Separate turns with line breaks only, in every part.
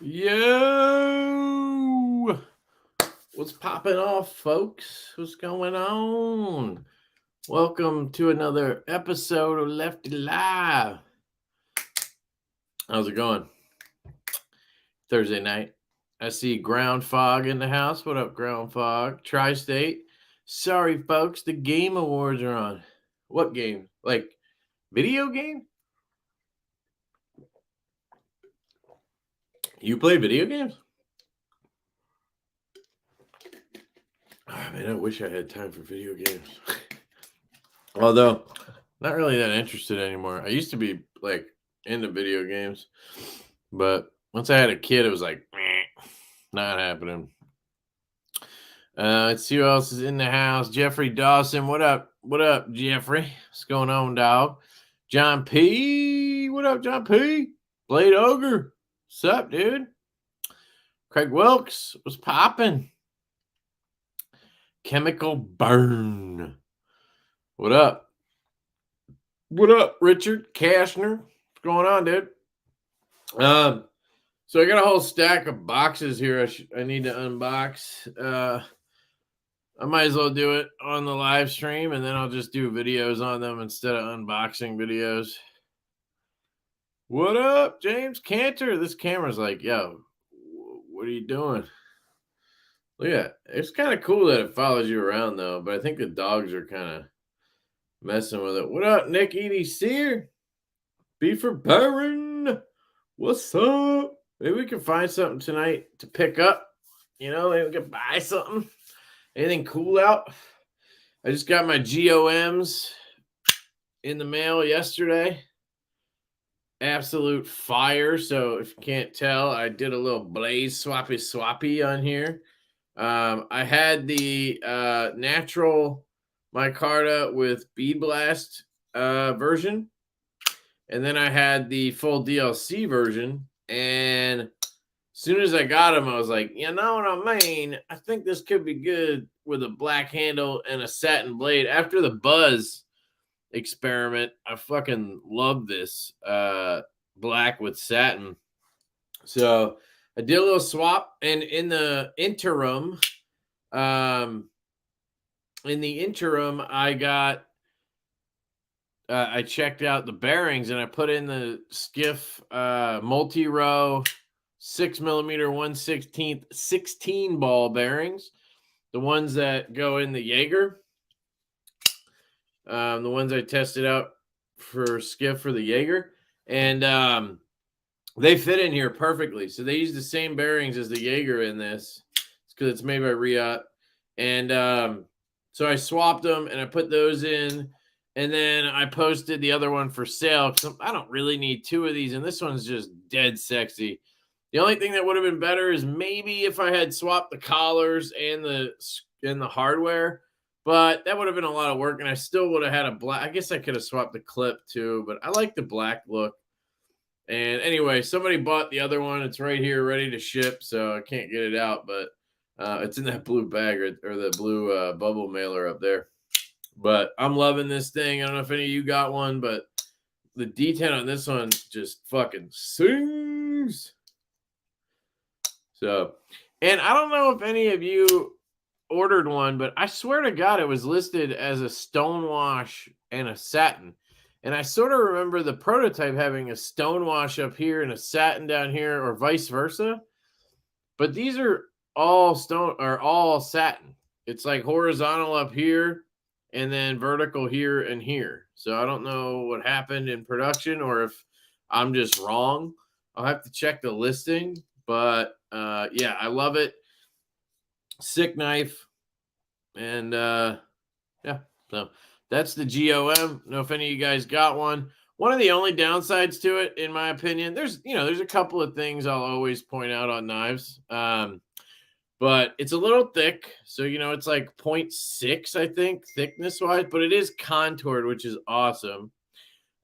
Yo, what's popping off, folks? What's going on? Welcome to another episode of Lefty Live. How's it going? Thursday night. I see Ground Fog in the house. What up, Ground Fog? Tri-State. Sorry, folks, the Game Awards are on. What game? Like video game? You play video games? Oh, man, I wish I had time for video games. Although, not really that interested anymore. I used to be like into video games, but once I had a kid, it was like, not happening. Let's see who else is in the house. Jeffrey Dawson, what up? What up, Jeffrey? What's going on, dog? John P. What up, John P? Blade Ogre. What's up, dude? Craig Wilkes, what's popping? Chemical Burn. What up? What up, Richard Kashner? What's going on, dude? So I got a whole stack of boxes here I need to unbox. I might as well do it on the live stream, and then I'll just do videos on them instead of unboxing videos. What up, James Cantor? This camera's like, yo, what are you doing? Look at it. It's kind of cool that it follows you around, though, but I think the dogs are kind of messing with it. What up, Nick Edie Sear? B for Baron. What's up? Maybe we can find something tonight to pick up. You know, maybe we can buy something. Anything cool out? I just got my GOMs in the mail yesterday. Absolute fire. So if you can't tell, I did a little blaze swappy on here. I had the natural micarta with bead blast version. And then I had the full DLC version. And as soon as I got them, I was like, you know what I mean? I think this could be good with a black handle and a satin blade. After the Buzz experiment, I fucking love this black with satin. So I did a little swap. And in the interim, I got I checked out the bearings and I put in the Skiff multi-row 6mm 1/16 16 ball bearings, the ones that go in the Jaeger, the ones I tested out for Skiff for the Jaeger, and they fit in here perfectly. So they use the same bearings as the Jaeger in this because it's made by Riot, and so I swapped them and I put those in. And then I posted the other one for sale because I don't really need two of these. And this one's just dead sexy. The only thing that would have been better is maybe if I had swapped the collars and the hardware. But that would have been a lot of work. And I still would have had a black. I guess I could have swapped the clip too. But I like the black look. And anyway, somebody bought the other one. It's right here ready to ship. So I can't get it out. But it's in that blue bag or the blue bubble mailer up there. But I'm loving this thing. I don't know if any of you got one, but the D10 on this one just fucking sings. So, and I don't know if any of you ordered one, but I swear to God, it was listed as a stonewash and a satin. And I sort of remember the prototype having a stonewash up here and a satin down here, or vice versa. But these are all all satin. It's like horizontal up here and then vertical here and here. So I don't know what happened in production or if I'm just wrong. I'll have to check the listing. But yeah, I love it. Sick knife. And yeah, so that's the GOM. I don't know if any of you guys got one. One of the only downsides to it, in my opinion, there's a couple of things I'll always point out on knives. But it's a little thick. So, it's like 0.6, I think, thickness-wise. But it is contoured, which is awesome.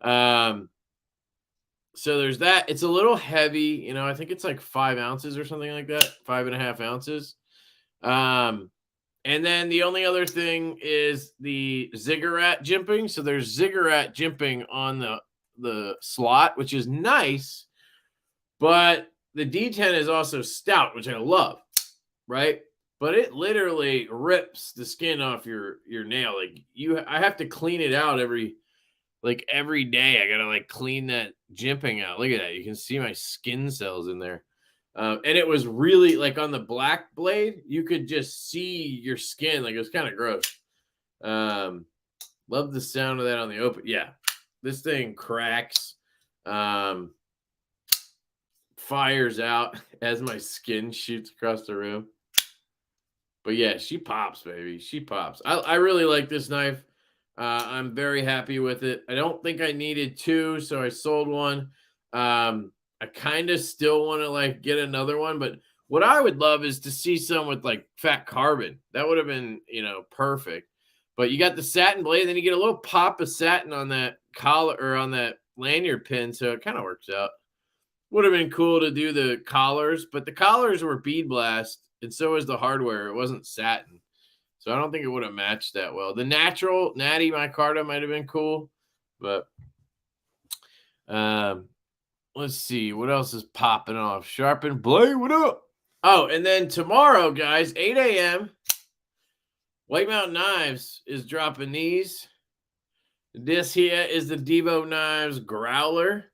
So there's that. It's a little heavy. I think it's like 5 ounces or something like that. 5.5 ounces. And then the only other thing is the ziggurat jimping. So there's ziggurat jimping on the slot, which is nice. But the D10 is also stout, which I love, right? But it literally rips the skin off your nail. Like I have to clean it out every day. I gotta like clean that jimping out. Look at that. You can see my skin cells in there. And it was really like on the black blade, you could just see your skin. Like it was kind of gross. Love the sound of that on the open. Yeah, this thing cracks, fires out as my skin shoots across the room. But yeah, she pops, baby. She pops. I really like this knife. I'm very happy with it. I don't think I needed two, so I sold one. I kind of still want to like get another one, but what I would love is to see some with like fat carbon. That would have been, perfect. But you got the satin blade, then you get a little pop of satin on that collar or on that lanyard pin, so it kind of works out. Would have been cool to do the collars, but the collars were bead blast, and so was the hardware. It wasn't satin. So I don't think it would have matched that well. The natural natty micarta might have been cool, but let's see. What else is popping off? Sharpened blade, what up? Oh, and then tomorrow, guys, 8 a.m., White Mountain Knives is dropping these. This here is the Divo Knives Growler.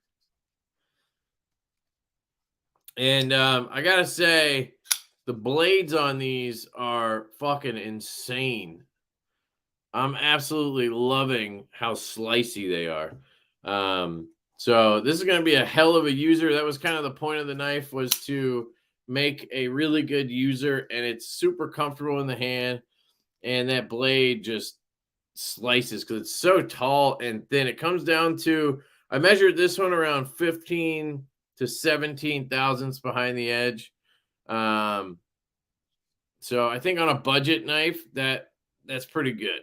And I got to say, the blades on these are fucking insane. I'm absolutely loving how slicey they are. So this is going to be a hell of a user. That was kind of the point of the knife, was to make a really good user, and it's super comfortable in the hand. And that blade just slices because it's so tall and thin. It comes down to, I measured this one around 15 to 17 thousandths behind the edge. So I think on a budget knife, that's pretty good.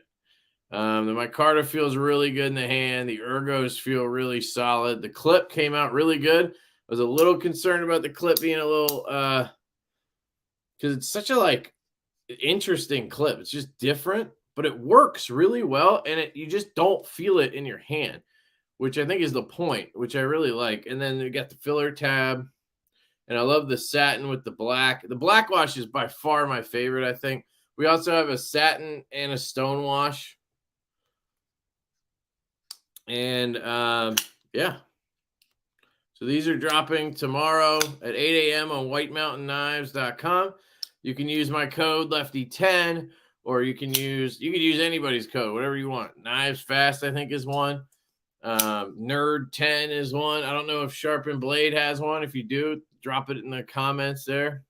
The micarta feels really good in the hand. The ergos feel really solid. The clip came out really good. I was a little concerned about the clip being a little, because it's such a like interesting clip. It's just different, but it works really well, and you just don't feel it in your hand, which I think is the point, which I really like. And then we got the filler tab, and I love the satin with the black. The black wash is by far my favorite, I think. We also have a satin and a stone wash. And yeah. So these are dropping tomorrow at 8 a.m. on whitemountainknives.com. You can use my code Lefty10, or you can use anybody's code, whatever you want. Knives Fast, I think, is one. Nerd10 is one. I don't know if Sharpened Blade has one. If you do, drop it in the comments there.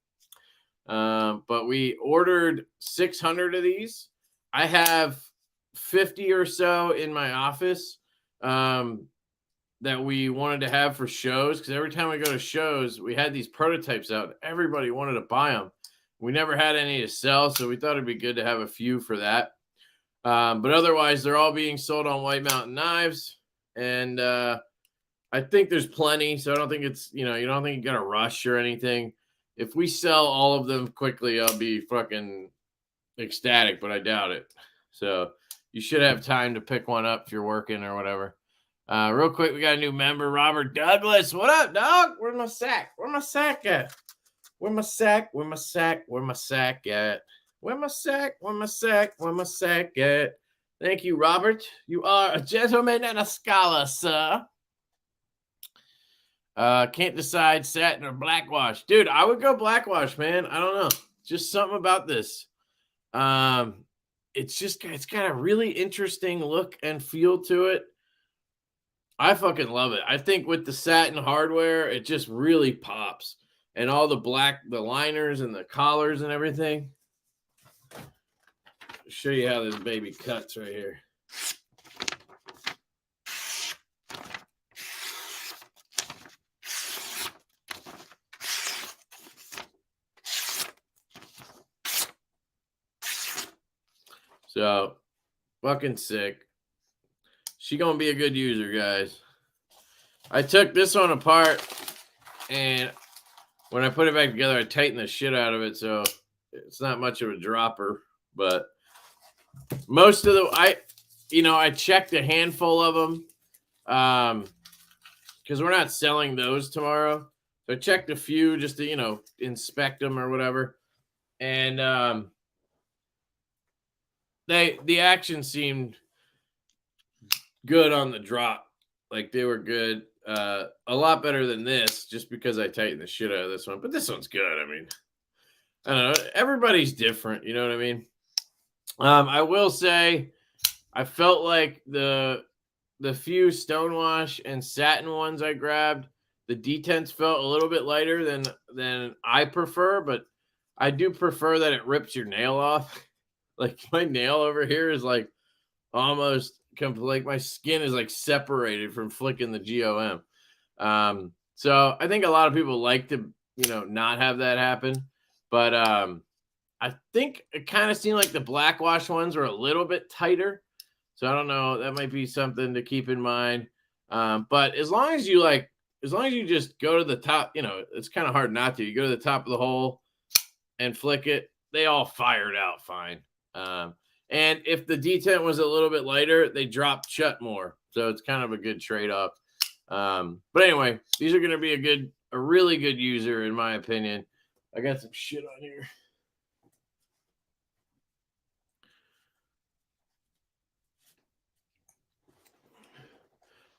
But we ordered 600 of these. I have 50 or so in my office that we wanted to have for shows, because every time we go to shows, we had these prototypes out. Everybody wanted to buy them. We never had any to sell, so we thought it'd be good to have a few for that. But otherwise, they're all being sold on White Mountain Knives, and I think there's plenty, so I don't think it's, you don't think you got to rush or anything. If we sell all of them quickly, I'll be fucking ecstatic, but I doubt it. So you should have time to pick one up if you're working or whatever. Real quick, we got a new member, Robert Douglas. What up, dog? Where's my sack? Where my sack at? Where my sack? Where my sack? Where my sack at? Where my sack? Where my sack? Where my sack at? Thank you, Robert. You are a gentleman and a scholar, sir. Can't decide satin or black wash. Dude, I would go black wash, man. I don't know. Just something about this. It's got a really interesting look and feel to it. I fucking love it. I think with the satin hardware, it just really pops. And all the liners and the collars and everything. I'll show you how this baby cuts right here. So, fucking sick. She gonna be a good user, guys. I took this one apart, and when I put it back together, I tightened the shit out of it, so it's not much of a dropper. But most of I checked a handful of them, because we're not selling those tomorrow. So I checked a few just to, you know, inspect them or whatever. And the action seemed good on the drop. Like they were good. A lot better than this, just because I tightened the shit out of this one. But this one's good. I mean, I don't know. Everybody's different, you know what I mean? I will say I felt like the few stonewash and satin ones I grabbed, the detents felt a little bit lighter than I prefer, but I do prefer that it rips your nail off. Like my nail over here is like almost like my skin is like separated from flicking the GOM. So I think a lot of people like to, you know, not have that happen, but I think it kind of seemed like the black wash ones were a little bit tighter. So I don't know. That might be something to keep in mind. But as long as you just go to the top, you know, it's kind of hard not to. You go to the top of the hole and flick it. They all fired out fine. And if the detent was a little bit lighter, they dropped shut more. So it's kind of a good trade-off. But anyway, these are going to be a really good user in my opinion. I got some shit on here.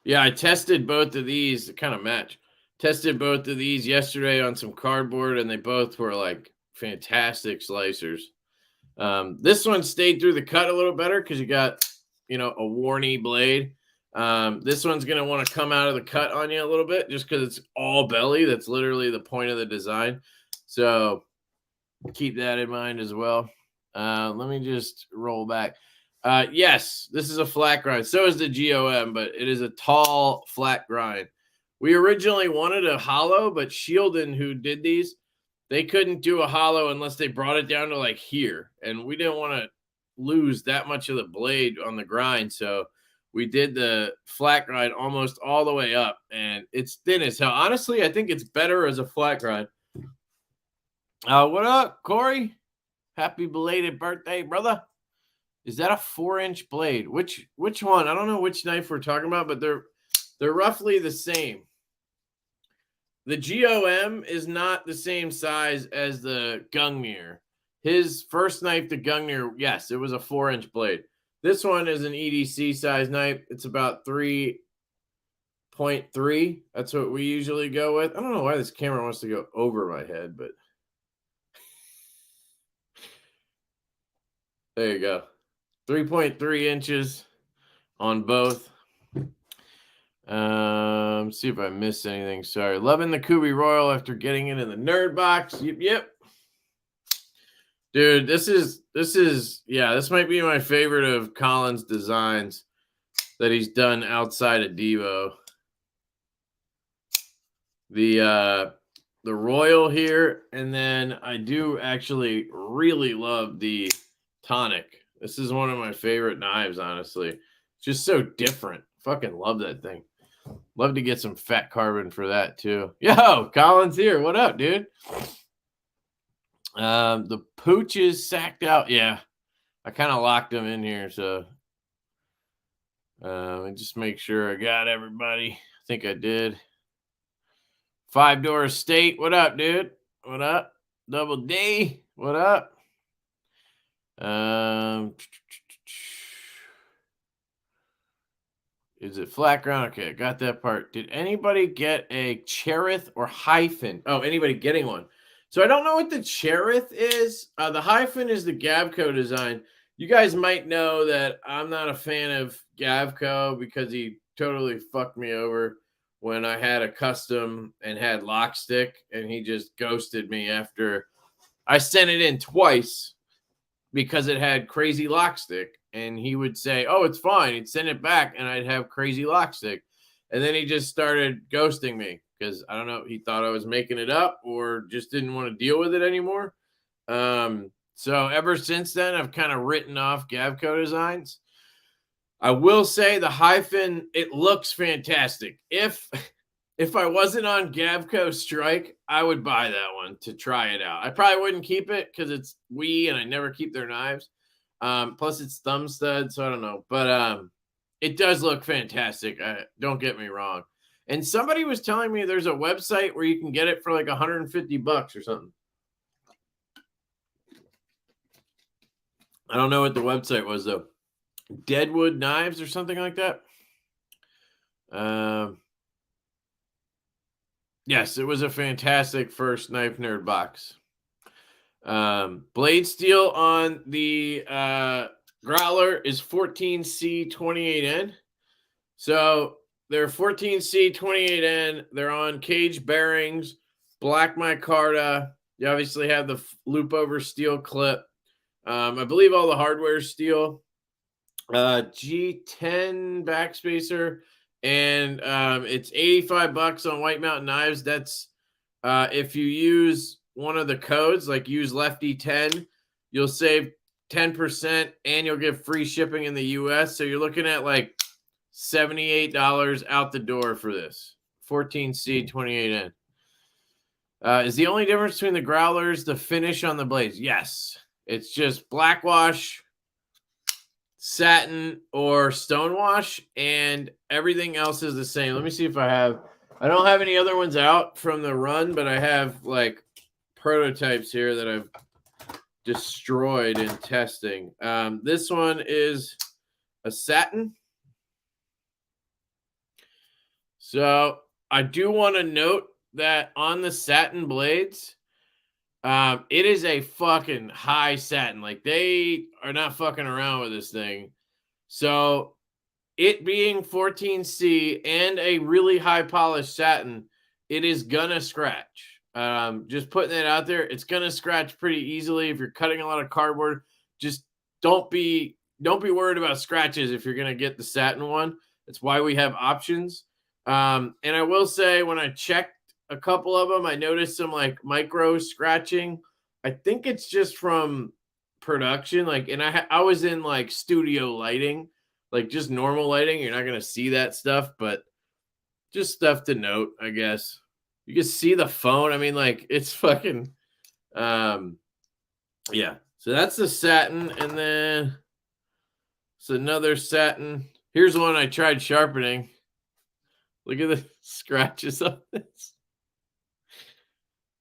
Yeah, I tested both of these, kind of match. Tested both of these yesterday on some cardboard, and they both were like fantastic slicers. This one stayed through the cut a little better because you got, you know, a Warney blade. This one's going to want to come out of the cut on you a little bit just because it's all belly. That's literally the point of the design. So keep that in mind as well. Let me just roll back. Yes, this is a flat grind. So is the GOM, but it is a tall, flat grind. We originally wanted a hollow, but Shieldon, who did these, they couldn't do a hollow unless they brought it down to like here. And we didn't want to lose that much of the blade on the grind. So we did the flat grind almost all the way up. And it's thin as hell. Honestly, I think it's better as a flat grind. What up, Corey? Happy belated birthday, brother. Is that a 4-inch blade? Which one? I don't know which knife we're talking about, but they're roughly the same. The GOM is not the same size as the Gungnir. His first knife, the Gungnir, yes, it was a 4-inch blade. This one is an EDC size knife. It's about 3.3. That's what we usually go with. I don't know why this camera wants to go over my head, but there you go. 3.3 inches on both. See if I missed anything. Sorry. Loving the Kubi Royal after getting it in the nerd box. Yep. Dude, this might be my favorite of Colin's designs that he's done outside of Divo. The Royal here, and then I do actually really love the Tonic. This is one of my favorite knives, honestly. It's just so different. Fucking love that thing. Love to get some fat carbon for that too. Yo, Colin's here. What up, dude? The pooch is sacked out. Yeah, I kind of locked them in here, so just make sure I got everybody. I think I did. 5-door estate. What up, dude? What up? Double D. What up? Is it flat ground? Okay, I got that part. Did anybody get a Cherith or hyphen? Oh, anybody getting one? So I don't know what the Cherith is. The hyphen is the Gavco design. You guys might know that I'm not a fan of Gavco because he totally fucked me over when I had a custom and had lock stick, and he just ghosted me after I sent it in twice because it had crazy lock stick. And he would say, oh, it's fine. He'd send it back, and I'd have crazy lock stick. And then he just started ghosting me because, I don't know, he thought I was making it up or just didn't want to deal with it anymore. So ever since then, I've kind of written off Gavco designs. I will say the hyphen, it looks fantastic. If I wasn't on Gavco Strike, I would buy that one to try it out. I probably wouldn't keep it because it's WE and I never keep their knives. Plus it's thumb stud, so I don't know. But it does look fantastic. Don't get me wrong. And somebody was telling me there's a website where you can get it for like $150 or something. I don't know what the website was though. Deadwood Knives or something like that. Yes, it was a fantastic first Knife Nerd box. Blade steel on the growler is 14C28N. So they're 14C28N. They're on cage bearings, black micarta. You obviously have the loop over steel clip. I believe all the hardware is steel. G10 backspacer, and it's $85 on White Mountain Knives. That's if you use one of the codes, like use Lefty 10, you'll save 10% and you'll get free shipping in the US. So you're looking at like $78 out the door for this 14C28N. Is the only difference between the growlers the finish on the blades? Yes, it's just black wash, satin, or stonewash, and everything else is the same. Let me see if I don't have any other ones out from the run, but I have like prototypes here that I've destroyed in testing. This one is a satin. So I do want to note that on the satin blades, it is a fucking high satin. Like, they are not fucking around with this thing. So it being 14C and a really high polished satin, it is gonna scratch. Just putting that out there, it's gonna scratch pretty easily if you're cutting a lot of cardboard. Just don't be worried about scratches if you're gonna get the satin one. That's why we have options. And I will say, when I checked a couple of them, I noticed some like micro scratching. I think it's just from production. Like, and I was in like studio lighting, like just normal lighting. You're not going to see that stuff, but just stuff to note, I guess. You can see the phone. I mean, like, it's fucking, yeah. So that's the satin. And then it's another satin. Here's one I tried sharpening. Look at the scratches on this.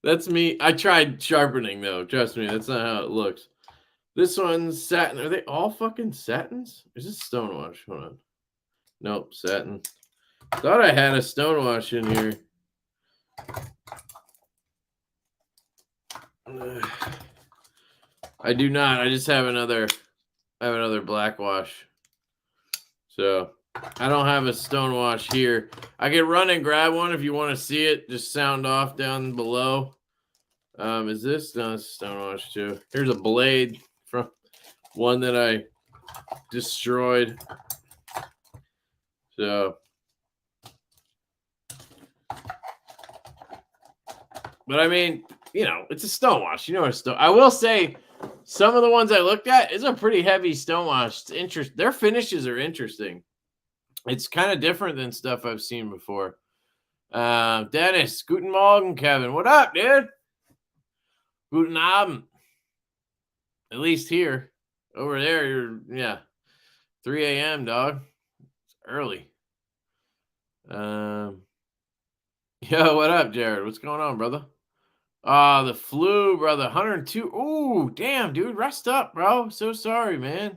That's me. I tried sharpening, though. Trust me, that's not how it looks. This one's satin. Are they all fucking satins? Is this stonewash? Hold on. Nope, satin. Thought I had a stonewash in here. I do not. I just have another black wash. So I don't have a stonewash here. I can run and grab one if you want to see it. Just sound off down below. Is this? No, it's stonewash too. Here's a blade from one that I destroyed. So, but I mean, you know, it's a stonewash. You know, a stone. I will say, some of the ones I looked at is a pretty heavy stonewash. It's interesting. Their finishes are interesting. It's kind of different than stuff I've seen before. Dennis, guten Morgen, Kevin. What up, dude? Guten Abend. At least here. Over there, you're, 3 a.m., dog. It's early. Yo, what up, Jared? What's going on, brother? The flu, brother. 102. Ooh, damn, dude. Rest up, bro. So sorry, man.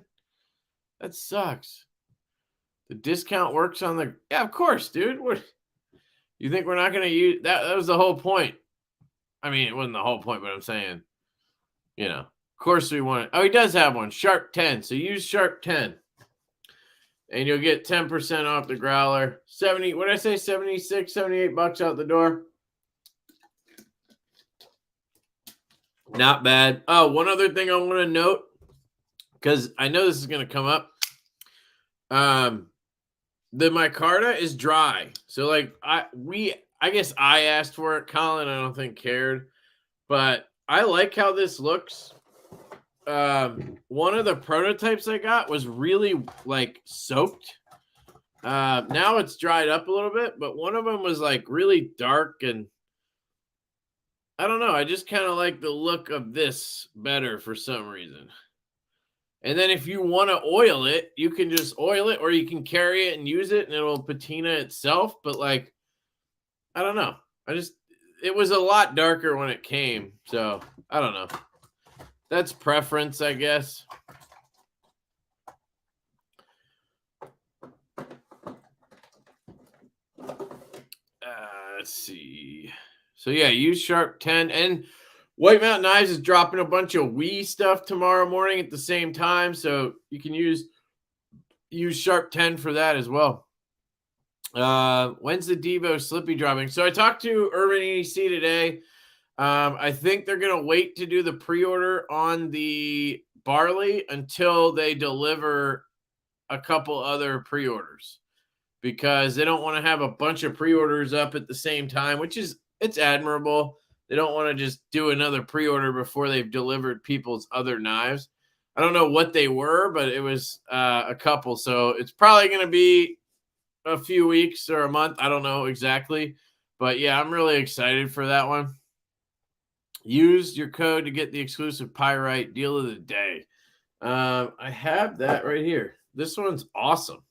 That sucks. The discount works on the... Yeah, of course, dude. What? You think we're not going to use... That was the whole point. I mean, it wasn't the whole point, but I'm saying, you know, of course we want it. Oh, he does have one. Sharp 10. So use Sharp 10. And you'll get 10% off the growler. 70... What did I say? 76, 78 bucks out the door. Not bad. Oh, one other thing I want to note, because I know this is going to come up. The micarta is dry. So like I guess I asked for it. Colin, I don't think cared, but I like how this looks. One of the prototypes I got was really like soaked. Now it's dried up a little bit, but one of them was like really dark, and I don't know. I just kind of like the look of this better for some reason. And then if you want to oil it, you can just oil it, or you can carry it and use it and it'll patina itself. But like, I don't know. It was a lot darker when it came. So I don't know. That's preference, I guess. Let's see. So yeah, use Sharp 10, and White Mountain Knives is dropping a bunch of Wii stuff tomorrow morning at the same time, so you can use Sharp 10 for that as well. When's the Divo Slippy dropping? So I talked to Urban EDC today. I think they're gonna wait to do the pre-order on the barley until they deliver a couple other pre-orders, because they don't want to have a bunch of pre-orders up at the same time, which is, it's admirable. They don't want to just do another pre-order before they've delivered people's other knives. I don't know what they were, but it was a couple. So it's probably going to be a few weeks or a month. I don't know exactly. But yeah, I'm really excited for that one. Use your code to get the exclusive Pyrite deal of the day. I have that right here. This one's awesome.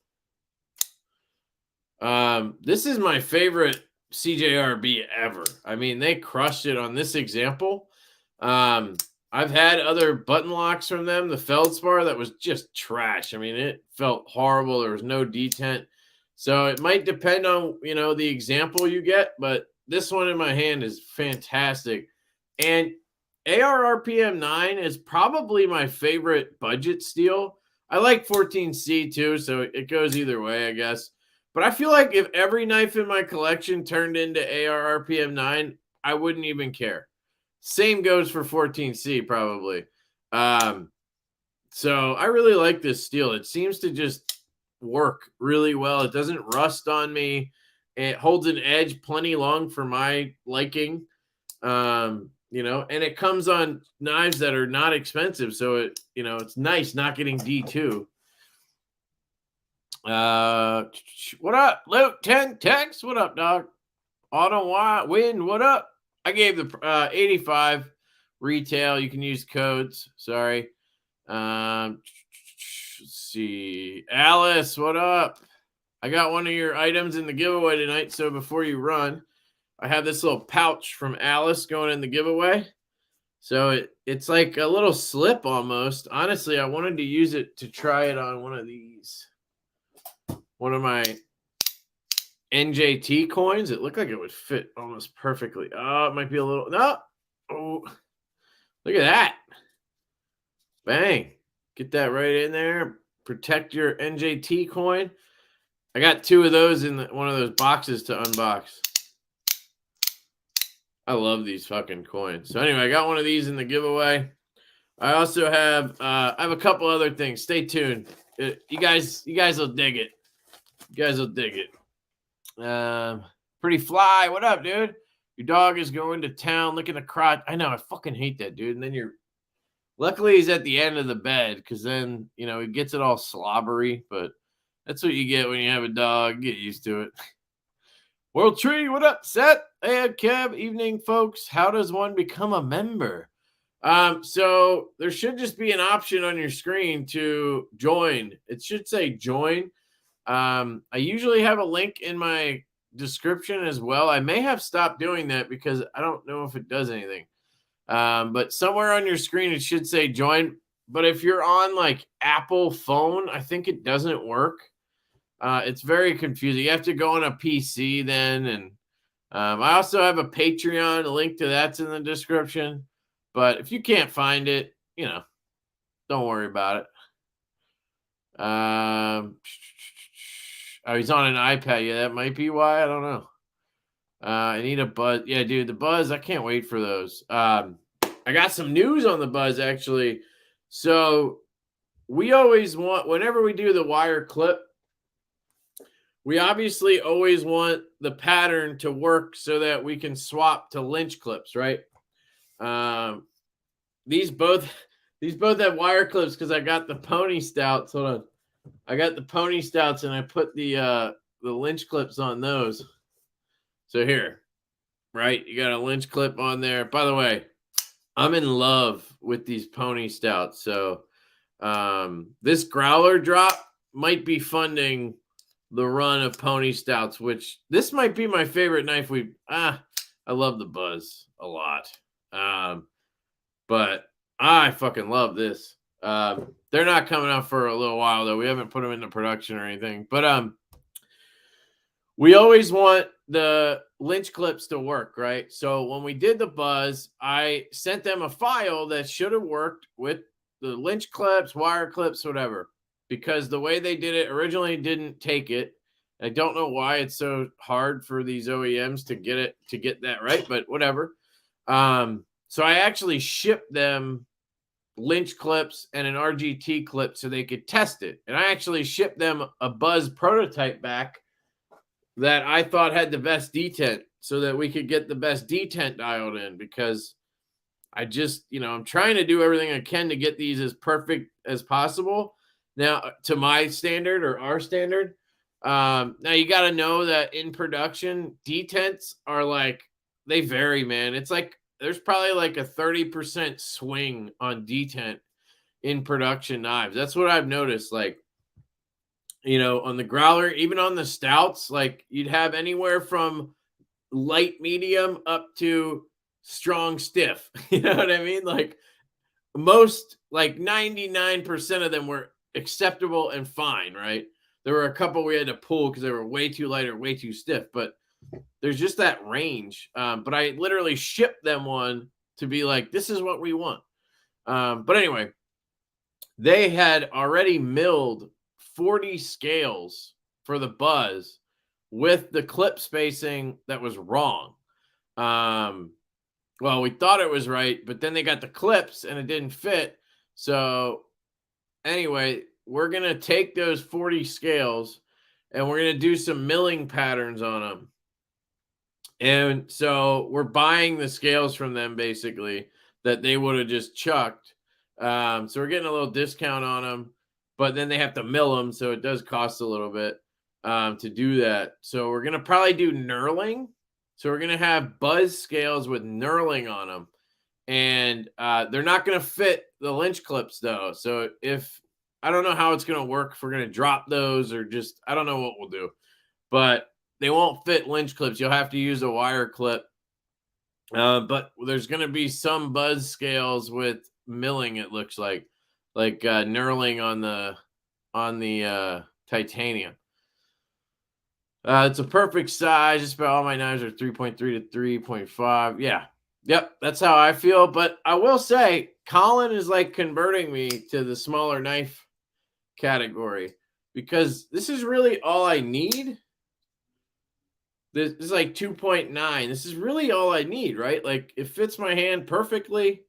This is my favorite CJRB ever. I mean, they crushed it on this example. I've had other button locks from them. The Feldspar, that was just trash. I mean, it felt horrible. There was no detent. So it might depend on, the example you get, but this one in my hand is fantastic. And AR-RPM 9 is probably my favorite budget steel. I like 14C too, so it goes either way, I guess. But I feel like if every knife in my collection turned into AR-RPM 9, I wouldn't even care. Same goes for 14C probably. So I really like this steel. It seems to just work really well. It doesn't rust on me. It holds an edge plenty long for my liking. And it comes on knives that are not expensive. So it's nice not getting D2. What up, Luke 10 Tex? What up, dog? Autumn Wind, what up? I gave the 85 retail. You can use codes. Sorry. Let's see. Alice, what up? I got one of your items in the giveaway tonight. So before you run, I have this little pouch from Alice going in the giveaway. So it's like a little slip almost. Honestly, I wanted to use it to try it on one of these. One of my NJT coins. It looked like it would fit almost perfectly. Oh, it might be a little. No. Oh, look at that. Bang. Get that right in there. Protect your NJT coin. I got 2 of those in one of those boxes to unbox. I love these fucking coins. So anyway, I got one of these in the giveaway. I also have I have a couple other things. Stay tuned. You guys will dig it. You guys will dig it. Pretty Fly, what up, dude? Your dog is going to town looking to crotch. I know, I fucking hate that, dude. And then luckily he's at the end of the bed, because then, he gets it all slobbery. But that's what you get when you have a dog. Get used to it. World Tree, what up, Seth? Hey, Kev. Evening, folks. How does one become a member? So there should just be an option on your screen to join. It should say join. I usually have a link in my description as well. I may have stopped doing that because I don't know if it does anything. But somewhere on your screen, it should say join. But if you're on like Apple phone, I think it doesn't work. It's very confusing. You have to go on a PC then. And I also have a Patreon. A link to that's in the description. But if you can't find it, don't worry about it. Oh, he's on an iPad. Yeah, that might be why. I don't know. I need a Buzz. Yeah, dude, the Buzz. I can't wait for those. I got some news on the Buzz, actually. So we always want, whenever we do the wire clip, we obviously always want the pattern to work so that we can swap to lynch clips, right? These both have wire clips because I got the pony stouts. Hold on. I got the pony stouts and I put the lynch clips on those. So here, right? You got a lynch clip on there. By the way, I'm in love with these pony stouts. So this growler drop might be funding the run of pony stouts, which this might be my favorite knife. I love the Buzz a lot. But I fucking love this. They're not coming out for a little while though. We haven't put them into production or anything. But we always want the lynch clips to work, right? So when we did the Buzz, I sent them a file that should have worked with the lynch clips, wire clips, whatever, because the way they did it originally didn't take it. I don't know why it's so hard for these OEMs to get that right, but whatever. So I actually shipped them lynch clips and an RGT clip so they could test it. And I actually shipped them a Buzz prototype back that I thought had the best detent so that we could get the best detent dialed in, because I just, I'm trying to do everything I can to get these as perfect as possible. Now, to my standard or our standard. Now you got to know that in production, detents are like, they vary, man. It's like, there's probably like a 30% swing on detent in production knives. That's what I've noticed. Like, on the growler, even on the stouts, like you'd have anywhere from light medium up to strong stiff. You know what I mean? Like most, like 99% of them were acceptable and fine, right? There were a couple we had to pull because they were way too light or way too stiff, but there's just that range. But I literally shipped them one to be like, this is what we want. But anyway, they had already milled 40 scales for the Buzz with the clip spacing that was wrong. Well, we thought it was right, but then they got the clips and it didn't fit. So anyway, we're going to take those 40 scales and we're going to do some milling patterns on them. And so we're buying the scales from them basically that they would have just chucked. So we're getting a little discount on them, but then they have to mill them. So it does cost a little bit to do that. So we're going to probably do knurling. So we're going to have Buzz scales with knurling on them. And they're not going to fit the lynch clips though. So I don't know how it's going to work, if we're going to drop those or just, I don't know what we'll do, but they won't fit lynch clips. You'll have to use a wire clip. But there's going to be some Buzz scales with milling, it looks like knurling on the titanium. It's a perfect size. Just about all my knives are 3.3 to 3.5. Yeah. Yep. That's how I feel. But I will say, Colin is like converting me to the smaller knife category, because this is really all I need. This is like 2.9. This is really all I need, right? Like it fits my hand perfectly.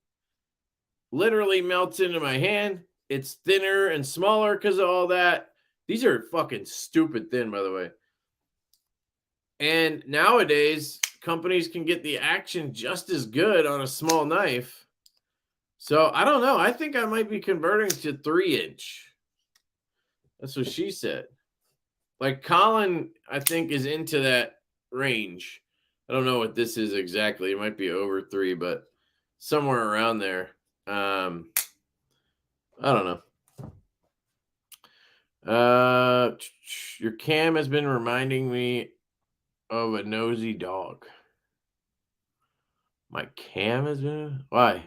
Literally melts into my hand. It's thinner and smaller because of all that. These are fucking stupid thin, by the way. And nowadays, companies can get the action just as good on a small knife. So I don't know. I think I might be converting to 3-inch. That's what she said. Like Colin, I think, is into that range. I don't know what this is exactly. It might be over 3, but somewhere around there. I don't know. Your cam has been reminding me of a nosy dog. My cam has been? Why?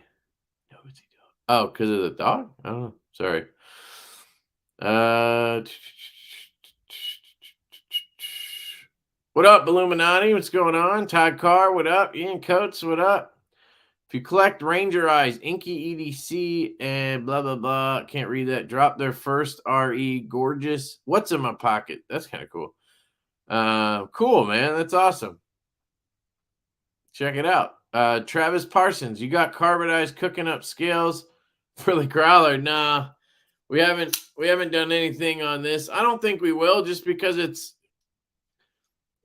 Nosy dog. Oh, because of the dog? I don't know. Sorry. What up, Illuminati? What's going on? Todd Carr, what up? Ian Coates, what up? If you collect Ranger Eyes, Inky EDC, and blah, blah, blah, can't read that. Drop their first RE, gorgeous. What's in my pocket? That's kind of cool. Cool, man. That's awesome. Check it out. Travis Parsons, you got carbonized cooking up scales for the growler? Nah, we haven't done anything on this. I don't think we will, just because it's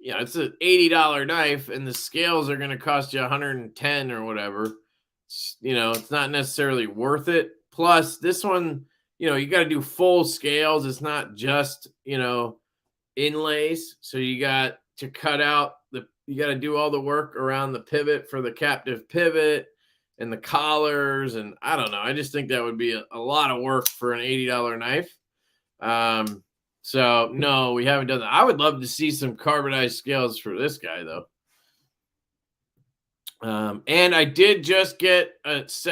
an $80 knife and the scales are going to cost you $110 or whatever. It's not necessarily worth it. Plus this one, you got to do full scales. It's not just, inlays. So you got to cut out you got to do all the work around the pivot for the captive pivot and the collars. And I don't know. I just think that would be a lot of work for an $80 knife. So no, we haven't done that. I would love to see some carbonized scales for this guy though. And I did just get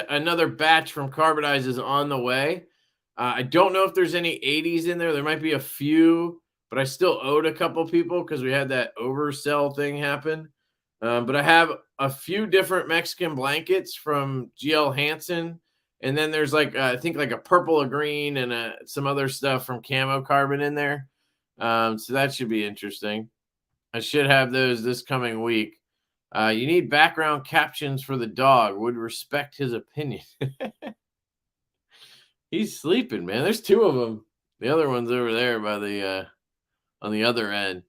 another batch from Carbonize is on the way. I don't know if there's any 80s in there. There might be a few, but I still owed a couple people because we had that oversell thing happen. But I have a few different Mexican blankets from GL Hansen. And then there's like, I think like a purple, a green, and some other stuff from Camo Carbon in there. So that should be interesting. I should have those this coming week. You need background captions for the dog. Would respect his opinion. He's sleeping, man. There's two of them. The other one's over there by the on the other end.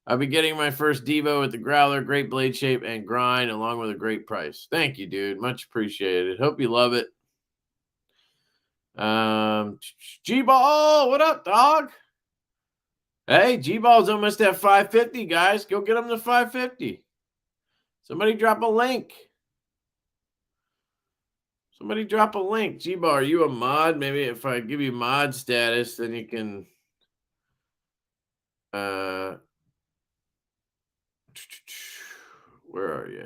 I'll be getting my first Divo with the growler, great blade shape and grind, along with a great price. Thank you, dude. Much appreciated. Hope you love it. G-Ball, what up, dog? Hey, G-Ball's almost at 550, guys. Go get him to 550. Somebody drop a link. Somebody drop a link. G-Ball, are you a mod? Maybe if I give you mod status, then you can where are you?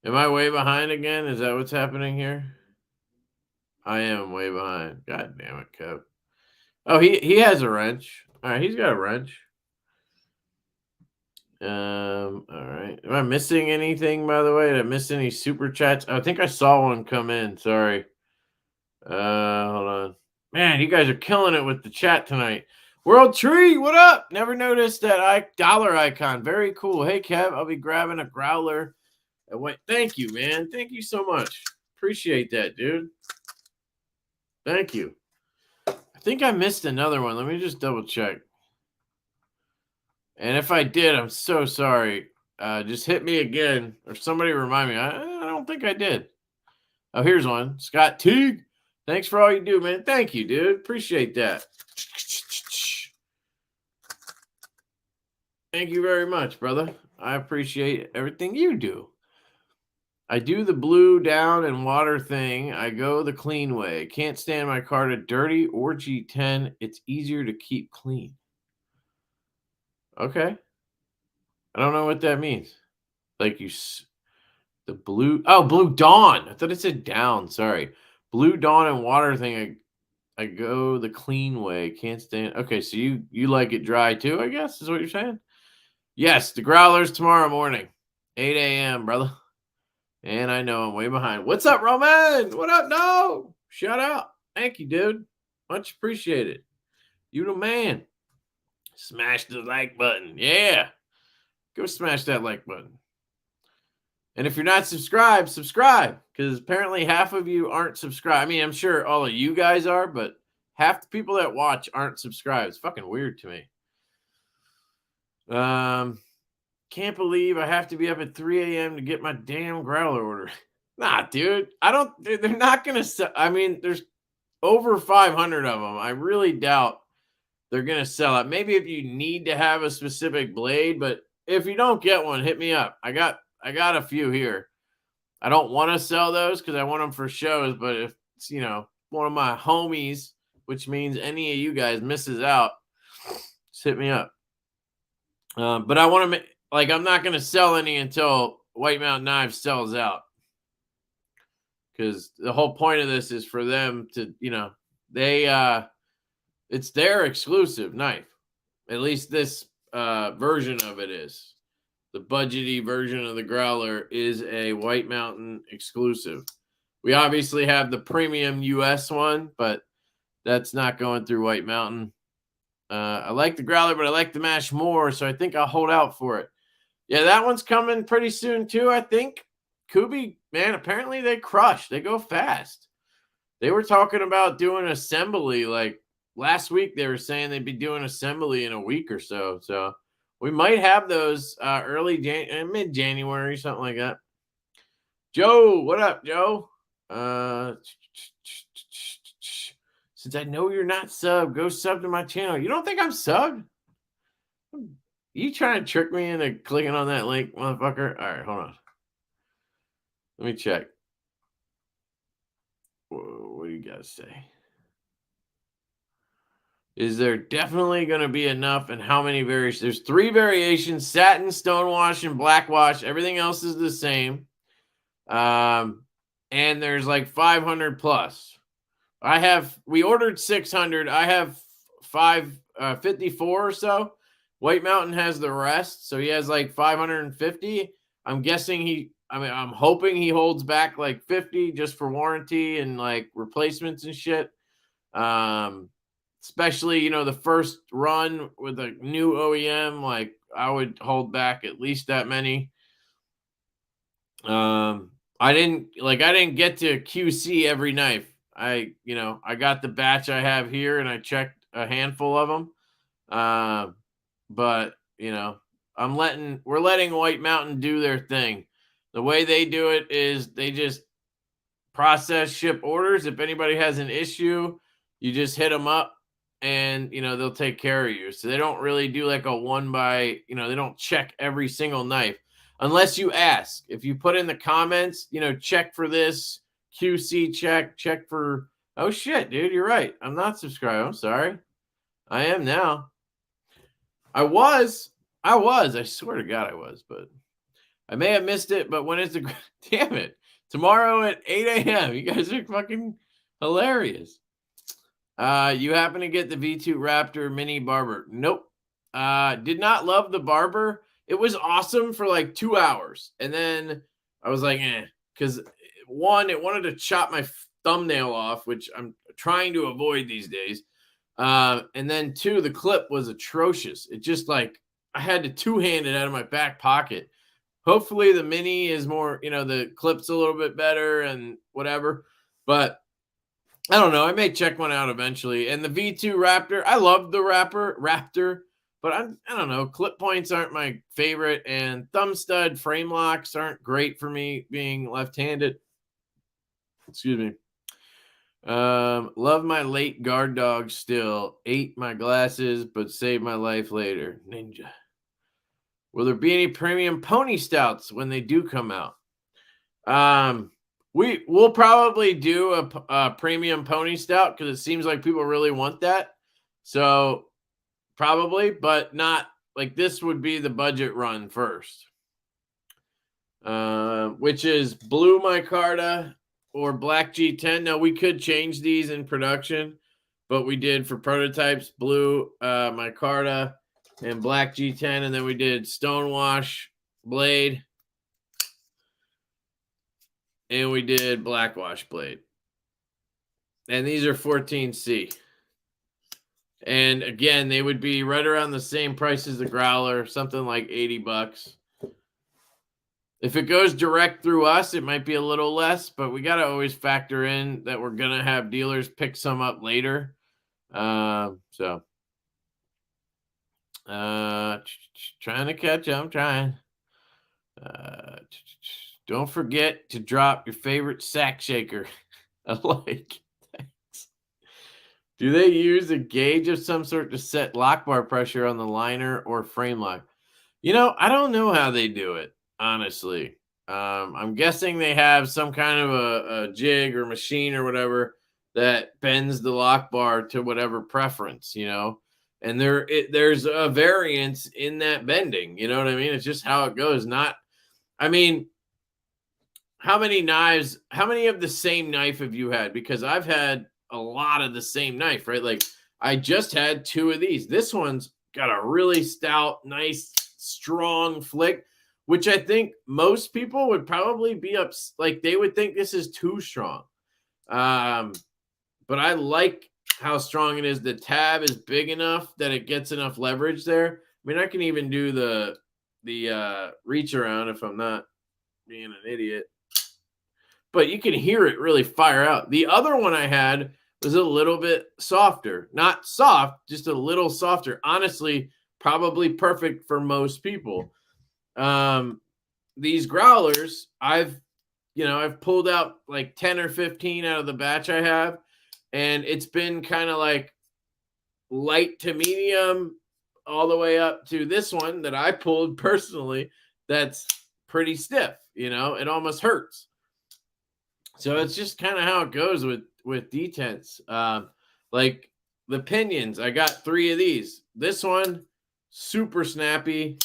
Am I way behind again? Is that what's happening here? I am way behind. God damn it, Kev. Oh, he has a wrench. All right, he's got a wrench. All right. Am I missing anything, by the way? Did I miss any super chats? I think I saw one come in. Sorry. Hold on. Man, you guys are killing it with the chat tonight. World Tree, what up? Never noticed that dollar icon. Very cool. Hey, Kev, I'll be grabbing a growler. Thank you, man. Thank you so much. Appreciate that, dude. Thank you. I think I missed another one. Let me just double check. And if I did, I'm so sorry. Just hit me again or somebody remind me. I don't think I did. Oh, here's one. Scott Teague. Thanks for all you do, man. Thank you, dude. Appreciate that. Thank you very much, brother. I appreciate everything you do. I do the blue down and water thing. I go the clean way. Can't stand my car to dirty or G10. It's easier to keep clean. Okay. I don't know what that means. Like the blue. Oh, blue dawn. I thought it said down. Sorry. Blue dawn and water thing. I go the clean way. Can't stand. Okay, so you like it dry too, I guess, is what you're saying? Yes, the growlers tomorrow morning. 8 a.m., brother. And I know I'm way behind. What's up, Roman? What up? No. Shout out. Thank you, dude. Much appreciated. You the man. Smash the like button. Yeah. Go smash that like button. And if you're not subscribed, subscribe. Because apparently half of you aren't subscribed. I mean, I'm sure all of you guys are, but half the people that watch aren't subscribed. It's fucking weird to me. Can't believe I have to be up at 3 a.m. to get my damn growler order. Nah, dude. They're not going to sell. I mean, there's over 500 of them. I really doubt they're going to sell it. Maybe if you need to have a specific blade, but if you don't get one, hit me up. I got a few here. I don't want to sell those because I want them for shows, but if it's, one of my homies, which means any of you guys misses out, just hit me up. But I want to make, I'm not going to sell any until White Mountain Knives sells out. Because the whole point of this is for them to, it's their exclusive knife. At least this version of it is. The budgety version of the growler is a White Mountain exclusive. We obviously have the premium US one, but that's not going through White Mountain. I like the growler, but I like the mash more, so I think I'll hold out for it. Yeah, that one's coming pretty soon too, I think. Kubi, man, apparently they crush. They go fast. They were talking about doing assembly last week. They were saying they'd be doing assembly in a week or so. So we might have those mid-January, something like that. Joe, what up, Joe? Since I know you're not sub, go sub to my channel. You don't think I'm subbed? You trying to trick me into clicking on that link, motherfucker? All right, hold on. Let me check. What do you guys say? is there definitely going to be enough, and how many variations? There's 3 variations: satin, stonewash, and blackwash. Everything else is the same. And there's like 500 plus. We ordered 600. I have 54 or so. White Mountain has the rest, so he has like 550. I'm hoping he holds back like 50 just for warranty and like replacements and shit. Especially, the first run with a new OEM, like I would hold back at least that many. I didn't get to QC every knife. I got the batch I have here and I checked a handful of them. But we're letting White Mountain do their thing. The way they do it is they just process, ship orders. If anybody has an issue, you just hit them up and, they'll take care of you. So they don't really do like a they don't check every single knife unless you ask. If you put in the comments, check for this, QC check for, oh shit, dude, you're right. I'm not subscribed. I'm sorry. I am now. I was. I swear to God I was, but I may have missed it. But when is the damn it? Tomorrow at 8 a.m. You guys are fucking hilarious. You happen to get the V2 Raptor Mini Barber? Nope. Did not love the Barber. It was awesome for like 2 hours. And then I was like, because one, it wanted to chop my thumbnail off, which I'm trying to avoid these days. And then 2, the clip was atrocious. It just like, I had to two-hand it out of my back pocket. Hopefully the Mini is more, the clip's a little bit better and whatever. But I don't know. I may check one out eventually. And the V2 Raptor, I love the Raptor, but I don't know. Clip points aren't my favorite, and thumb stud frame locks aren't great for me being left-handed. Excuse me. Love my late guard dog still. Ate my glasses, but saved my life later. Ninja. Will there be any premium pony stouts when they do come out? We'll probably do a premium pony stout because it seems like people really want that. So probably, but not like this would be the budget run first. Which is blue micarta or black G10. Now we could change these in production, but we did for prototypes blue micarta and black G10, and then we did stonewash blade, and we did blackwash blade. And these are 14C. And again, they would be right around the same price as the Growler, something like $80. If it goes direct through us, it might be a little less, but we got to always factor in that we're going to have dealers pick some up later. Trying to catch up. I'm trying. Don't forget to drop your favorite sack shaker. I like. Thanks. Do they use a gauge of some sort to set lock bar pressure on the liner or frame lock? I don't know how they do it, honestly. I'm guessing they have some kind of a jig or machine or whatever that bends the lock bar to whatever preference, and there's a variance in that bending. You know what I mean? It's just how it goes. How many of the same knife have you had? Because I've had a lot of the same knife, right? Like I just had 2 of these. This one's got a really stout, nice, strong flick, which I think most people would probably be like they would think this is too strong. But I like how strong it is. The tab is big enough that it gets enough leverage there. I mean, I can even do the reach around if I'm not being an idiot. But you can hear it really fire out. The other one I had was a little bit softer. Not soft, just a little softer. Honestly, probably perfect for most people. These growlers, I've pulled out like 10 or 15 out of the batch I have, and it's been kind of like light to medium all the way up to this one that I pulled personally that's pretty stiff, it almost hurts. So it's just kind of how it goes with detents. Like the pinions, I got 3 of these. This one, super snappy,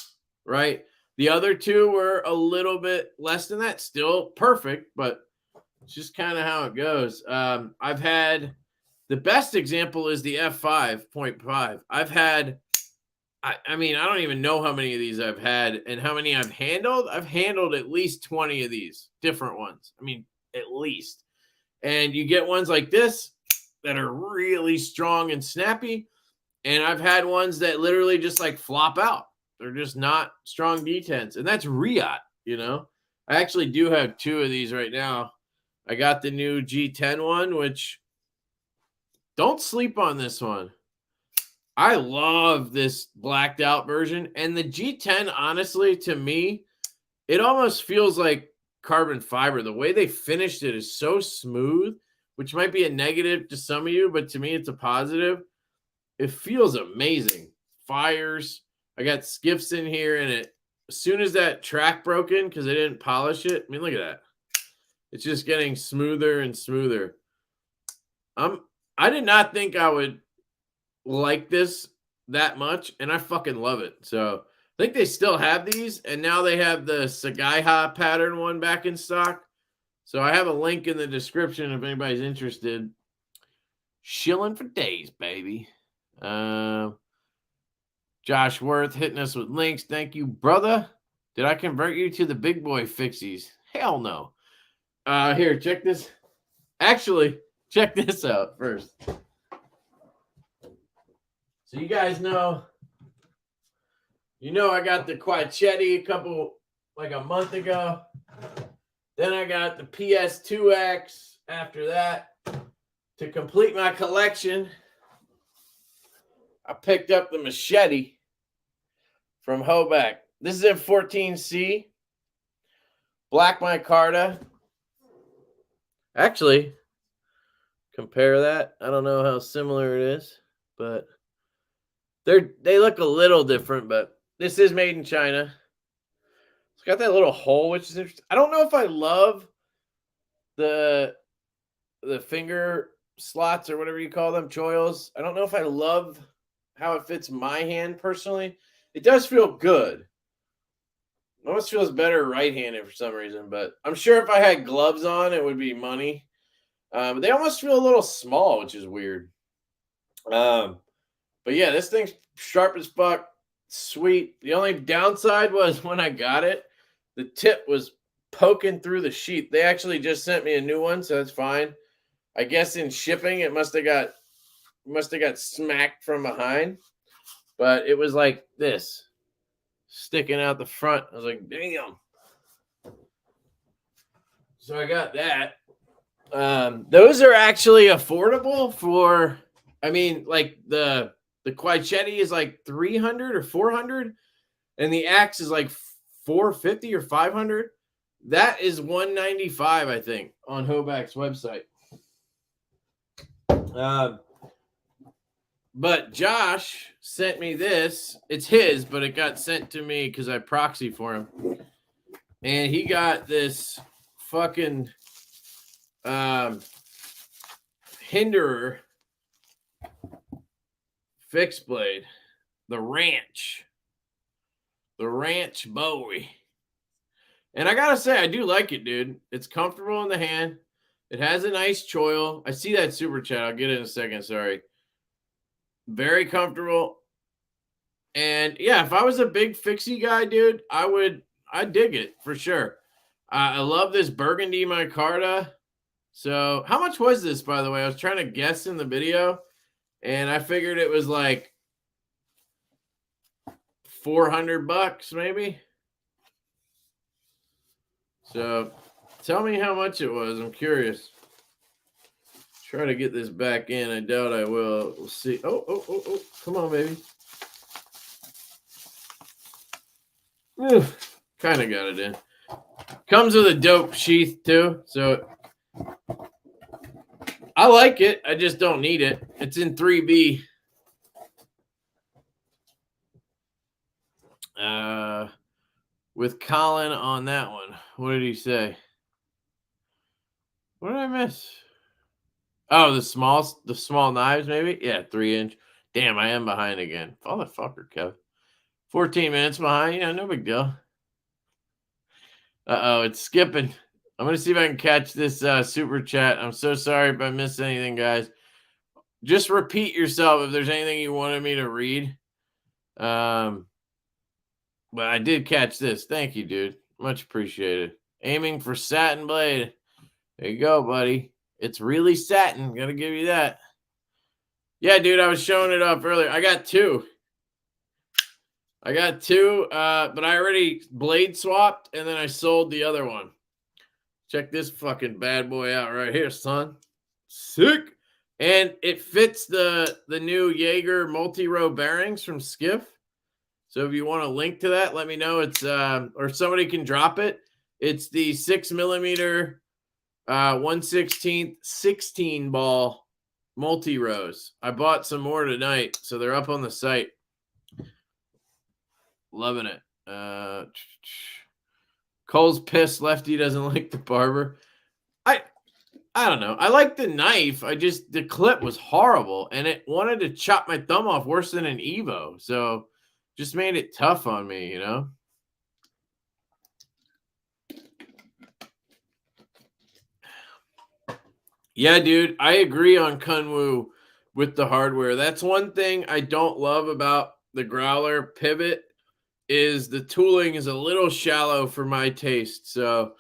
right? The other 2 were a little bit less than that. Still perfect, but it's just kind of how it goes. I've had, the best example is the F5.5. I've had, I mean, I don't even know how many of these I've had and how many I've handled. I've handled at least 20 of these different ones. I mean, at least. And you get ones like this that are really strong and snappy. And I've had ones that literally just like flop out. They're just not strong detents. And that's Riot, you know. I actually do have 2 of these right now. I got the new G10 one, which, don't sleep on this one. I love this blacked out version. And the G10, honestly, to me, it almost feels like carbon fiber. The way they finished it is so smooth, which might be a negative to some of you, but to me, it's a positive. It feels amazing. Fires. I got skips in here, and it, as soon as that track broke in, because they didn't polish it, I mean, look at that. It's just getting smoother and smoother. I did not think I would like this that much, and I fucking love it. So I think they still have these, and now they have the Sagaiha pattern one back in stock. So I have a link in the description if anybody's interested. Shilling for days, baby. Josh Worth hitting us with links. Thank you, brother. Did I convert you to the big boy fixies? Hell no. Here, check this. Actually, check this out first. So you guys know, I got the Quachetti a month ago. Then I got the PS2X after that. To complete my collection, I picked up the machete from Hoback. This is in 14C. Black micarta. Actually, compare that. I don't know how similar it is, but they look a little different, but this is made in China. It's got that little hole, which is interesting. I don't know if I love the finger slots or whatever you call them, choils. I don't know if I love how it fits my hand personally. It does feel good. It almost feels better right-handed for some reason, but I'm sure if I had gloves on, it would be money. But they almost feel a little small, which is weird. But yeah, this thing's sharp as fuck. Sweet. The only downside was when I got it, the tip was poking through the sheath. They actually just sent me a new one, so that's fine. I guess in shipping, it must have got smacked from behind. But it was like this, sticking out the front. I was like, damn. So I got that. Those are actually affordable for, I mean, like the Quachetti is like 300 or 400, and the Axe is like 450 or 500. That is 195, I think, on Hoback's website. But Josh sent me this. It's his, but it got sent to me because I proxy for him. And he got this fucking Hinderer fixed blade. The Ranch Bowie. And I gotta say, I do like it, dude. It's comfortable in the hand. It has a nice choil. I see that super chat. I'll get it in a second. Sorry. Very comfortable. And yeah, if I was a big fixie guy, dude, I'd dig it for sure. I love this burgundy micarta. So how much was this, by the way? I was trying to guess in the video, and I figured it was like $400 maybe. So tell me how much it was. I'm curious. Try to get this back in. I doubt I will. We'll see. Oh. Come on, baby. Kind of got it in. Comes with a dope sheath, too. So I like it. I just don't need it. It's in 3B. With Colin on that one. What did he say? What did I miss? Oh, the small knives, maybe? Yeah, 3-inch. Damn, I am behind again. Motherfucker, Kev. 14 minutes behind. Yeah, no big deal. Uh-oh, it's skipping. I'm gonna see if I can catch this super chat. I'm so sorry if I missed anything, guys. Just repeat yourself if there's anything you wanted me to read. But I did catch this. Thank you, dude. Much appreciated. Aiming for satin blade. There you go, buddy. It's really satin. Gotta give you that. Yeah, dude, I was showing it off earlier. I got two. But I already blade swapped and then I sold the other one. Check this fucking bad boy out right here, son. Sick. And it fits the new Jaeger multi-row bearings from Skiff. So if you want a link to that, let me know. It's or somebody can drop it. It's the 6mm 1/16 16 ball multi-rows. I bought some more tonight, so they're up on the site. Loving it. Cole's pissed Lefty doesn't like the barber. I don't know. I like the knife. The clip was horrible and it wanted to chop my thumb off worse than an Evo. So just made it tough on me, you know? Yeah, dude, I agree on Kunwu with the hardware. That's one thing I don't love about the Growler pivot is the tooling is a little shallow for my taste. So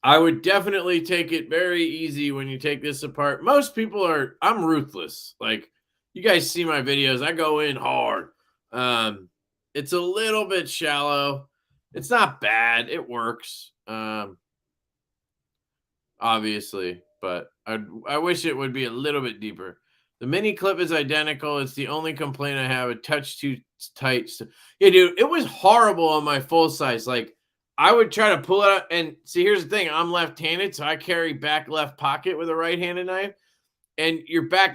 I would definitely take it very easy when you take this apart. Most people I'm ruthless. Like, you guys see my videos, I go in hard. It's a little bit shallow. It's not bad. It works. Obviously, but I wish it would be a little bit deeper. The mini clip is identical. It's the only complaint I have. A touch too tight. Yeah, dude, it was horrible on my full size. Like, I would try to pull it out. And see, here's the thing. I'm left-handed, so I carry back left pocket with a right-handed knife. And your back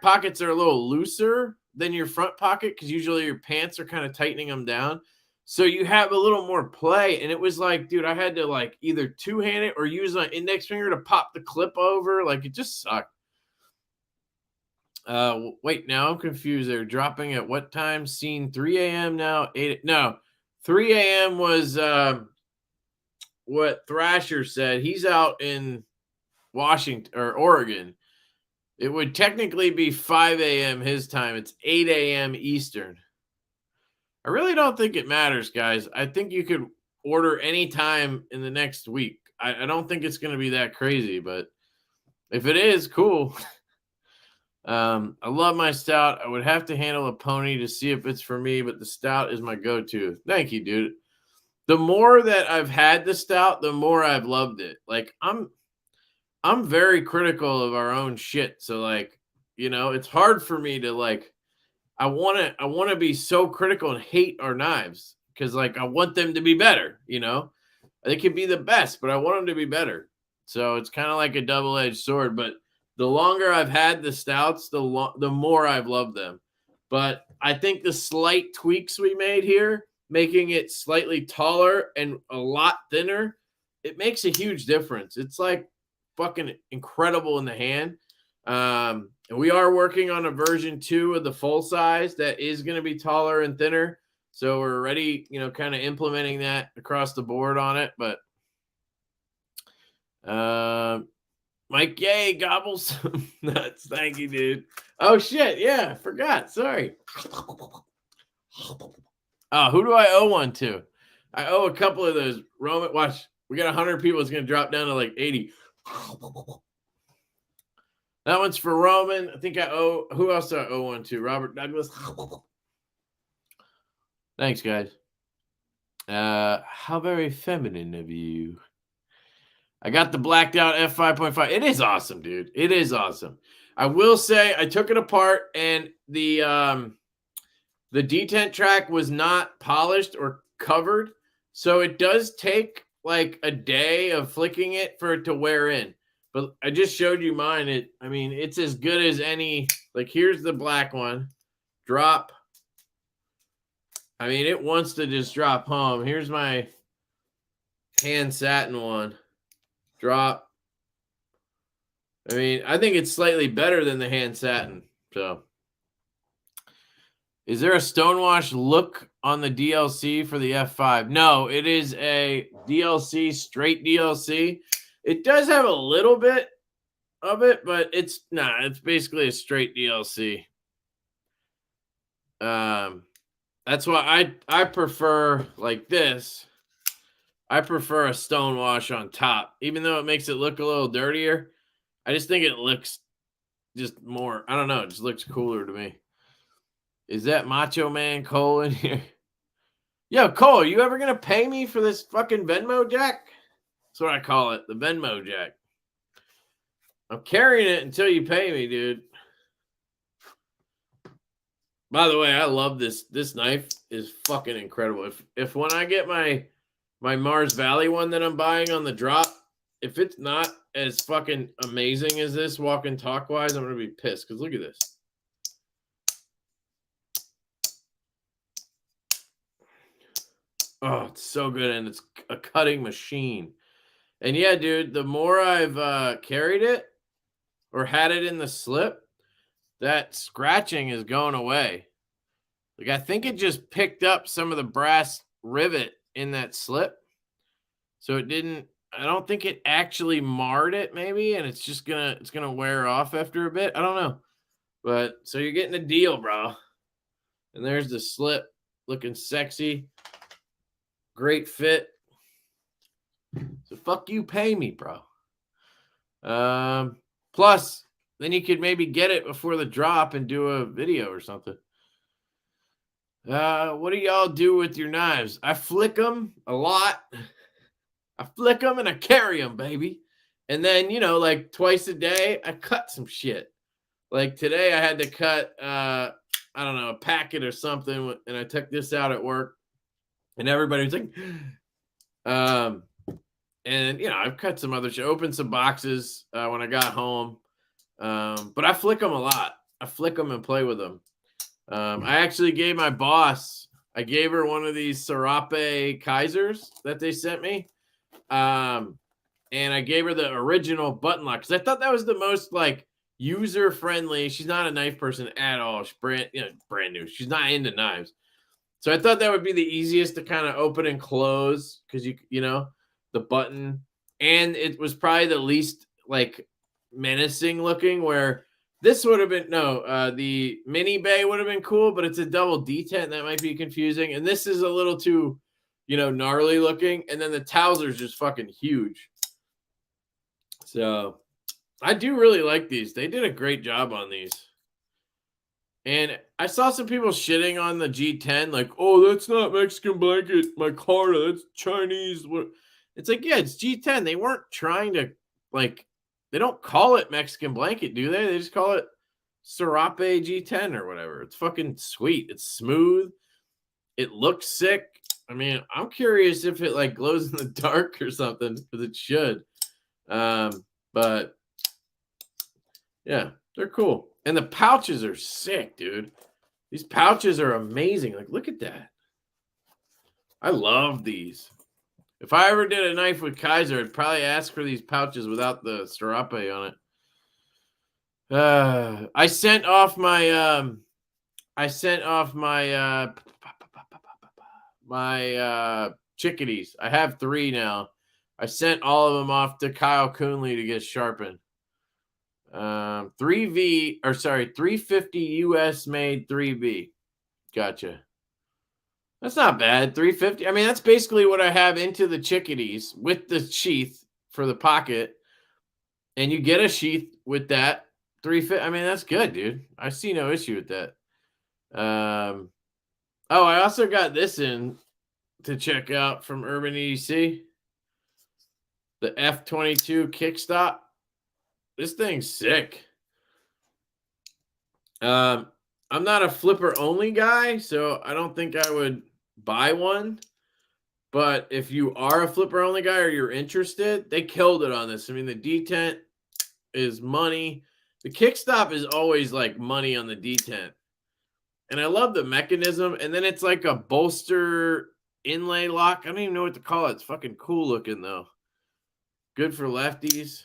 pockets are a little looser than your front pocket because usually your pants are kind of tightening them down. So you have a little more play. And it was like, dude, I had to like either two-hand it or use my index finger to pop the clip over. Like, it just sucked. Wait, now I'm confused. They're dropping at what time? Scene 3 a.m. now? 3 a.m. was what Thrasher said. He's out in Washington or Oregon. It would technically be 5 a.m. his time. It's 8 a.m. Eastern. I really don't think it matters, guys. I think you could order any time in the next week. I don't think it's going to be that crazy, but if it is, cool. I love my stout. I would have to handle a pony to see if it's for me, but the stout is my go-to. Thank you, dude. The more that I've had the stout, the more I've loved it. Like, I'm very critical of our own shit. So, like, you know, it's hard for me to like I want to be so critical and hate our knives because like I want them to be better, you know. They can be the best, but I want them to be better. So it's kind of like a double-edged sword, but the longer I've had the stouts, the more I've loved them. But I think the slight tweaks we made here, making it slightly taller and a lot thinner, it makes a huge difference. It's like fucking incredible in the hand. And we are working on a version 2 of the full size that is going to be taller and thinner. So we're already, you know, kind of implementing that across the board on it. But Mike Yay gobbles nuts. Thank you, dude. Oh shit, yeah, I forgot. Sorry. Oh, who do I owe one to? I owe a couple of those. Roman, watch. We got 100 people. It's going to drop down to like 80. That one's for Roman. I think I owe. Who else do I owe one to? Robert Douglas. Thanks, guys. How very feminine of you. I got the blacked out F5.5. It is awesome, dude. It is awesome. I will say I took it apart and the detent track was not polished or covered. So it does take like a day of flicking it for it to wear in. But I just showed you mine. It's as good as any. Like, here's the black one. Drop. I mean, it wants to just drop home. Here's my hand satin one. Drop. I mean, I think it's slightly better than the hand satin. So, is there a stonewash look on the DLC for the F5? No, it is a DLC, straight DLC. It does have a little bit of it, but it's basically a straight DLC. That's why I prefer like this. I prefer a stonewash on top, even though it makes it look a little dirtier. I just think it looks just more, I don't know, it just looks cooler to me. Is that Macho Man Cole in here? Yo, Cole, are you ever going to pay me for this fucking Venmo Jack? That's what I call it, the Venmo Jack. I'm carrying it until you pay me, dude. By the way, I love this. This knife is fucking incredible. If when I get my Mars Valley one that I'm buying on the drop, if it's not as fucking amazing as this walk and talk wise, I'm going to be pissed. Because look at this. Oh, it's so good. And it's a cutting machine. And yeah, dude, the more I've carried it or had it in the slip, that scratching is going away. Like, I think it just picked up some of the brass rivet in that slip. So it didn't, I don't think it actually marred it maybe. And it's going to wear off after a bit. I don't know. But so you're getting a deal, bro. And there's the slip looking sexy. Great fit. So fuck you, pay me, bro. Plus, then you could maybe get it before the drop and do a video or something. What do y'all do with your knives? I flick them a lot. I flick them and I carry them, baby. And then, you know, like twice a day, I cut some shit. Like today I had to cut, I don't know, a packet or something. And I took this out at work. And everybody was like, and, you know, I've cut some other shit, opened some boxes when I got home. But I flick them a lot. I flick them and play with them. I actually gave my boss, I gave her one of these Serape Kaisers that they sent me. And I gave her the original button lock because I thought that was the most like user friendly. She's not a knife person at all. She's brand new. She's not into knives. So I thought that would be the easiest to kind of open and close because you know, the button. And it was probably the least like menacing looking, where this would have been the mini bay would have been cool, but it's a double detent and that might be confusing. And this is a little too, you know, gnarly looking. And then the Towser is just fucking huge. So I do really like these. They did a great job on these. And I saw some people shitting on the G10, like, oh, that's not Mexican blanket, micarta, that's Chinese. It's like, yeah, it's G10. They weren't trying to, like, they don't call it Mexican blanket, do they? They just call it Serape G10 or whatever. It's fucking sweet. It's smooth. It looks sick. I mean, I'm curious if it, like, glows in the dark or something, because it should. But, yeah, they're cool. And the pouches are sick, dude. These pouches are amazing. Like, look at that. I love these. If I ever did a knife with Kaiser, I'd probably ask for these pouches without the Serape on it. I sent off my chickadees. I have 3 now. I sent all of them off to Kyle Coonley to get sharpened. 350 US made 3B. Gotcha. That's not bad. 350. I mean, that's basically what I have into the chickadees with the sheath for the pocket. And you get a sheath with that. 350. I mean, that's good, dude. I see no issue with that. I also got this in to check out from Urban EDC. The F22 kickstop. This thing's sick. I'm not a flipper only guy, so I don't think I would buy one. But if you are a flipper only guy or you're interested, they killed it on this. I mean, the detent is money. The kickstop is always like money on the detent. And I love the mechanism. And then it's like a bolster inlay lock. I don't even know what to call it. It's fucking cool looking though. Good for lefties.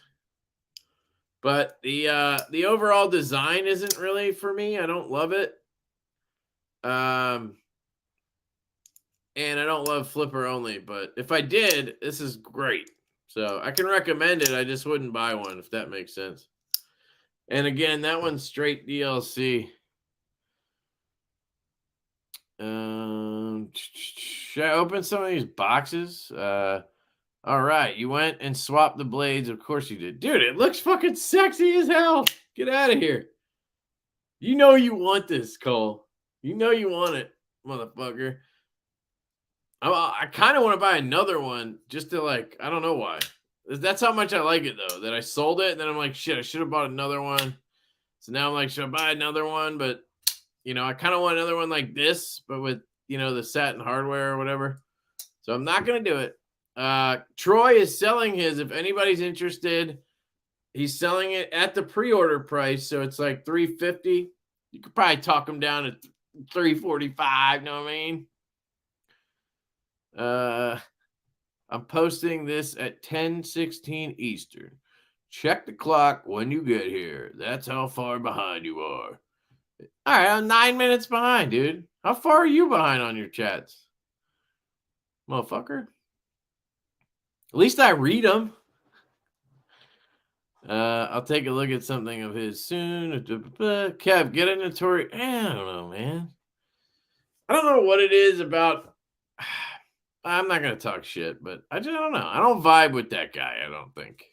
But the overall design isn't really for me. I don't love it. And I don't love flipper only, but if I did, this is great. So I can recommend it. I just wouldn't buy one, if that makes sense. And again, that one's straight DLC. Should I open some of these boxes? All right, you went and swapped the blades. Of course you did. Dude, it looks fucking sexy as hell. Get out of here. You know you want this, Cole. You know you want it, motherfucker. I kind of want to buy another one just to like, I don't know why. That's how much I like it though, that I sold it. And then I'm like, shit, I should have bought another one. So now I'm like, should I buy another one? But, you know, I kind of want another one like this, but with, you know, the satin hardware or whatever. So I'm not going to do it. Troy is selling his. If anybody's interested, he's selling it at the pre-order price. So it's like $350. You could probably talk him down to $345. Know what I mean? I'm posting this at 10:16 Eastern. Check the clock when you get here. That's how far behind you are. All right, I'm 9 minutes behind, dude. How far are you behind on your chats? Motherfucker. At least I read them. I'll take a look at something of his soon. Kev, get inventory. I don't know, man. I don't know what it is about. I'm not going to talk shit, but I just don't know. I don't vibe with that guy, I don't think.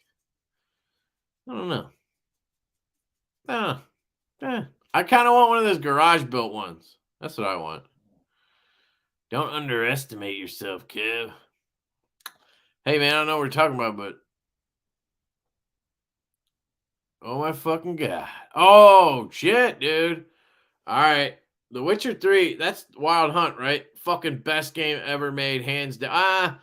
I don't know. I kind of want one of those garage built ones. That's what I want. Don't underestimate yourself, Kev. Hey, man, I don't know what we're talking about, but oh my fucking God. Oh, shit, dude. All right. The Witcher 3, that's Wild Hunt, right? Fucking best game ever made, hands down.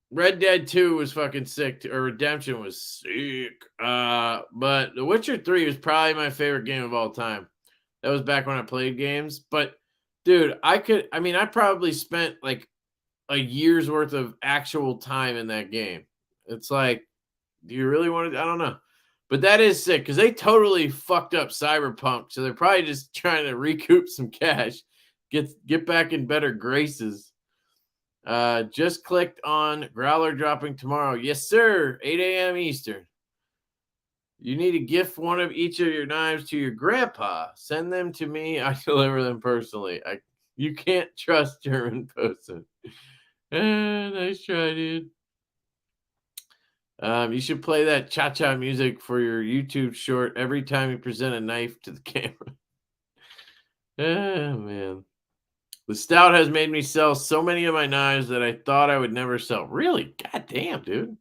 Red Dead 2 was fucking sick, or Redemption was sick. But The Witcher 3 was probably my favorite game of all time. That was back when I played games. But, dude, I probably spent like a year's worth of actual time in that game. It's like, do you really want to? I don't know. But that is sick because they totally fucked up Cyberpunk. So they're probably just trying to recoup some cash, get back in better graces. Just clicked on Growler dropping tomorrow. Yes, sir. 8 a.m. Eastern. You need to gift one of each of your knives to your grandpa. Send them to me. I deliver them personally. You can't trust German posting. Nice try, dude. You should play that cha-cha music for your YouTube short every time you present a knife to the camera. Oh, man. The stout has made me sell so many of my knives that I thought I would never sell. Really? God damn, dude.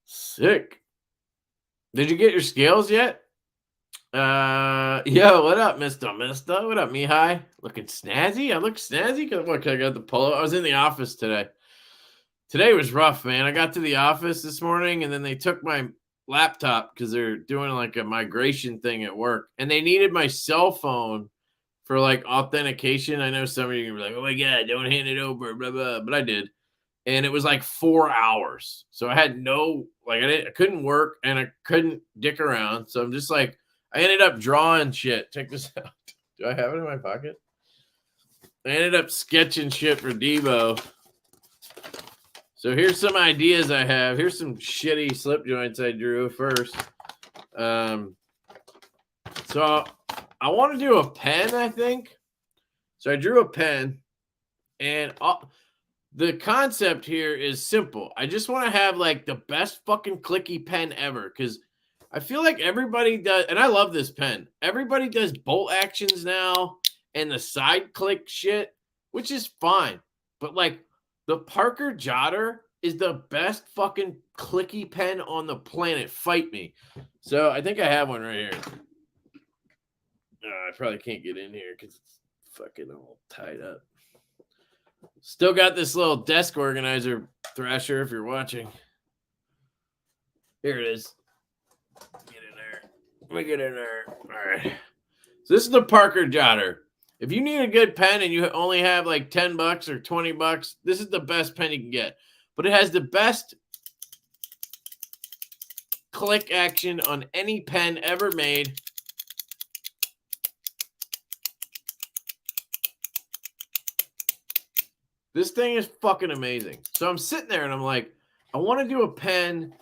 Sick. Did you get your scales yet? Yo, what up, Mr. Mister? What up, Mihai? Looking snazzy? I look snazzy? Look, I got the polo. I was in the office today. Today was rough, man. I got to the office this morning, and then they took my laptop because they're doing like a migration thing at work, and they needed my cell phone for like authentication. I know some of you are like, "Oh my God, don't hand it over," blah blah. But I did, and it was like 4 hours, so I had I couldn't work and I couldn't dick around. So I'm just like, I ended up drawing shit. Check this out. Do I have it in my pocket? I ended up sketching shit for Divo. So here's some ideas I have. Here's some shitty slip joints I drew first. So I want to do a pen, I think. So I drew a pen, and the concept here is simple. I just want to have like the best fucking clicky pen ever, because I feel like everybody does, and I love this pen. Everybody does bolt actions now and the side click shit, which is fine. But like, the Parker Jotter is the best fucking clicky pen on the planet. Fight me. So I think I have one right here. I probably can't get in here because it's fucking all tied up. Still got this little desk organizer, Thrasher, if you're watching. Here it is. Get in there. Let me get in there. All right. So this is the Parker Jotter. If you need a good pen and you only have like $10 or $20, this is the best pen you can get. But it has the best click action on any pen ever made. This thing is fucking amazing. So I'm sitting there and I'm like, I want to do a pen,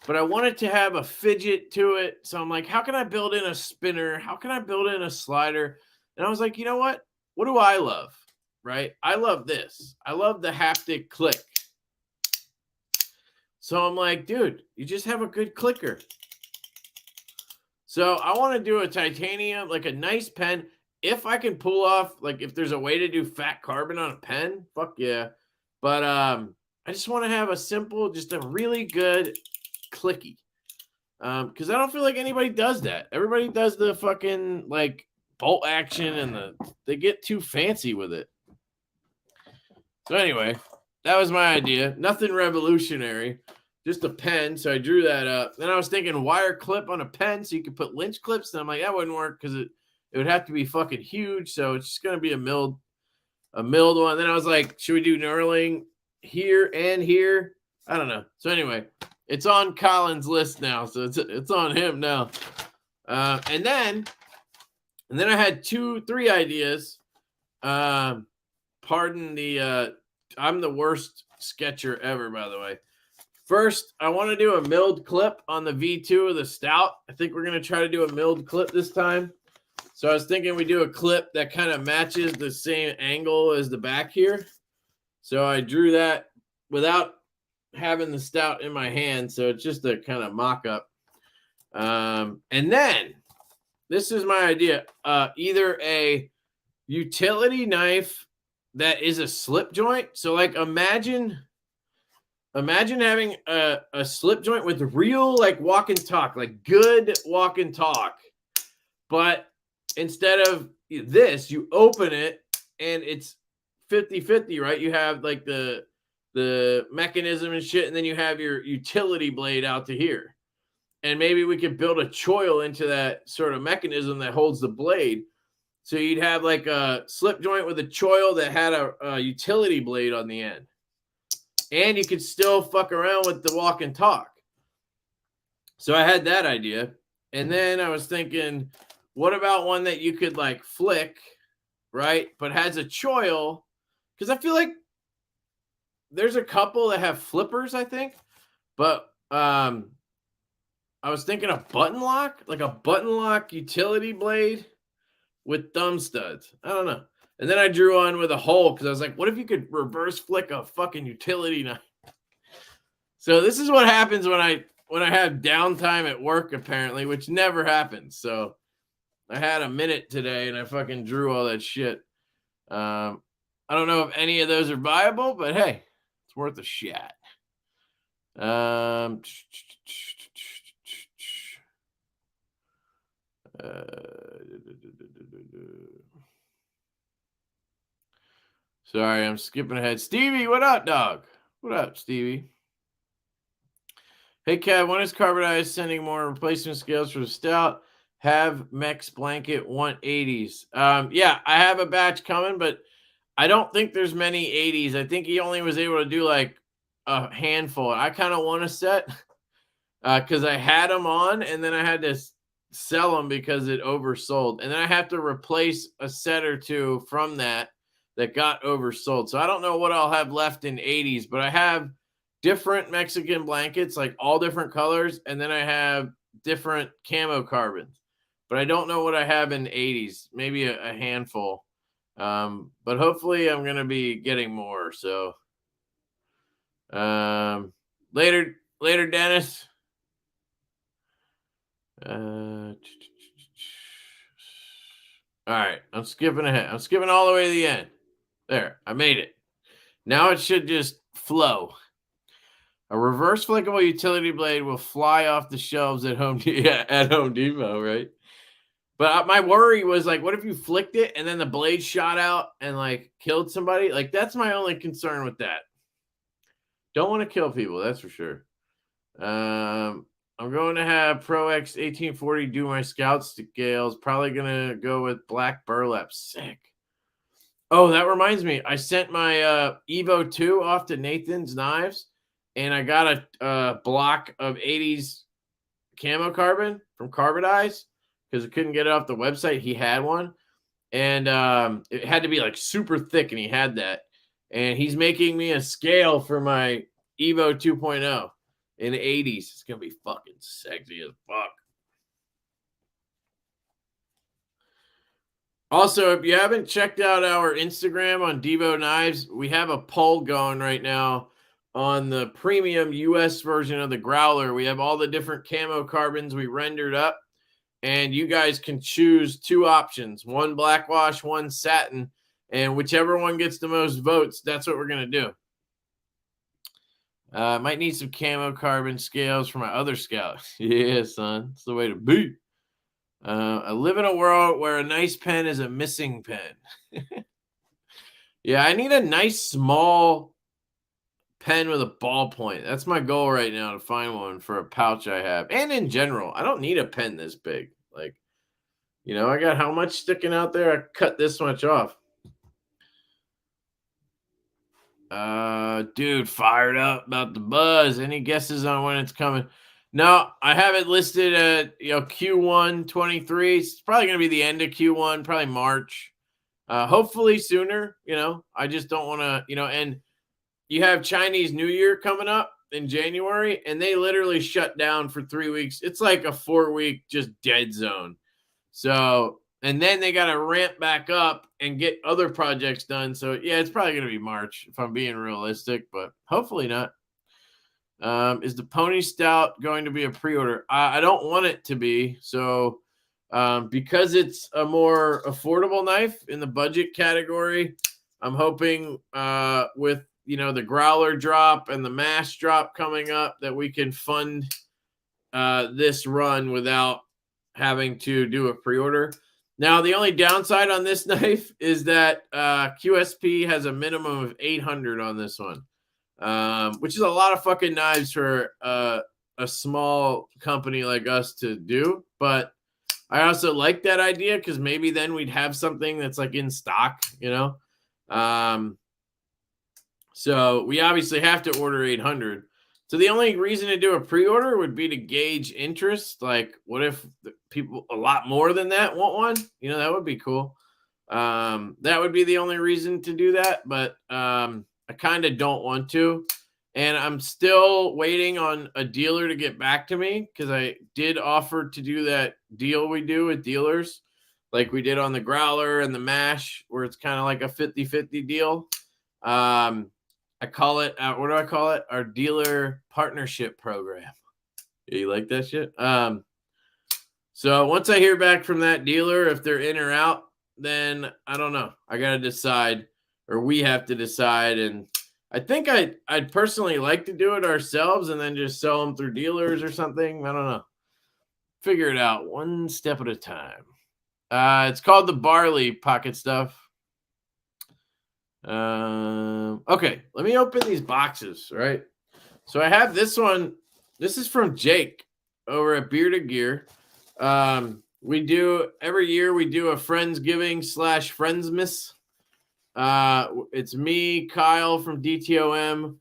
but I want it to have a fidget to it. So I'm like, how can I build in a spinner? How can I build in a slider? And I was like, you know what? What do I love? Right? I love this. I love the haptic click. So I'm like, dude, you just have a good clicker. So I want to do a titanium, like a nice pen. If I can pull off, like if there's a way to do fat carbon on a pen, fuck yeah. But I just want to have a simple, just a really good clicky. Because I don't feel like anybody does that. Everybody does the fucking like bolt action and they get too fancy with it. So anyway, that was my idea. Nothing revolutionary. Just a pen, so I drew that up. Then I was thinking wire clip on a pen so you could put lynch clips. And I'm like, that wouldn't work because it would have to be fucking huge. So it's just going to be a milled one. Then I was like, should we do knurling here and here? I don't know. So anyway, it's on Colin's list now. So it's on him now. And then I had 3 ideas. Pardon the, I'm the worst sketcher ever, by the way. First, I want to do a milled clip on the V2 of the Stout. I think we're going to try to do a milled clip this time. So I was thinking we do a clip that kind of matches the same angle as the back here. So I drew that without having the Stout in my hand. So it's just a kind of mock-up. And then, this is my idea. Either a utility knife that is a slip joint. So like imagine having a slip joint with real like walk and talk, like good walk and talk. But instead of this, you open it and it's 50-50, right? You have like the mechanism and shit, and then you have your utility blade out to here. And maybe we could build a choil into that sort of mechanism that holds the blade. So you'd have like a slip joint with a choil that had a utility blade on the end. And you could still fuck around with the walk and talk. So I had that idea. And then I was thinking, what about one that you could like flick, right? But has a choil. Because I feel like there's a couple that have flippers, I think. But I was thinking a button lock, like a button lock utility blade with thumb studs. I don't know. And then I drew on with a hole because I was like, what if you could reverse flick a fucking utility knife? So this is what happens when I have downtime at work, apparently, which never happens. So I had a minute today and I fucking drew all that shit. I don't know if any of those are viable, but hey, it's worth a shot. Sorry, I'm skipping ahead. Stevie, what up, dog? What up, Stevie? Hey, Kev, when is Carbonized sending more replacement scales for the Stout? Have Mex Blanket 180s. Yeah, I have a batch coming, but I don't think there's many 80s. I think he only was able to do like a handful. I kind of want a set because I had them on, and then I had to sell them because it oversold. And then I have to replace a set or two from that got oversold. So I don't know what I'll have left in 80s, but I have different Mexican blankets, like all different colors. And then I have different camo carbons, but I don't know what I have in 80s, maybe a handful. But hopefully I'm going to be getting more. So later, Dennis. All right, I'm skipping ahead. I'm skipping all the way to the end. There, I made it. Now it should just flow. A reverse flickable utility blade will fly off the shelves at Home Depot, right? But my worry was like, what if you flicked it and then the blade shot out and like killed somebody? Like that's my only concern with that. Don't want to kill people, that's for sure. I'm going to have Pro X 1840 do my scout scales. Probably going to go with black burlap. Sick. Oh, that reminds me. I sent my Evo 2 off to Nathan's Knives, and I got a block of 80s camo carbon from Carbonize because I couldn't get it off the website. He had one, and it had to be like super thick, and he had that. And he's making me a scale for my Evo 2.0 in the 80s. It's gonna be fucking sexy as fuck. Also, if you haven't checked out our Instagram on Divo Knives, we have a poll going right now on the premium US version of the Growler. We have all the different camo carbons we rendered up, and you guys can choose two options, one blackwash, one satin, and whichever one gets the most votes, that's what we're going to do. Might need some camo carbon scales for my other scouts. Yeah, son. It's the way to be. I live in a world where a nice pen is a missing pen. Yeah, I need a nice small pen with a ballpoint. That's my goal right now, to find one for a pouch I have. And in general, I don't need a pen this big. Like, you know, I got how much sticking out there? I cut this much off. Dude, fired up about the buzz. Any guesses on when it's coming? No, I have it listed at, you know, Q1 23. It's probably going to be the end of Q1, probably March. Hopefully sooner, you know. I just don't want to, you know, and you have Chinese New Year coming up in January, and they literally shut down for 3 weeks. It's like a 4-week just dead zone. So, and then they got to ramp back up and get other projects done. So, yeah, it's probably going to be March if I'm being realistic, but hopefully not. Is the Pony Stout going to be a pre-order? I don't want it to be. So, because it's a more affordable knife in the budget category, I'm hoping with, you know, the Growler drop and the Mash drop coming up that we can fund this run without having to do a pre-order. Now, the only downside on this knife is that QSP has a minimum of 800 on this one, which is a lot of fucking knives for a small company like us to do. But I also like that idea because maybe then we'd have something that's like in stock, you know. So we obviously have to order 800. So the only reason to do a pre-order would be to gauge interest. Like, what if people a lot more than that want one? You know, that would be cool. That would be the only reason to do that. But I kind of don't want to. And I'm still waiting on a dealer to get back to me because I did offer to do that deal we do with dealers, like we did on the Growler and the Mash, where it's kind of like a 50-50 deal. I call it, what do I call it? Our dealer partnership program. Yeah, you like that shit? So once I hear back from that dealer, if they're in or out, then I don't know. I got to decide, or we have to decide. And I think I'd personally like to do it ourselves and then just sell them through dealers or something. I don't know. Figure it out one step at a time. It's called the Barley Pocket Stuff. Okay, let me open these boxes, right? So I have this one. This is from Jake over at Bearded Gear. We do every year we do a Friendsgiving / Friendsmas. It's me, Kyle from DTOM,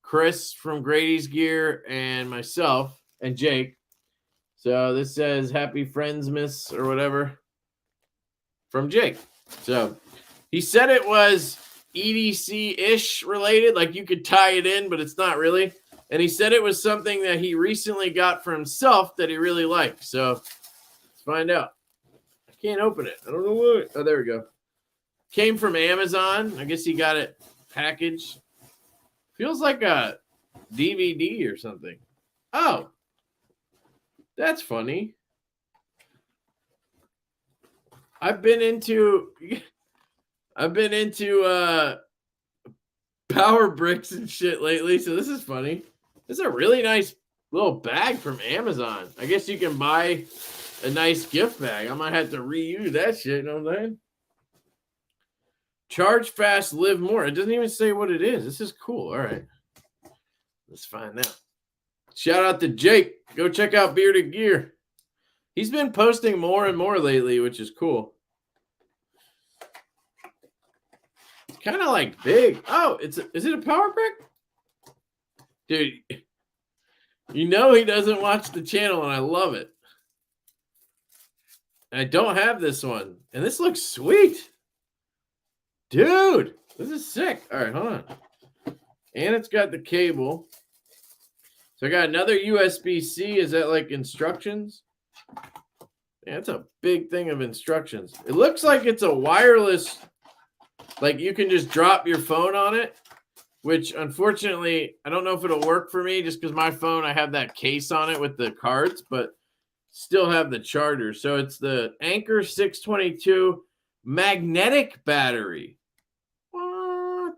Chris from Grady's Gear, and myself and Jake. So this says Happy Friendsmas or whatever from Jake. So he said it was EDC-ish related, like you could tie it in, but it's not really. And he said it was something that he recently got for himself that he really liked. So let's find out. I can't open it. I don't know what. Oh, there we go. Came from Amazon. I guess he got it packaged. Feels like a DVD or something. Oh, that's funny. I've been into power bricks and shit lately, so this is funny. This is a really nice little bag from Amazon. I guess you can buy a nice gift bag. I might have to reuse that shit, you know what I'm saying? Charge fast, live more. It doesn't even say what it is. This is cool. All right. Let's find out. Shout out to Jake. Go check out Bearded Gear. He's been posting more and more lately, which is cool. Kind of like big. Oh, is it a power brick? Dude, You know he doesn't watch the channel, and I love it. I don't have this one, and this looks sweet. Dude, this is sick. All right, hold on. And it's got the cable. So I got another USB-C. Is that like instructions? Yeah, it's a big thing of instructions. It looks like it's a wireless, like you can just drop your phone on it, which unfortunately, I don't know if it'll work for me just because my phone, I have that case on it with the cards, but still have the charger. So it's the Anker 622 magnetic battery. What?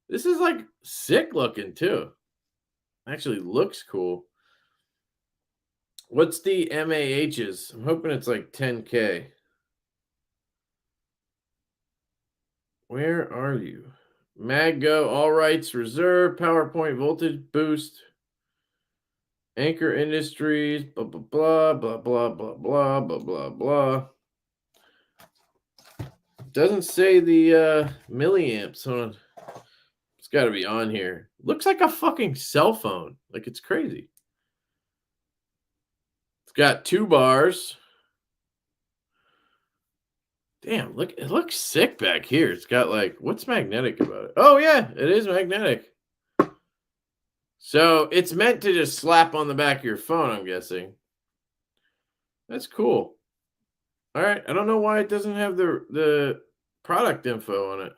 This is like sick looking too. Actually looks cool. What's the MAHs? I'm hoping it's like 10K. Where are you? MagGo, all rights reserved, PowerPoint voltage boost, Anchor Industries, blah, blah, blah, blah, blah, blah, blah, blah, blah. Doesn't say the milliamps. Hold on. It's got to be on here. Looks like a fucking cell phone. Like it's crazy. It's got 2 bars. Damn, look, it looks sick back here. It's got like, what's magnetic about it? Oh, yeah, it is magnetic. So it's meant to just slap on the back of your phone, I'm guessing. That's cool. All right, I don't know why it doesn't have the product info on it.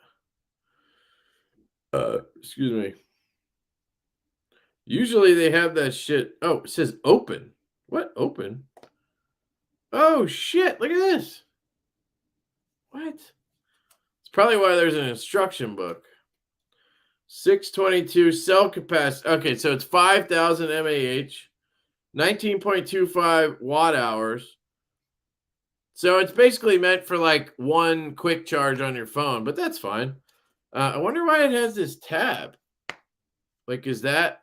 Excuse me. Usually they have that shit. Oh, it says open. What? Open? Oh, shit. Look at this. What? It's probably why there's an instruction book. 622 cell capacity. Okay, so it's 5,000 mAh, 19.25 watt hours. So it's basically meant for like one quick charge on your phone, but that's fine. I wonder why it has this tab. Like, is that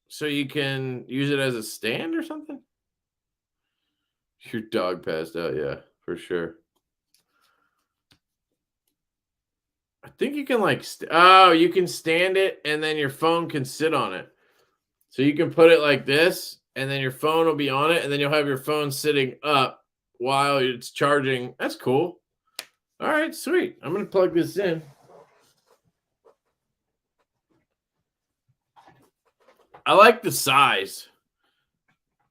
so you can use it as a stand or something? Your dog passed out, yeah, for sure. I think you can like, you can stand it and then your phone can sit on it. So you can put it like this and then your phone will be on it and then you'll have your phone sitting up while it's charging. That's cool. All right, sweet. I'm going to plug this in. I like the size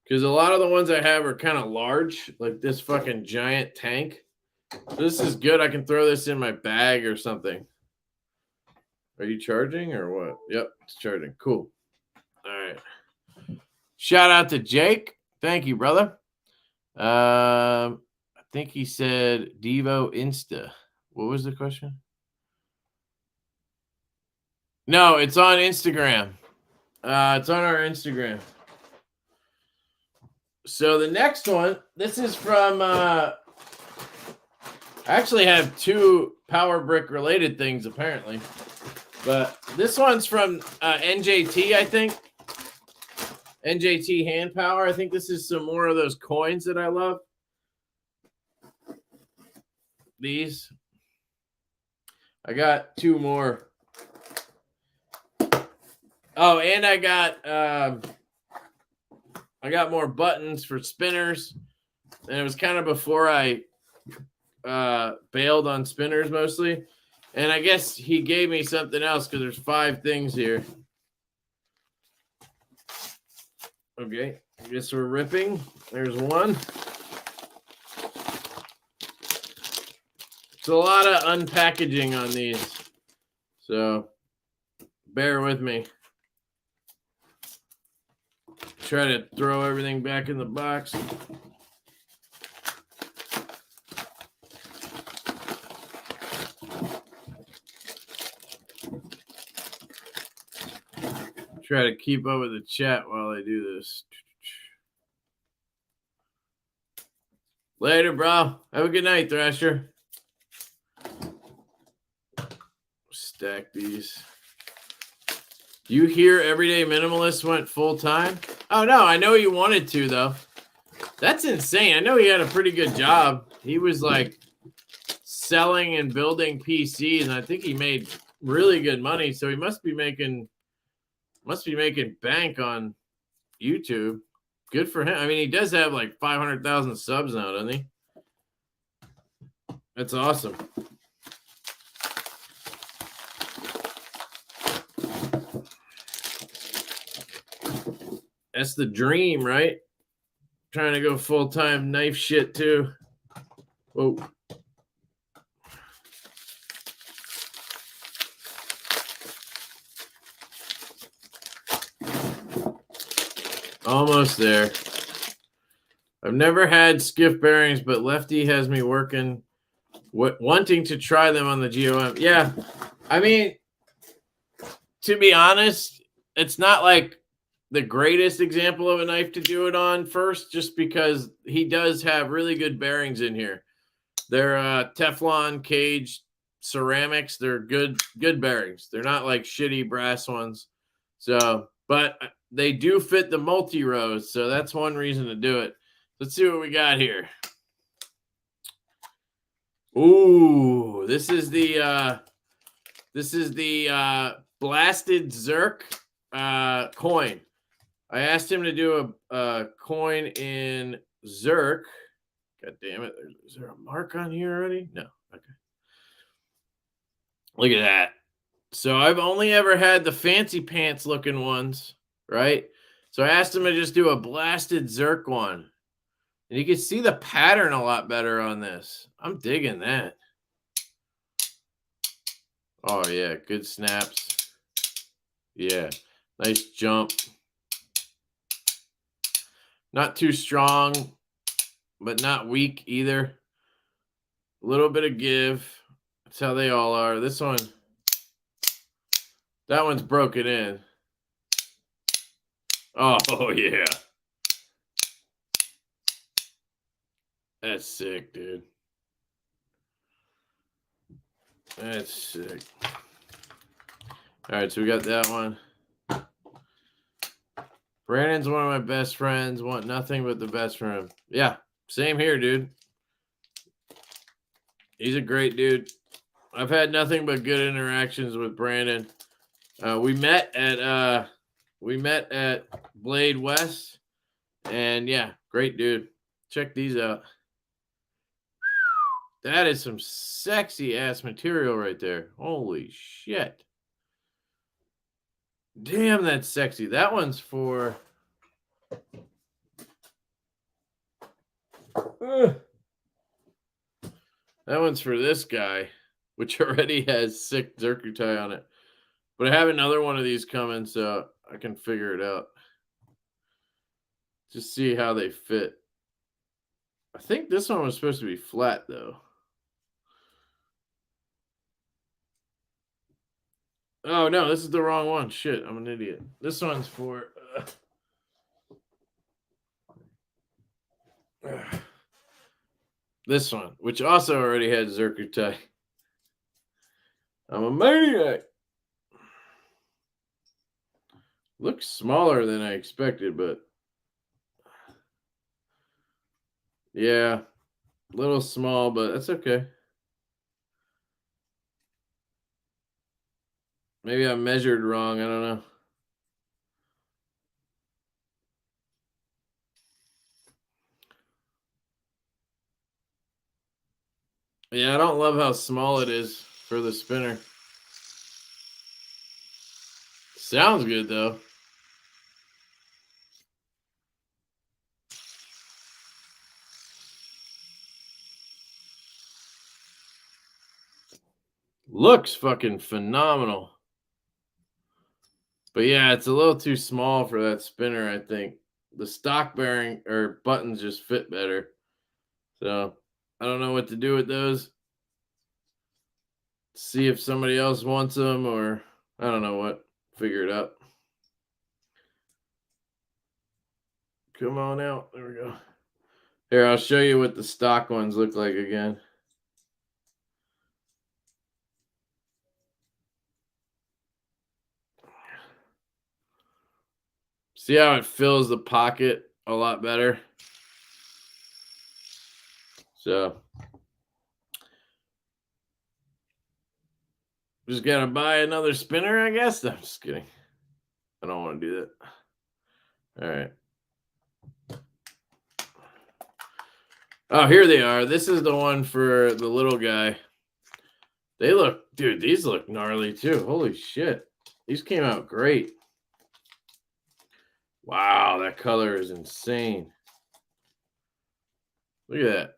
because a lot of the ones I have are kind of large, like this fucking giant tank. This is good. I can throw this in my bag or something. Are you charging or what? Yep, it's charging. Cool. All right. Shout out to Jake. Thank you, brother. I think he said Divo Insta. What was the question? No, it's on Instagram. It's on our Instagram. So the next one, this is from I actually have 2 Power Brick related things apparently. But this one's from NJT, I think. NJT Hand Power. I think this is some more of those coins that I love. These. I got 2 more. Oh, and I got more buttons for spinners. And it was kind of before I bailed on spinners mostly. And I guess he gave me something else because there's 5 things here. Okay, I guess we're ripping. There's 1. It's a lot of unpackaging on these. So bear with me. Try to throw everything back in the box. Try to keep up with the chat while I do this. Later, bro. Have a good night, Thrasher. Stack these. Do you hear Everyday Minimalist went full time? Oh, no. I know he wanted to, though. That's insane. I know he had a pretty good job. He was like selling and building PCs, and I think he made really good money. So he must be making bank on YouTube. Good for him. I mean, he does have like 500,000 subs now, doesn't he? That's awesome. That's the dream, right? Trying to go full-time knife shit too. Whoa. Almost there. I've never had skiff bearings, but Lefty has me working, wanting to try them on the GOM. Yeah, I mean, to be honest, it's not like the greatest example of a knife to do it on first, just because he does have really good bearings in here. They're Teflon cage ceramics. They're good bearings. They're not like shitty brass ones. So, but they do fit the multi-rows, so that's one reason to do it. Let's see what we got here. Ooh, this is the blasted Zerk coin. I asked him to do a coin in Zerk. God damn it. Is there a mark on here already? No. Okay. Look at that. So I've only ever had the fancy pants looking ones, right? So I asked him to just do a blasted Zerk one. And you can see the pattern a lot better on this. I'm digging that. Oh, yeah. Good snaps. Yeah. Nice jump. Not too strong, but not weak either. A little bit of give. That's how they all are. This one, that one's broken in. Oh, yeah. That's sick, dude. That's sick. All right, so we got that one. Brandon's one of my best friends. Want nothing but the best for him. Yeah, same here, dude. He's a great dude. I've had nothing but good interactions with Brandon. We met at Blade West, and yeah, great dude. Check these out. That is some sexy ass material right there. Holy shit. Damn, that's sexy. That one's for that one's for this guy, which already has sick Zerkutai on it. But I have another one of these coming, so I can figure it out. Just see how they fit. I think this one was supposed to be flat, though. Oh, no, this is the wrong one. Shit, I'm an idiot. This one's for... this one, which also already had Zerkutai. I'm a maniac. Looks smaller than I expected, but... yeah, a little small, but that's okay. Maybe I measured wrong. I don't know. Yeah, I don't love how small it is for the spinner. Sounds good, though. Looks fucking phenomenal. But yeah, it's a little too small for that spinner, I think. The stock bearing or buttons just fit better. So I don't know what to do with those. See if somebody else wants them, or I don't know what. Figure it out. Come on out. There we go. Here, I'll show you what the stock ones look like again. See how it fills the pocket a lot better? So just gotta buy another spinner, I guess. No, I'm just kidding. I don't want to do that. All right. Oh, here they are. This is the one for the little guy. They look, dude, these look gnarly too. Holy shit. These came out great. Wow, that color is insane. Look at that.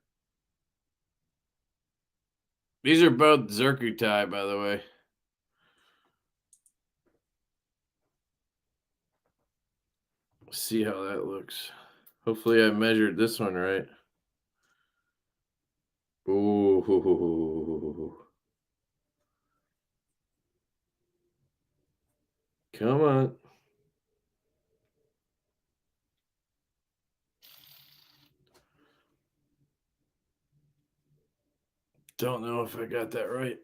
These are both Zircuti, by the way. See how that looks. Hopefully I measured this one right. Ooh. Come on. Don't know if I got that right.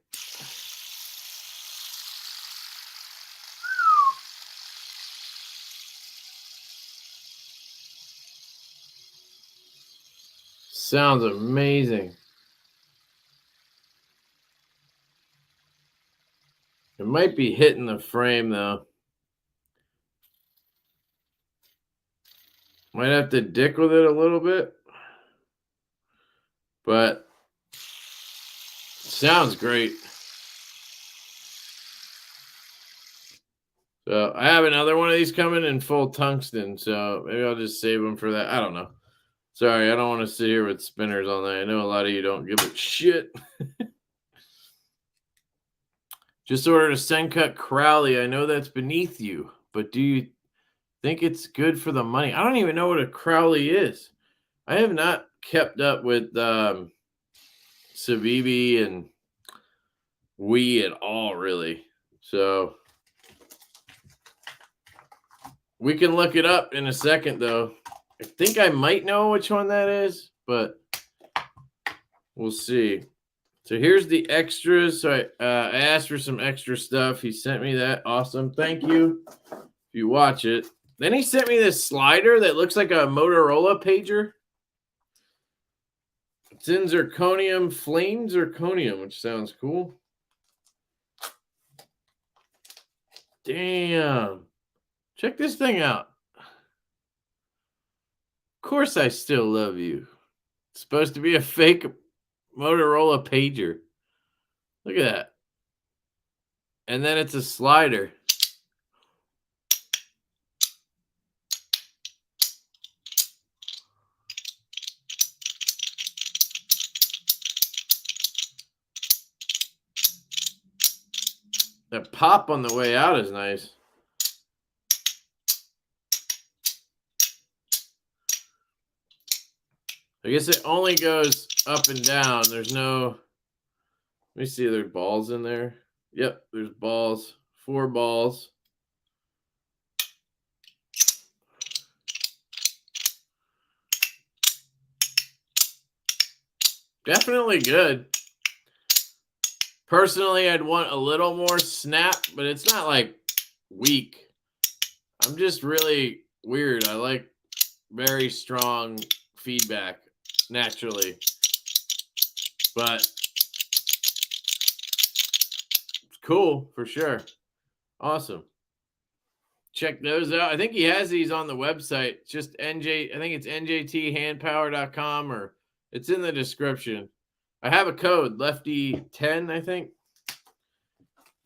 Sounds amazing. It might be hitting the frame though. Might have to dick with it a little bit. But sounds great. So I have another one of these coming in full tungsten, so maybe I'll just save them for that. I don't know. Sorry, I don't want to sit here with spinners all night. I know a lot of you don't give a shit. Just ordered a Sencut Crowley. I know that's beneath you, but do you think it's good for the money? I don't even know what a Crowley is. I have not kept up with Civivi and Wii at all, really. So we can look it up in a second, though. I think I might know which one that is, but we'll see. So here's the extras. So I asked for some extra stuff. He sent me that. Awesome. Thank you. If you watch it. Then he sent me this slider that looks like a Motorola pager. It's in zirconium, flame zirconium, which sounds cool. Damn. Check this thing out. Of course I still love you. It's supposed to be a fake Motorola pager. Look at that. And then it's a slider. That pop on the way out is nice. I guess it only goes up and down. There's no... Let me see, there's balls in there. Yep, there's balls. 4 balls. Definitely good. Personally, I'd want a little more snap, but it's not like weak. I'm just really weird. I like very strong feedback naturally. But it's cool for sure. Awesome. Check those out. I think he has these on the website. Just NJ, I think it's njthandpower.com, or it's in the description. I have a code, Lefty 10, I think.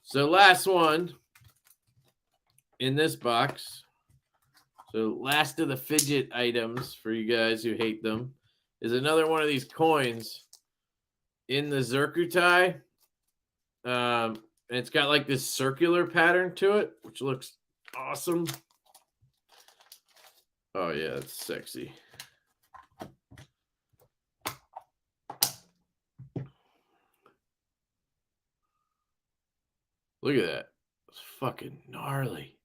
So last one in this box. So last of the fidget items for you guys who hate them is another one of these coins in the Zircuti. And it's got like this circular pattern to it, which looks awesome. Oh yeah, it's sexy. Look at that. It's fucking gnarly.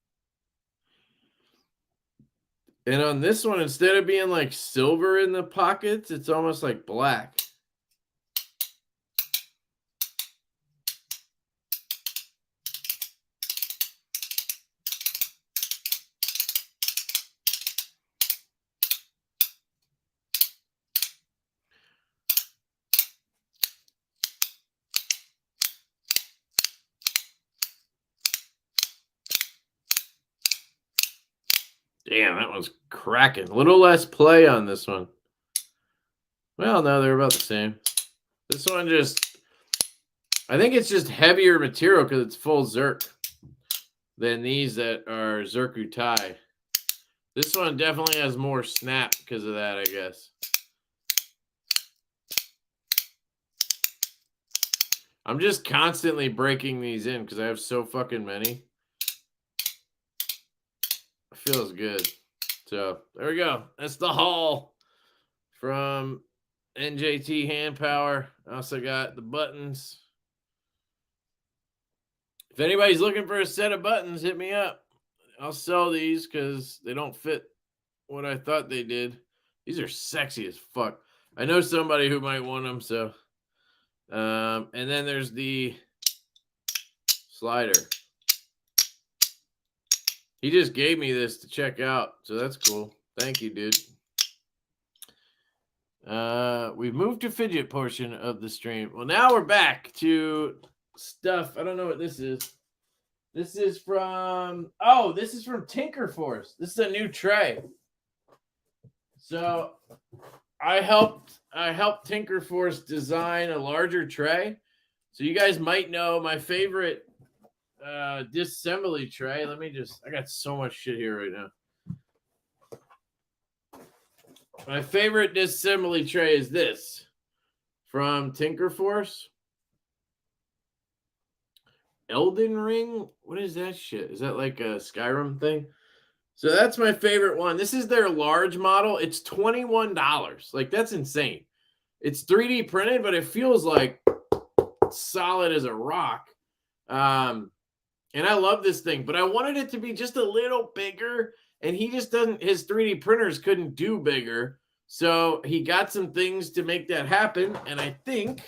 And on this one, instead of being like silver in the pockets, it's almost like black. Damn, that one's cracking. A little less play on this one. Well, no, they're about the same. This one just, I think it's just heavier material because it's full Zerk than these that are Zerkutai. This one definitely has more snap because of that, I guess. I'm just constantly breaking these in because I have so fucking many. It feels good. So there we go. That's the haul from NJT Hand Power. I also got the buttons. If anybody's looking for a set of buttons, hit me up. I'll sell these because they don't fit what I thought they did. These are sexy as fuck. I know somebody who might want them, so. And then there's the slider. He just gave me this to check out, so that's cool. Thank you, dude. We've moved to fidget portion of the stream. Well, now we're back to stuff. I don't know what this is. This is from Tinker Force. This is a new tray. So I helped Tinker Force design a larger tray. So you guys might know my favorite disassembly tray. I got so much shit here right now. My favorite disassembly tray is this from Tinker Force. Elden Ring? What is that shit? Is that like a Skyrim thing? So that's my favorite one. This is their large model. It's $21. Like, that's insane. It's 3D printed, but it feels like solid as a rock. And I love this thing, but I wanted it to be just a little bigger, and he just doesn't, his 3D printers couldn't do bigger. So he got some things to make that happen. And I think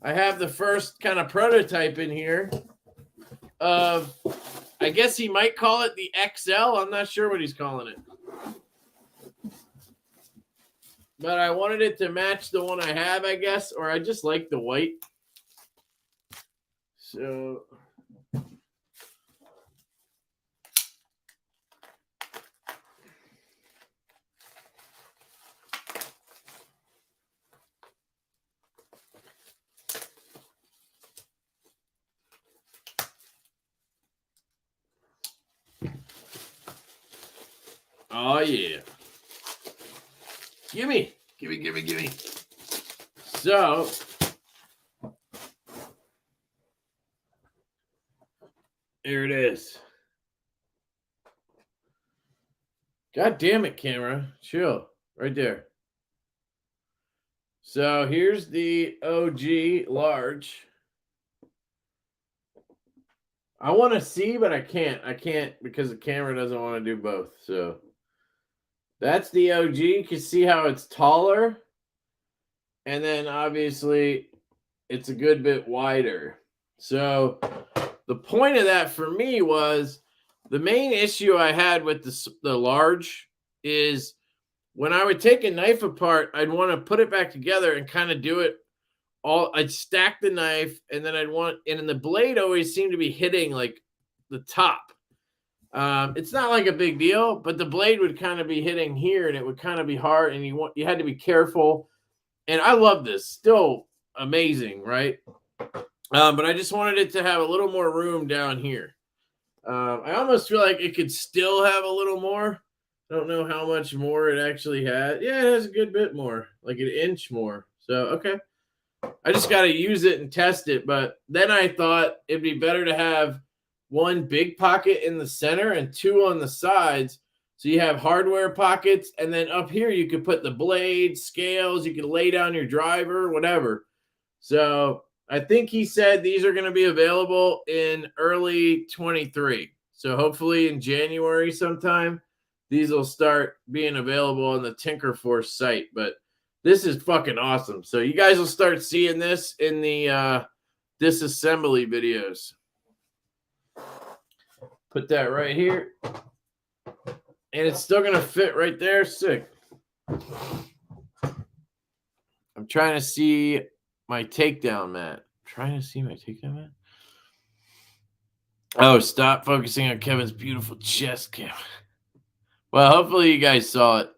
I have the first kind of prototype in here of, I guess he might call it the XL. I'm not sure what he's calling it. But I wanted it to match the one I have, I guess, or I just like the white. So oh, yeah. Gimme. So, here it is. God damn it, camera. Chill. Right there. So, here's the OG large. I want to see, but I can't. I can't because the camera doesn't want to do both. So, that's the OG. You can see how it's taller. And then obviously it's a good bit wider. So the point of that for me was the main issue I had with the large is when I would take a knife apart, I'd want to put it back together and kind of do it all. I'd stack the knife and then and the blade always seemed to be hitting like the top. It's not like a big deal, but the blade would kind of be hitting here and it would kind of be hard and you had to be careful. And I love this, still amazing, right? But I just wanted it to have a little more room down here. I almost feel like it could still have a little more. I don't know how much more it actually had. Yeah, it has a good bit more, like an inch more. So, okay. I just got to use it and test it. But then I thought it'd be better to have one big pocket in the center and two on the sides. So you have hardware pockets, and then up here you could put the blades, scales, you could lay down your driver, whatever. So I think he said these are going to be available in early 23. So hopefully in January sometime, these will start being available on the Tinker Force site. But this is fucking awesome. So you guys will start seeing this in the disassembly videos. Put that right here. And it's still going to fit right there. Sick. I'm trying to see my takedown mat. Oh, stop focusing on Kevin's beautiful chest cam. Well, hopefully you guys saw it.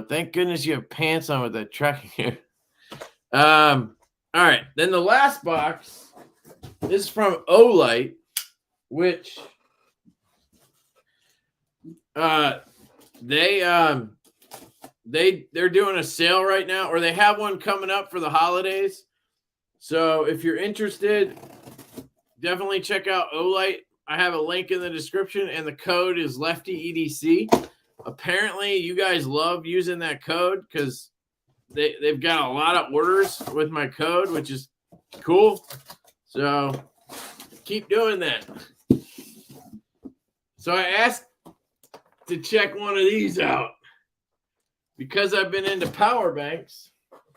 Thank goodness you have pants on with that tracking here. All right. Then the last box is from Olight, which they're doing a sale right now, or they have one coming up for the holidays. So if you're interested, definitely check out Olight. I have a link in the description, and the code is Lefty EDC. Apparently, you guys love using that code because they've got a lot of orders with my code, which is cool. So keep doing that. So I asked to check one of these out because I've been into power banks.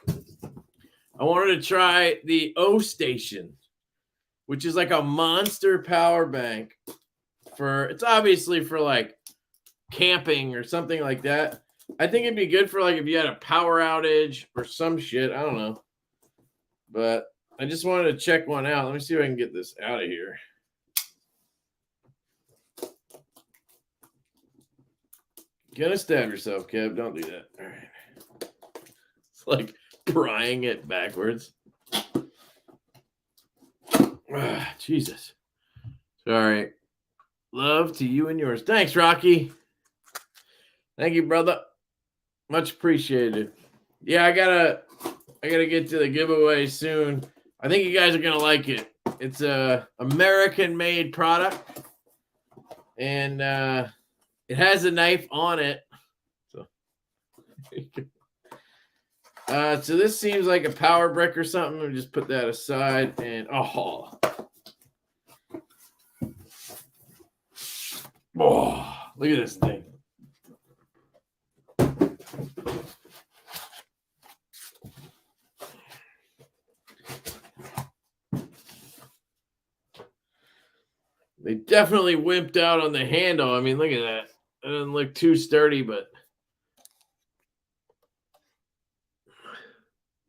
I wanted to try the O Station, which is like a monster power bank it's obviously for like camping or something like that. I think it'd be good for like if you had a power outage or some shit. I don't know. But I just wanted to check one out. Let me see if I can get this out of here. You're gonna stab yourself, Kev. Don't do that. All right. It's like prying it backwards. Jesus. Sorry. Love to you and yours. Thanks, Rocky. Thank you, brother. Much appreciated. Yeah, I gotta get to the giveaway soon. I think you guys are gonna like it. It's a American-made product, and it has a knife on it. So, so this seems like a power brick or something. Let me just put that aside, and oh, look at this thing. They definitely wimped out on the handle. I mean, look at that. It doesn't look too sturdy, but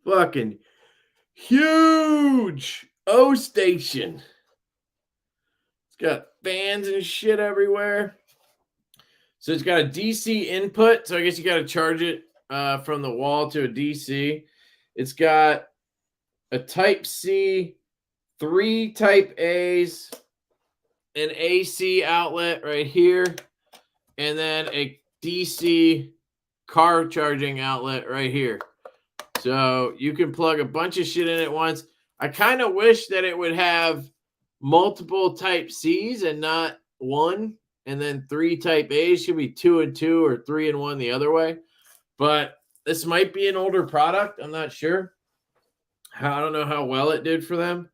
fucking huge O Station. It's got fans and shit everywhere. So it's got a DC input. So I guess you got to charge it from the wall to a DC. It's got a Type C, 3 Type A's, an AC outlet right here, and then a DC car charging outlet right here. So you can plug a bunch of shit in at once. I kind of wish that it would have multiple Type C's and not one, and then 3 Type A's. Should be 2 and 2 or 3 and 1 the other way. But this might be an older product. I'm not sure. I don't know how well it did for them,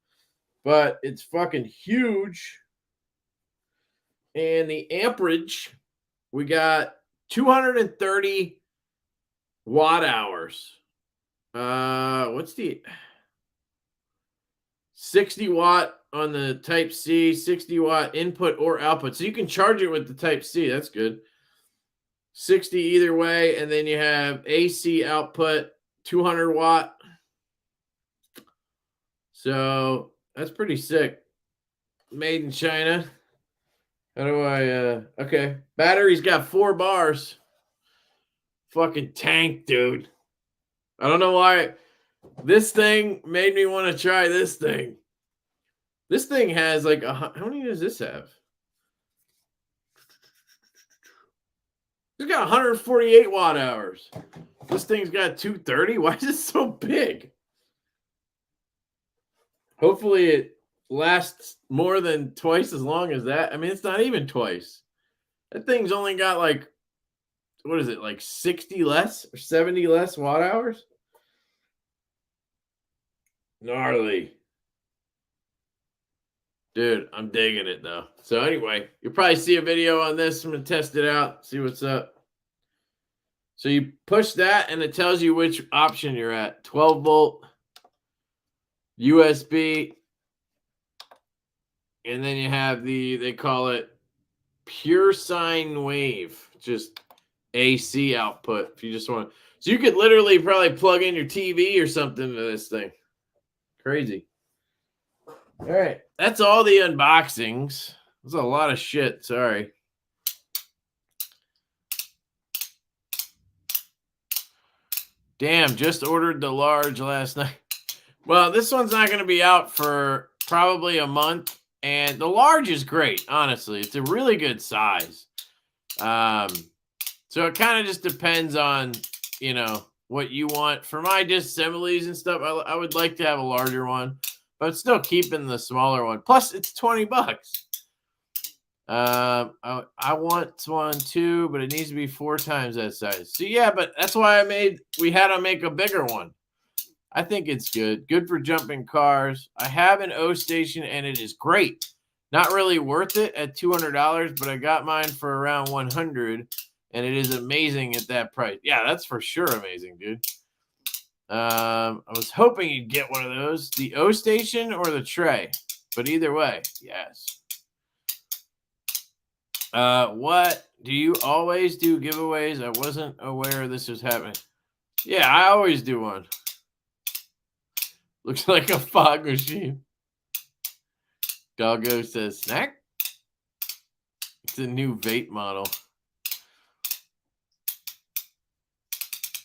but it's fucking huge. And the amperage, we got 230 watt hours. What's the 60 watt on the Type C, 60 watt input or output. So you can charge it with the Type C. That's good. 60 either way. And then you have AC output, 200 watt. So that's pretty sick. Made in China. How do I, okay. Battery's got 4 bars. Fucking tank, dude. I don't know why this thing made me want to try this thing. This thing has like how many does this have? It's got 148 watt hours. This thing's got 230. Why is it so big? Hopefully it lasts more than twice as long as that. I mean, it's not even twice. That thing's only got like, what is it, like 60 less or 70 less watt hours? Gnarly. Dude, I'm digging it though. So anyway, you'll probably see a video on this. I'm going to test it out, see what's up. So you push that and it tells you which option you're at. 12 volt, USB, and then you have they call it pure sine wave, just AC output if you just want. So you could literally probably plug in your TV or something to this thing. Crazy. All right, that's all the unboxings. There's a lot of shit. Sorry. Damn, just ordered the large last night. Well, this one's not going to be out for probably a month. And the large is great, honestly. It's a really good size. Um, so it kind of just depends on, what you want. For my disassemblies and stuff, I would like to have a larger one, but still keeping the smaller one. Plus, it's $20. I want one too, but it needs to be 4 times that size. So yeah, but that's why we had to make a bigger one. I think it's good. Good for jumping cars. I have an O station and it is great. Not really worth it at $200, but I got mine for around 100 and it is amazing at that price. Yeah, that's for sure amazing, dude. I was hoping you'd get one of those, the O station or the tray, but either way, yes. What do you always do giveaways? I wasn't aware this was happening. Yeah, I always do one. Looks like a fog machine. Doggo says snack. It's a new vape model.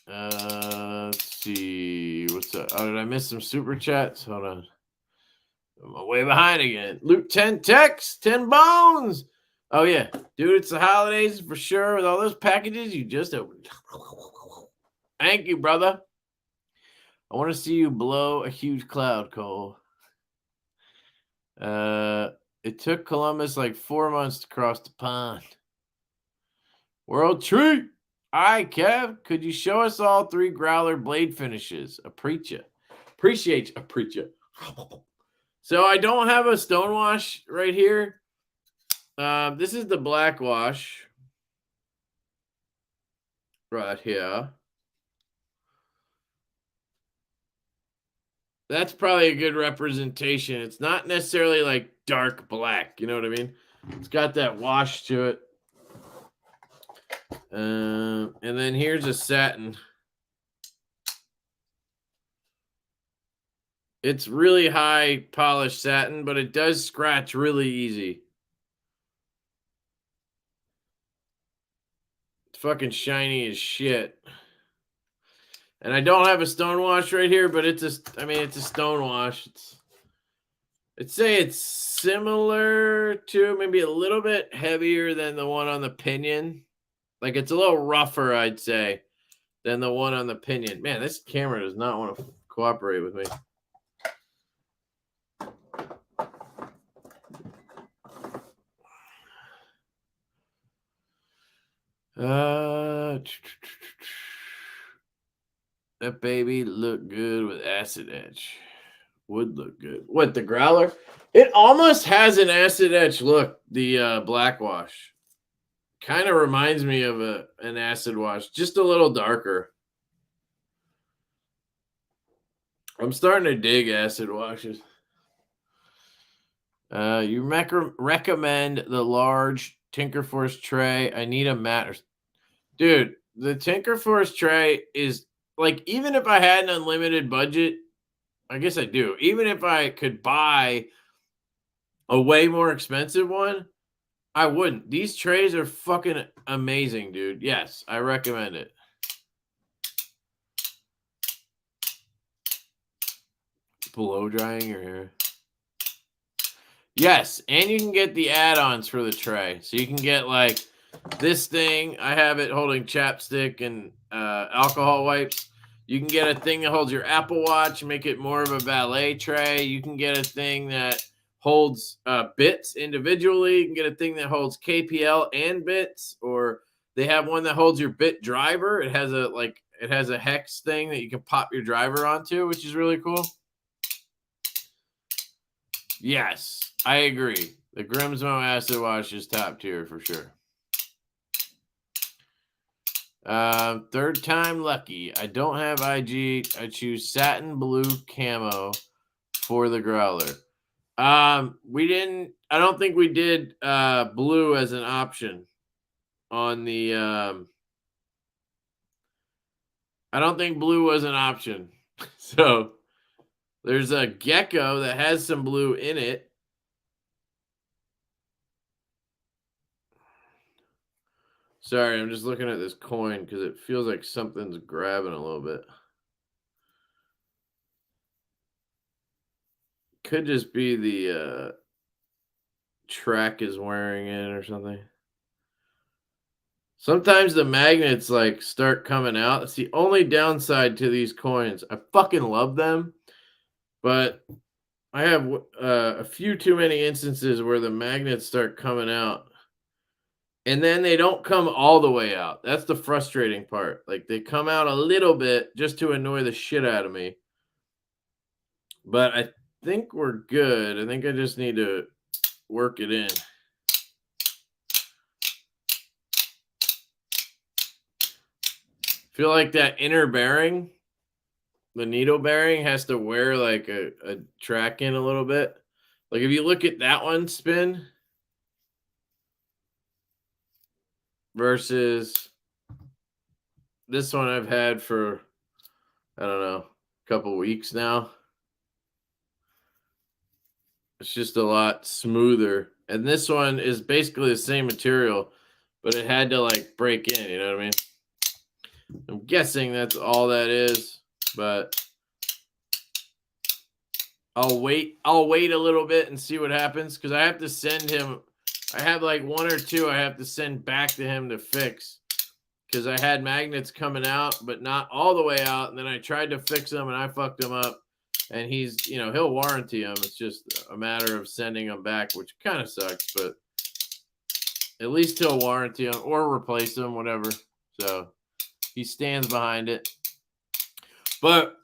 Let's see. What's up? Oh, did I miss some super chats? Hold on. I'm way behind again. Luke 10 texts, 10 bones. Oh, yeah. Dude, it's the holidays for sure with all those packages you just opened. Thank you, brother. I want to see you blow a huge cloud, Cole. It took Columbus like 4 months to cross the pond. World treat. All right, Kev. Could you show us all 3 growler blade finishes? Appreciate you. So I don't have a stonewash right here. This is the black wash right here. That's probably a good representation. It's not necessarily like dark black. You know what I mean? It's got that wash to it. And then here's a satin. It's really high polished satin, but it does scratch really easy. It's fucking shiny as shit. And I don't have a stone wash right here, but it's a stone wash. I'd say it's similar to, maybe a little bit heavier than the one on the pinion. Like it's a little rougher, I'd say, than the one on the pinion. Man, this camera does not want to cooperate with me. That baby looked good with acid etch. Would look good. What, the growler? It almost has an acid etch look, the black wash. Kind of reminds me of an acid wash, just a little darker. I'm starting to dig acid washes. You recommend the large Tinkerforce tray. I need a mat. Dude, the Tinkerforce tray is like, even if I had an unlimited budget, I guess I do. Even if I could buy a way more expensive one, I wouldn't. These trays are fucking amazing, dude. Yes, I recommend it. Blow drying your hair. Yes, and you can get the add-ons for the tray. So you can get like this thing. I have it holding chapstick and alcohol wipes. You can get a thing that holds your Apple Watch, make it more of a ballet tray. You can get a thing that holds bits individually. You can get a thing that holds KPL and bits, or they have one that holds your bit driver. It has a hex thing that you can pop your driver onto, which is really cool. Yes, I agree. The Grimsmo Acid Wash is top tier for sure. Third time lucky. I don't have IG. I choose satin blue camo for the growler. I don't think we did blue as an option on the I don't think blue was an option. So there's a gecko that has some blue in it. Sorry, I'm just looking at this coin because it feels like something's grabbing a little bit. Could just be the track is wearing in or something. Sometimes the magnets like start coming out. It's the only downside to these coins. I fucking love them, but I have a few too many instances where the magnets start coming out and then they don't come all the way out. That's the frustrating part. Like they come out a little bit just to annoy the shit out of me. But I think we're good. I think I just need to work it in. Feel like that inner bearing, the needle bearing, has to wear like a track in a little bit. Like if you look at that one spin versus this one I've had for, I don't know, a couple weeks now. It's just a lot smoother. And this one is basically the same material, but it had to like break in, you know what I mean? I'm guessing that's all that is, but I'll wait a little bit and see what happens because I have to send him. I have like one or two I have to send back to him to fix because I had magnets coming out, but not all the way out. And then I tried to fix them and I fucked them up. And he's, you know, he'll warranty them. It's just a matter of sending them back, which kind of sucks, but at least he'll warranty them or replace them, whatever. So he stands behind it. But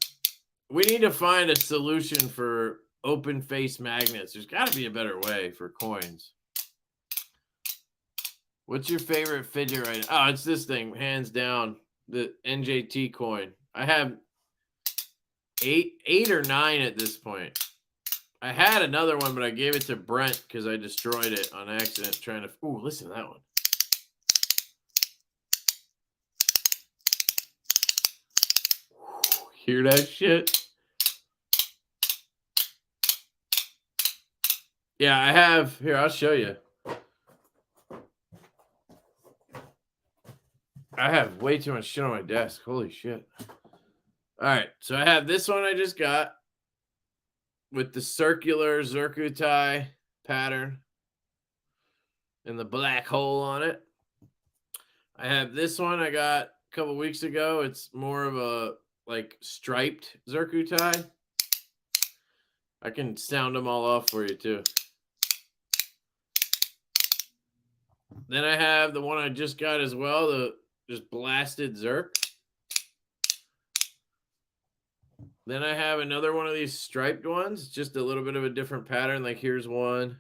we need to find a solution for open face magnets. There's got to be a better way for coins. What's your favorite fidget right now? Oh, it's this thing, hands down, the NJT coin. I have eight or nine at this point. I had another one, but I gave it to Brent because I destroyed it on accident trying to. Ooh, listen to that one. Hear that shit? Yeah, I have. Here, I'll show you. I have way too much shit on my desk. Holy shit. All right, so I have this one I just got with the circular Zircuti pattern and the black hole on it. I have this one I got a couple weeks ago. It's more of a like striped Zircuti. I can sound them all off for you too. Then I have the one I just got as well, the just blasted Zirc. Then I have another one of these striped ones, just a little bit of a different pattern. Like here's one.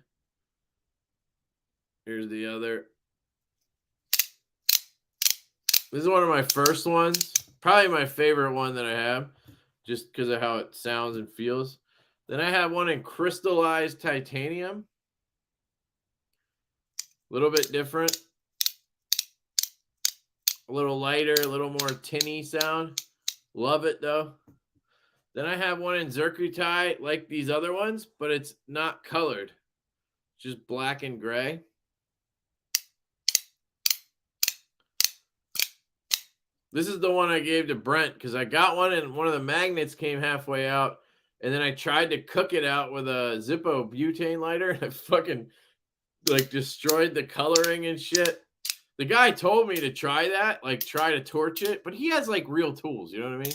Here's the other. This is one of my first ones. Probably my favorite one that I have, just because of how it sounds and feels. Then I have one in crystallized titanium. A little bit different. A little lighter, a little more tinny sound. Love it though. Then I have one in Zircuti like these other ones, but it's not colored. It's just black and gray. This is the one I gave to Brent because I got one and one of the magnets came halfway out. And then I tried to cook it out with a Zippo butane lighter. And I fucking like destroyed the coloring and shit. The guy told me to try that, like try to torch it, but he has like real tools, you know what I mean?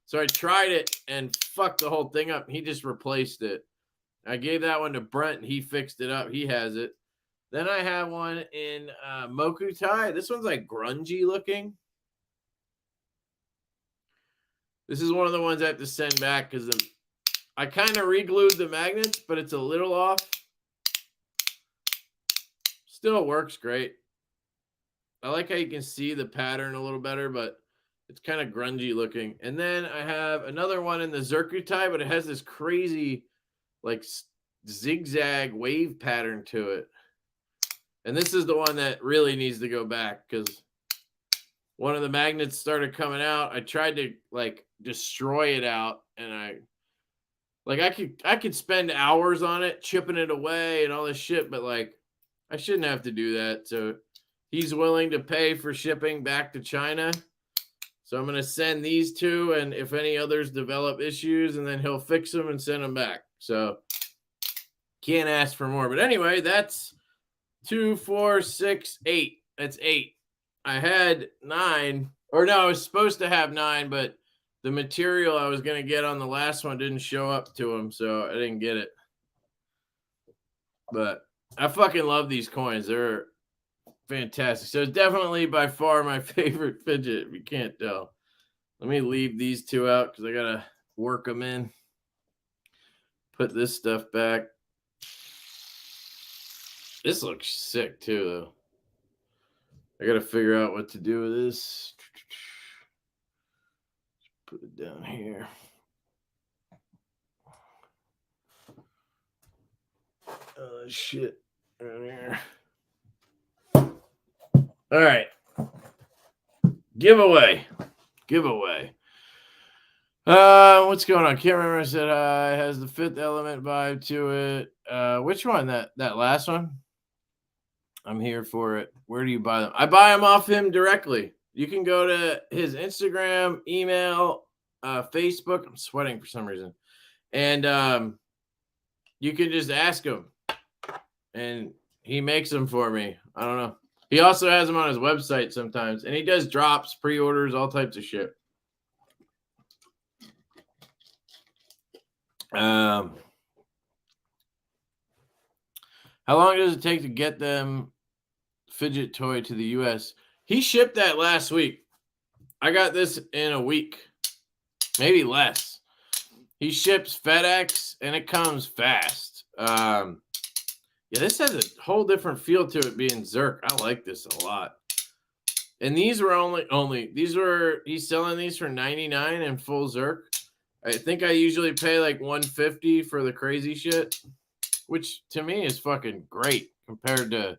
So I tried it and fucked the whole thing up. He just replaced it. I gave that one to Brent and he fixed it up. He has it. Then I have one in Mokutai. This one's like grungy looking. This is one of the ones I have to send back because I kind of re-glued the magnets, but it's a little off. Still works great. I like how you can see the pattern a little better, but it's kind of grungy looking. And then I have another one in the Zircuti, but it has this crazy like zigzag wave pattern to it. And this is the one that really needs to go back because one of the magnets started coming out. I tried to like destroy it out, and I could spend hours on it, chipping it away and all this shit, but like I shouldn't have to do that. So he's willing to pay for shipping back to China. So I'm going to send these two, and if any others develop issues, and then he'll fix them and send them back. So Can't ask for more. But anyway, that's 2, 4, 6, 8. That's 8. I had 9. Or no, I was supposed to have 9, but the material I was going to get on the last one didn't show up to him, so I didn't get it. But I fucking love these coins. They're fantastic. So it's definitely by far my favorite fidget, if you can't tell. Let me leave these 2 out because I got to work them in. Put this stuff back. This looks sick too, though. I got to figure out what to do with this. Put it down here. Oh, shit. Down here. All right. Giveaway. What's going on? Can't remember. I said it has the Fifth Element vibe to it. Which one? That last one? I'm here for it. Where do you buy them? I buy them off him directly. You can go to his Instagram, email, Facebook. I'm sweating for some reason. And you can just ask him. And he makes them for me. I don't know. He also has them on his website sometimes. And he does drops, pre-orders, all types of shit. How long does it take to get them fidget toy to the U.S.? He shipped that last week. I got this in a week, maybe less. He ships FedEx, and it comes fast. Yeah, this has a whole different feel to it being Zerk. I like this a lot. And these were he's selling these for $99 in full Zerk. I think I usually pay like $150 for the crazy shit, which to me is fucking great compared to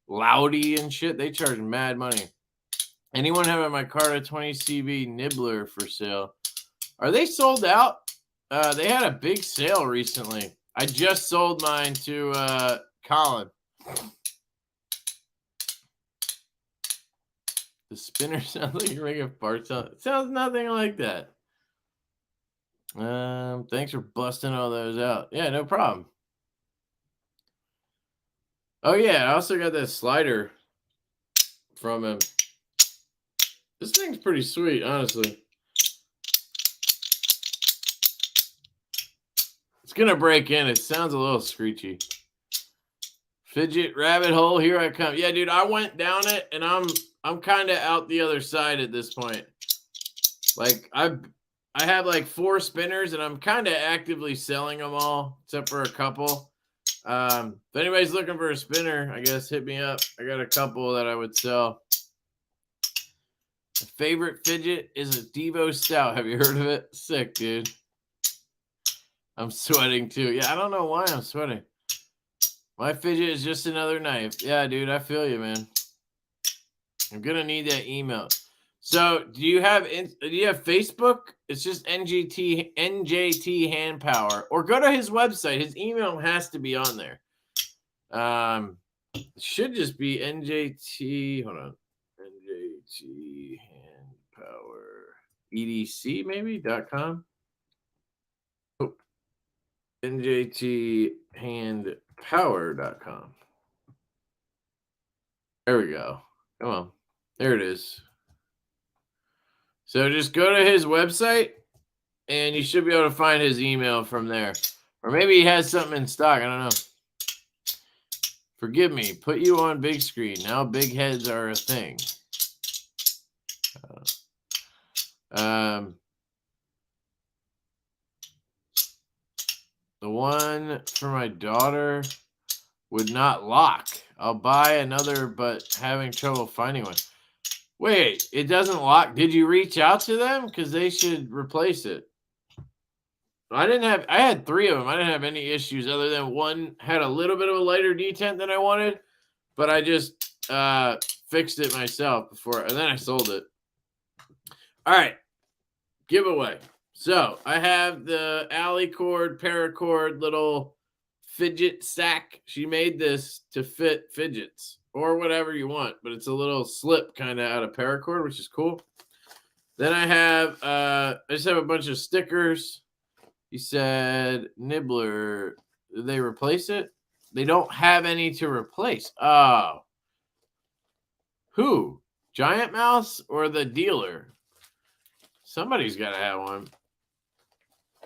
Loudy and shit. They charge mad money. Anyone have at my cart a 20 CV Nibbler for sale? Are they sold out? They had a big sale recently. I just sold mine to Colin. The spinner sounds like you're making parts on it. Sounds nothing like that. Thanks for busting all those out. Yeah, no problem. Oh yeah, I also got that slider from him. This thing's pretty sweet, honestly. It's gonna break in. It sounds a little screechy. Fidget rabbit hole, here I come. Yeah, dude, I went down it, and I'm kind of out the other side at this point. Like I have like 4 spinners, and I'm kind of actively selling them all, except for a couple. If anybody's looking for a spinner, I guess hit me up. I got a couple that I would sell. My favorite fidget is a Divo Stout. Have you heard of it? Sick, dude. I'm sweating too. Yeah, I don't know why I'm sweating. My fidget is just another knife. Yeah, dude, I feel you, man. I'm gonna need that email. So, do you have Facebook? It's just NJT Hand Power, or go to his website. His email has to be on there. It should just be NJT. Hold on, NJT Hand Power EDC maybe .com. Oh, NJThandpower.com. There we go. Come on, there it is. So just go to his website, and you should be able to find his email from there. Or maybe he has something in stock. I don't know. Forgive me. Put you on big screen. Now big heads are a thing. The one for my daughter would not lock. I'll buy another, but having trouble finding one. Wait, it doesn't lock. Did you reach out to them? Because they should replace it. I had 3 of them. I didn't have any issues other than one had a little bit of a lighter detent than I wanted, but I just fixed it myself before, and then I sold it. All right, giveaway. So I have the Alicord paracord little fidget sack. She made this to fit fidgets or whatever you want, but it's a little slip kind of out of paracord, which is cool. Then I have I just have a bunch of stickers. He said Nibbler. Did they replace it? They don't have any to replace. Oh. Who? Giant Mouse or the dealer? Somebody's got to have one.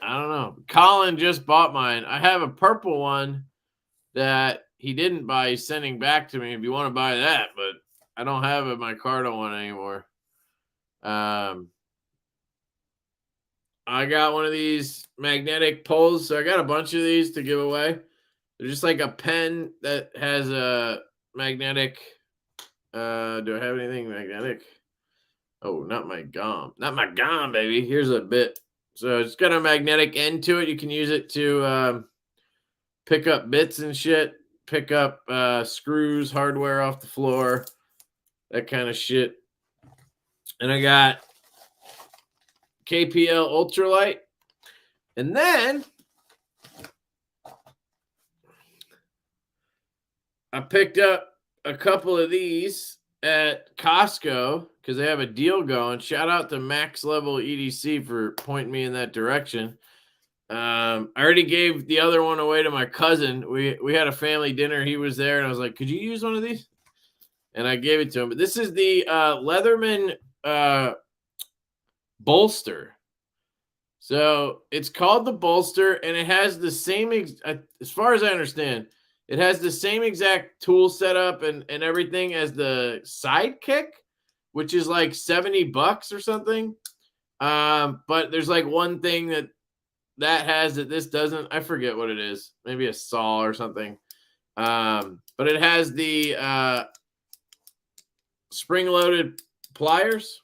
I don't know. Colin just bought mine. I have a purple one that he didn't buy. He's sending back to me if you want to buy that, but I don't have it, my Cardo one anymore. I got one of these magnetic poles. So I got a bunch of these to give away. They're just like a pen that has a magnetic. Do I have anything magnetic? Oh, not my gum. Not my gum, baby. Here's a bit. So it's got a magnetic end to it. You can use it to pick up bits and shit. Pick up screws, hardware off the floor. That kind of shit. And I got KPL Ultralight. And then I picked up a couple of these at Costco because they have a deal going. Shout out to Max Level EDC for pointing me in that direction. I already gave the other one away to my cousin. We had a family dinner. He was there, and I was like, could you use one of these? And I gave it to him. But this is the Leatherman bolster. So it's called the bolster, and it has the same, as far as I understand, it has the same exact tool setup and everything as the Sidekick, which is like $70 or something. But there's like one thing that has that this doesn't. I forget what it is. Maybe a saw or something. But it has the spring-loaded pliers,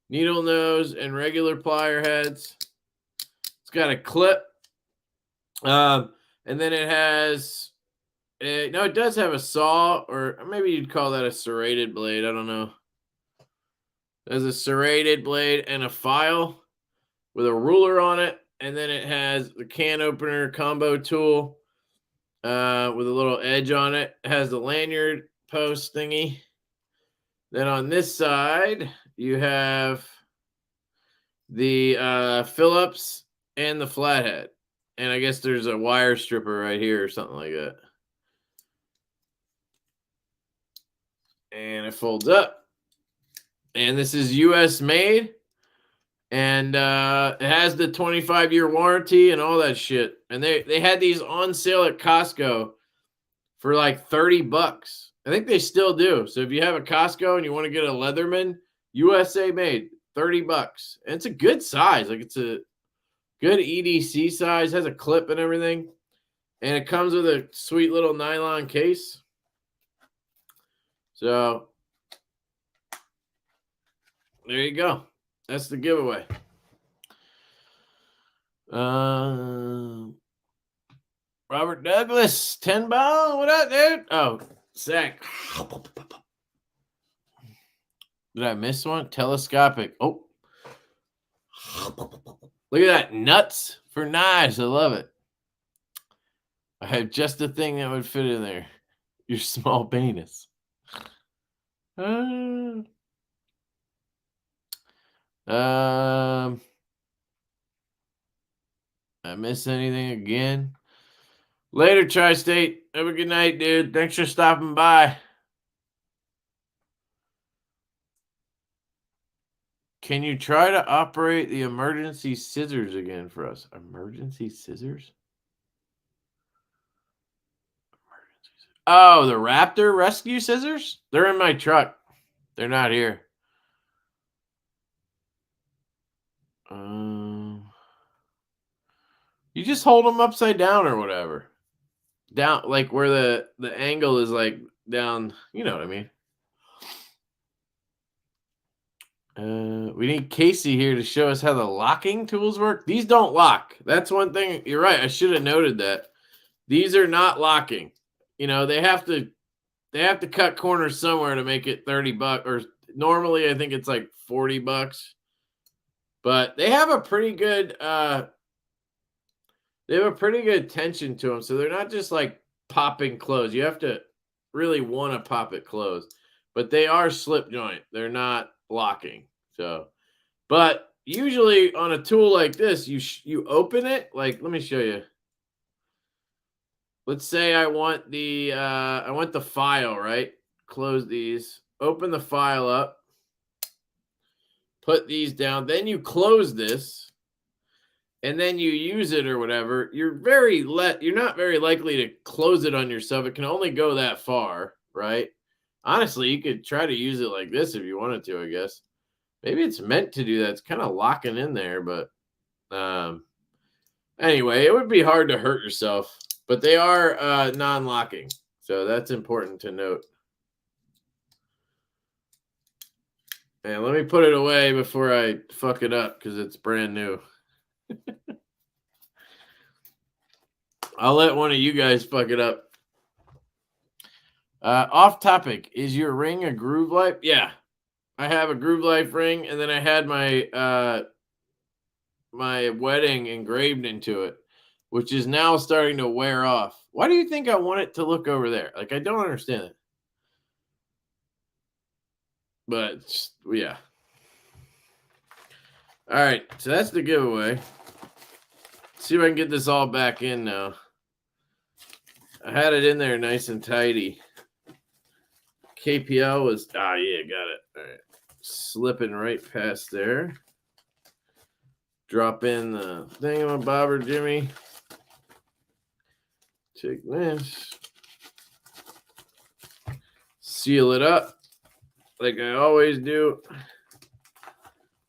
needle nose, and regular plier heads. It's got a clip. And then it has, no, it does have a saw, or maybe you'd call that a serrated blade. I don't know. There's a serrated blade and a file with a ruler on it. And then it has the can opener combo tool with a little edge on it. It has the lanyard post thingy. Then on this side, you have the Phillips and the flathead. And I guess there's a wire stripper right here or something like that. And it folds up. And this is US made. And it has the 25-year warranty and all that shit. And they had these on sale at Costco for like $30. I think they still do. So if you have a Costco and you want to get a Leatherman, USA made, $30. And it's a good size. Like it's a good EDC size, has a clip and everything. And it comes with a sweet little nylon case. So there you go. That's the giveaway. Robert Douglas, 10 ball. What up, dude? Oh, Zach. Did I miss one? Telescopic. Oh. Look at that. Nuts for knives. I love it. I have just the thing that would fit in there. Your small penis. I miss anything again? Later, Tri-State. Have a good night, dude. Thanks for stopping by. Can you try to operate the emergency scissors again for us? Emergency scissors? Oh, the Raptor rescue scissors? They're in my truck. They're not here. You just hold them upside down or whatever. Down, like where the angle is like down. You know what I mean. We need Casey here to show us how the locking tools work. These don't lock. That's one thing. You're right. I should have noted that. These are not locking. You know, they have to cut corners somewhere to make it $30, or normally I think it's like $40. But they have a pretty good tension to them, so they're not just like popping closed. You have to really want to pop it closed. But they are slip joint. They're not locking. So, but usually on a tool like this, you open it. Like, let me show you. let's say I want the file, right? Close these, open the file up, put these down, then you close this, and then you use it or whatever. You're not very likely to close it on yourself. It can only go that far, right? Honestly, you could try to use it like this if you wanted to, I guess. Maybe it's meant to do that. It's kind of locking in there, but anyway, it would be hard to hurt yourself. But they are non-locking, so that's important to note. And let me put it away before I fuck it up because it's brand new. I'll let one of you guys fuck it up. Off topic, is your ring a Groove Life? Yeah, I have a Groove Life ring, and then I had my my wedding engraved into it, which is now starting to wear off. Why do you think I want it to look over there? Like, I don't understand it. But yeah. All right, so that's the giveaway. Let's see if I can get this all back in now. I had it in there nice and tidy. KPL was, yeah, got it. All right, slipping right past there. Drop in the thingamabobber, Jimmy. Take this. Seal it up like I always do.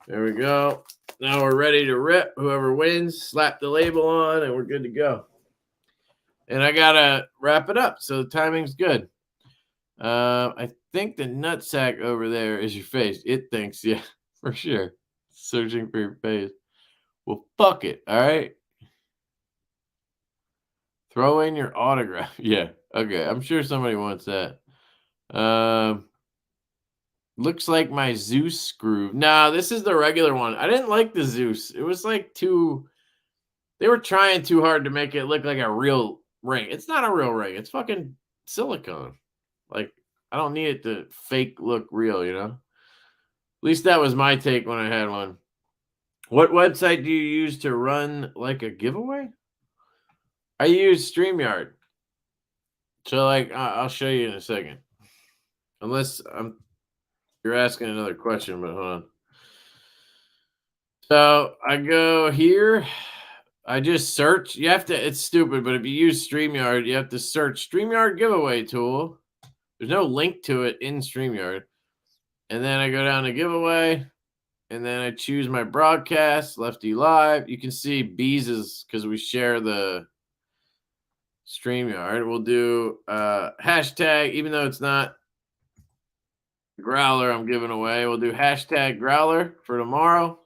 There we go. Now we're ready to rip. Whoever wins, slap the label on, and we're good to go. And I got to wrap it up, so the timing's good. I think the nutsack over there is your face. It thinks, yeah, for sure. Searching for your face. Well, fuck it, all right? Throw in your autograph. Yeah, okay. I'm sure somebody wants that. Looks like my Zeus groove. Nah, this is the regular one. I didn't like the Zeus. It was like they were trying too hard to make it look like a real ring. It's not a real ring. It's fucking silicone. Like, I don't need it to fake look real, you know? At least that was my take when I had one. What website do you use to run like a giveaway? I use StreamYard. So, like, I'll show you in a second. Unless you're asking another question, but hold on. So I go here. I just search. You have to, it's stupid, but if you use StreamYard, you have to search StreamYard giveaway tool. There's no link to it in StreamYard. And then I go down to giveaway. And then I choose my broadcast, Lefty Live. You can see Bees' because we share the StreamYard. We'll do hashtag, even though it's not Growler I'm giving away. We'll do hashtag Growler for tomorrow.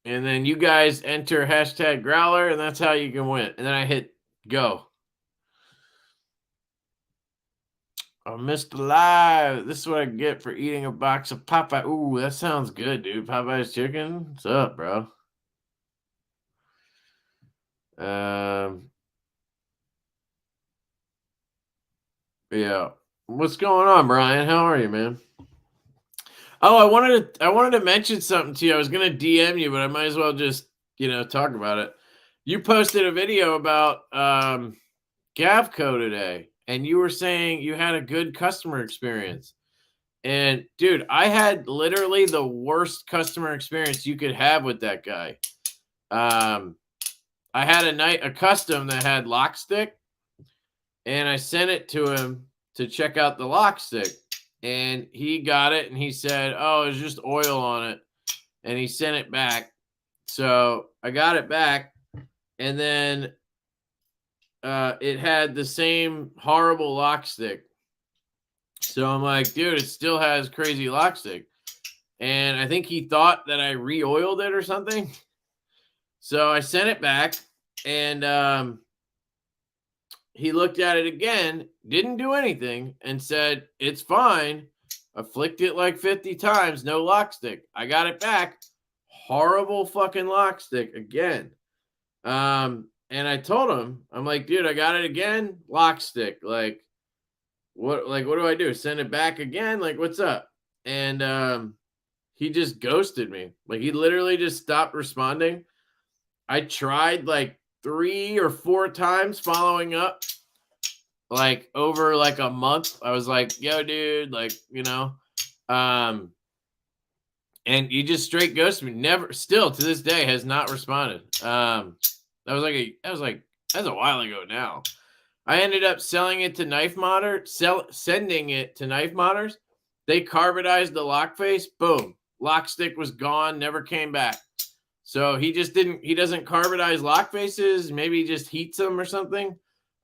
And then you guys enter hashtag Growler, and that's how you can win. And then I hit go. Oh, Mr. Live. This is what I get for eating a box of Popeye. Ooh, that sounds good, dude. Popeye's chicken. What's up, bro? Yeah. What's going on, Brian? How are you, man? Oh, I wanted to mention something to you. I was gonna DM you, but I might as well just talk about it. You posted a video about Gavco today, and you were saying you had a good customer experience. And dude, I had literally the worst customer experience you could have with that guy. I had a custom that had lock stick, and I sent it to him to check out the lock stick. And he got it, and he said, oh, it's just oil on it. And he sent it back. So I got it back, and then it had the same horrible lock stick. So I'm like, dude, it still has crazy lock stick. And I think he thought that I re-oiled it or something. So I sent it back, and he looked at it again, didn't do anything, and said, it's fine. I flicked it like 50 times, no lock stick. I got it back. Horrible fucking lock stick again. And I told him, I'm like, dude, I got it again, lock stick. Like, what do I do? Send it back again? Like, what's up? And he just ghosted me. Like, he literally just stopped responding. I tried like 3 or 4 times following up, like over like a month. I was like, yo, dude, like, and he just straight ghosted me. Never, still to this day, has not responded. That was that's a while ago now. I ended up selling it to Knife Modder, sending it to Knife Modders. They carbonized the lock face. Boom. Lock stick was gone, never came back. So he doesn't carbonize lock faces. Maybe he just heats them or something.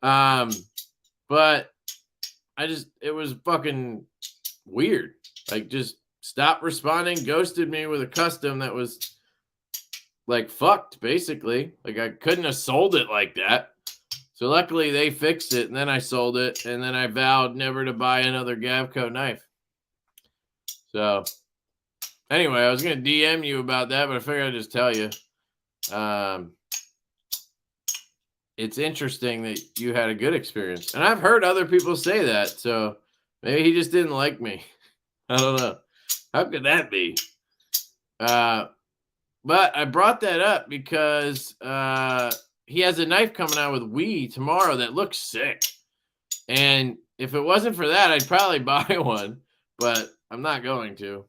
But it was fucking weird. Like, just stopped responding, ghosted me with a custom that was like fucked, basically. Like, I couldn't have sold it like that. So luckily they fixed it, and then I sold it, and then I vowed never to buy another Gavco knife. So anyway, I was going to DM you about that, but I figured I'd just tell you. It's interesting that you had a good experience. And I've heard other people say that, so maybe he just didn't like me. I don't know. How could that be? But I brought that up because he has a knife coming out with Wii tomorrow that looks sick. And if it wasn't for that, I'd probably buy one, but I'm not going to.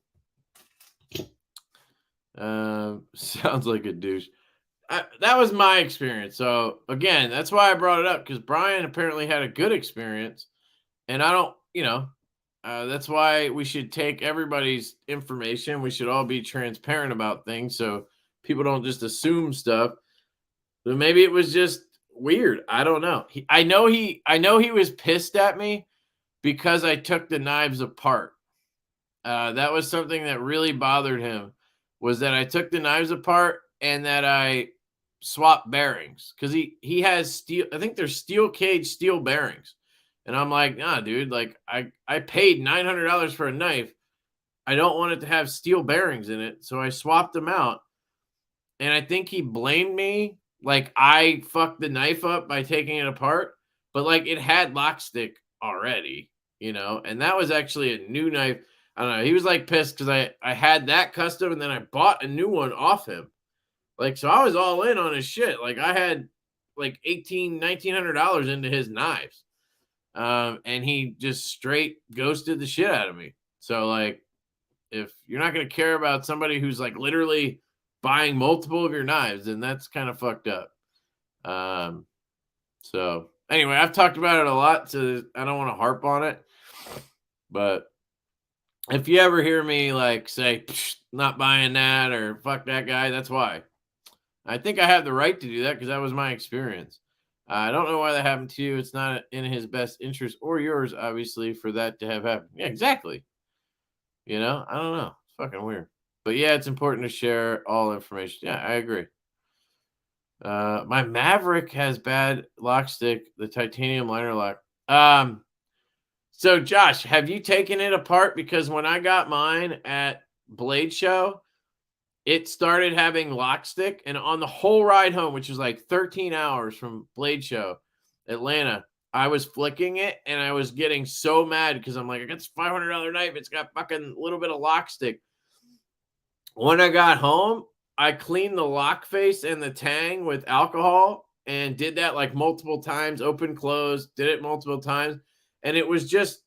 Sounds like a douche. That was my experience. So again, that's why I brought it up, because Brian apparently had a good experience, and I don't, that's why we should take everybody's information. We should all be transparent about things so people don't just assume stuff. But maybe it was just weird. I don't know. I know he was pissed at me because I took the knives apart. That was something that really bothered him, was that I took the knives apart and that I swapped bearings, because he has steel. I think there's steel cage steel bearings. And I'm like, nah, dude, like I paid $900 for a knife. I don't want it to have steel bearings in it. So I swapped them out. And I think he blamed me. Like, I fucked the knife up by taking it apart. But like, it had lock stick already, and that was actually a new knife. I don't know. He was like pissed because I had that custom, and then I bought a new one off him. Like, so I was all in on his shit. Like, I had like $1,900 into his knives. And he just straight ghosted the shit out of me. So like, if you're not going to care about somebody who's like literally buying multiple of your knives, then that's kind of fucked up. So anyway, I've talked about it a lot, so I don't want to harp on it. But if you ever hear me like say, not buying that, or fuck that guy, that's why. I think I have the right to do that because that was my experience. I don't know why that happened to you. It's not in his best interest or yours, obviously, for that to have happened. Yeah, exactly. I don't know. It's fucking weird. But yeah, it's important to share all information. Yeah, I agree. My Maverick has bad lock stick, the titanium liner lock. So Josh, have you taken it apart? Because when I got mine at Blade Show, it started having lock stick, and on the whole ride home, which was like 13 hours from Blade Show, Atlanta, I was flicking it, and I was getting so mad because I'm like, I got this $500 knife. It's got fucking little bit of lock stick. When I got home, I cleaned the lock face and the tang with alcohol and did that like multiple times, open, close, did it multiple times. And there was just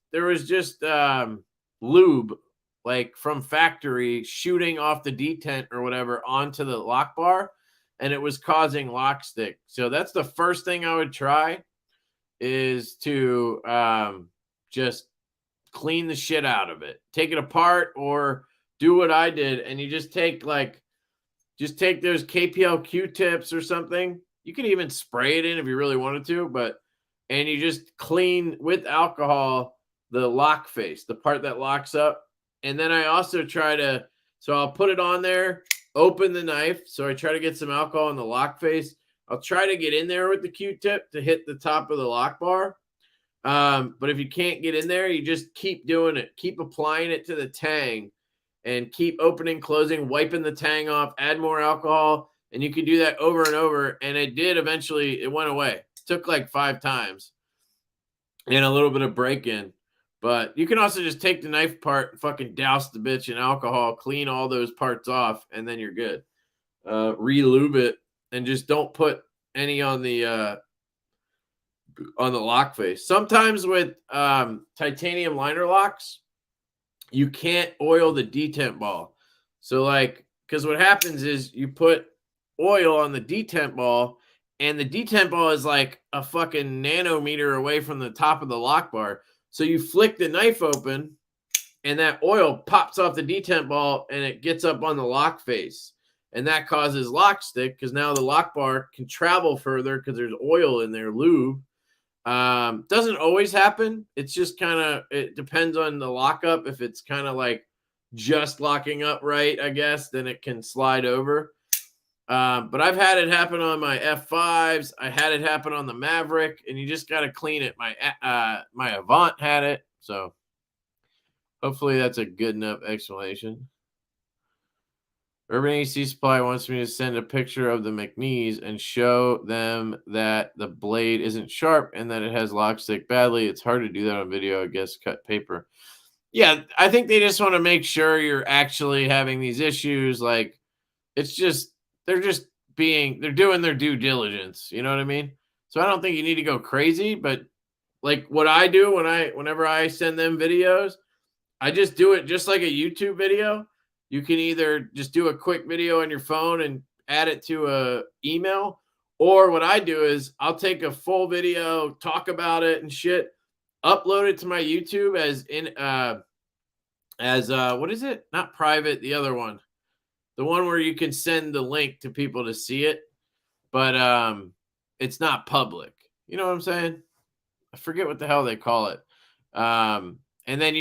lube, like from factory, shooting off the detent or whatever onto the lock bar, and it was causing lock stick. So that's the first thing I would try, is to just clean the shit out of it. Take it apart, or do what I did, and you just take those KPL Q-tips or something. You can even spray it in if you really wanted to, and you just clean with alcohol the lock face, the part that locks up. And then I also so I'll put it on there, open the knife. So I try to get some alcohol in the lock face. I'll try to get in there with the Q-tip to hit the top of the lock bar. But if you can't get in there, you just keep doing it. Keep applying it to the tang and keep opening, closing, wiping the tang off, add more alcohol. And you can do that over and over. And it did eventually, it went away. It took like 5 times and a little bit of break-in. But you can also just take the knife apart and fucking douse the bitch in alcohol, clean all those parts off, and then you're good. Re-lube it, and just don't put any on the lock face. Sometimes with titanium liner locks, you can't oil the detent ball. So like, because what happens is you put oil on the detent ball, and the detent ball is like a fucking nanometer away from the top of the lock bar. So you flick the knife open, and that oil pops off the detent ball, and it gets up on the lock face. And that causes lock stick, because now the lock bar can travel further because there's oil in there, lube. Doesn't always happen. It's just kind of, it depends on the lockup. If it's kind of like just locking up right, I guess, then it can slide over. But I've had it happen on my F5s. I had it happen on the Maverick, and you just got to clean it. My Avant had it. So hopefully that's a good enough explanation. Urban AC Supply wants me to send a picture of the McNees and show them that the blade isn't sharp and that it has lock stick badly. It's hard to do that on video, I guess, cut paper. Yeah, I think they just want to make sure you're actually having these issues. Like, it's just, they're doing their due diligence. You know what I mean? So I don't think you need to go crazy, but like what I do whenever I send them videos, I just do it just like a YouTube video. You can either just do a quick video on your phone and add it to a email, or what I do is I'll take a full video, talk about it and shit, upload it to my YouTube as what is it? Not private, the other one. The one where you can send the link to people to see it, but it's not public. You know what I'm saying? I forget what the hell they call it. And then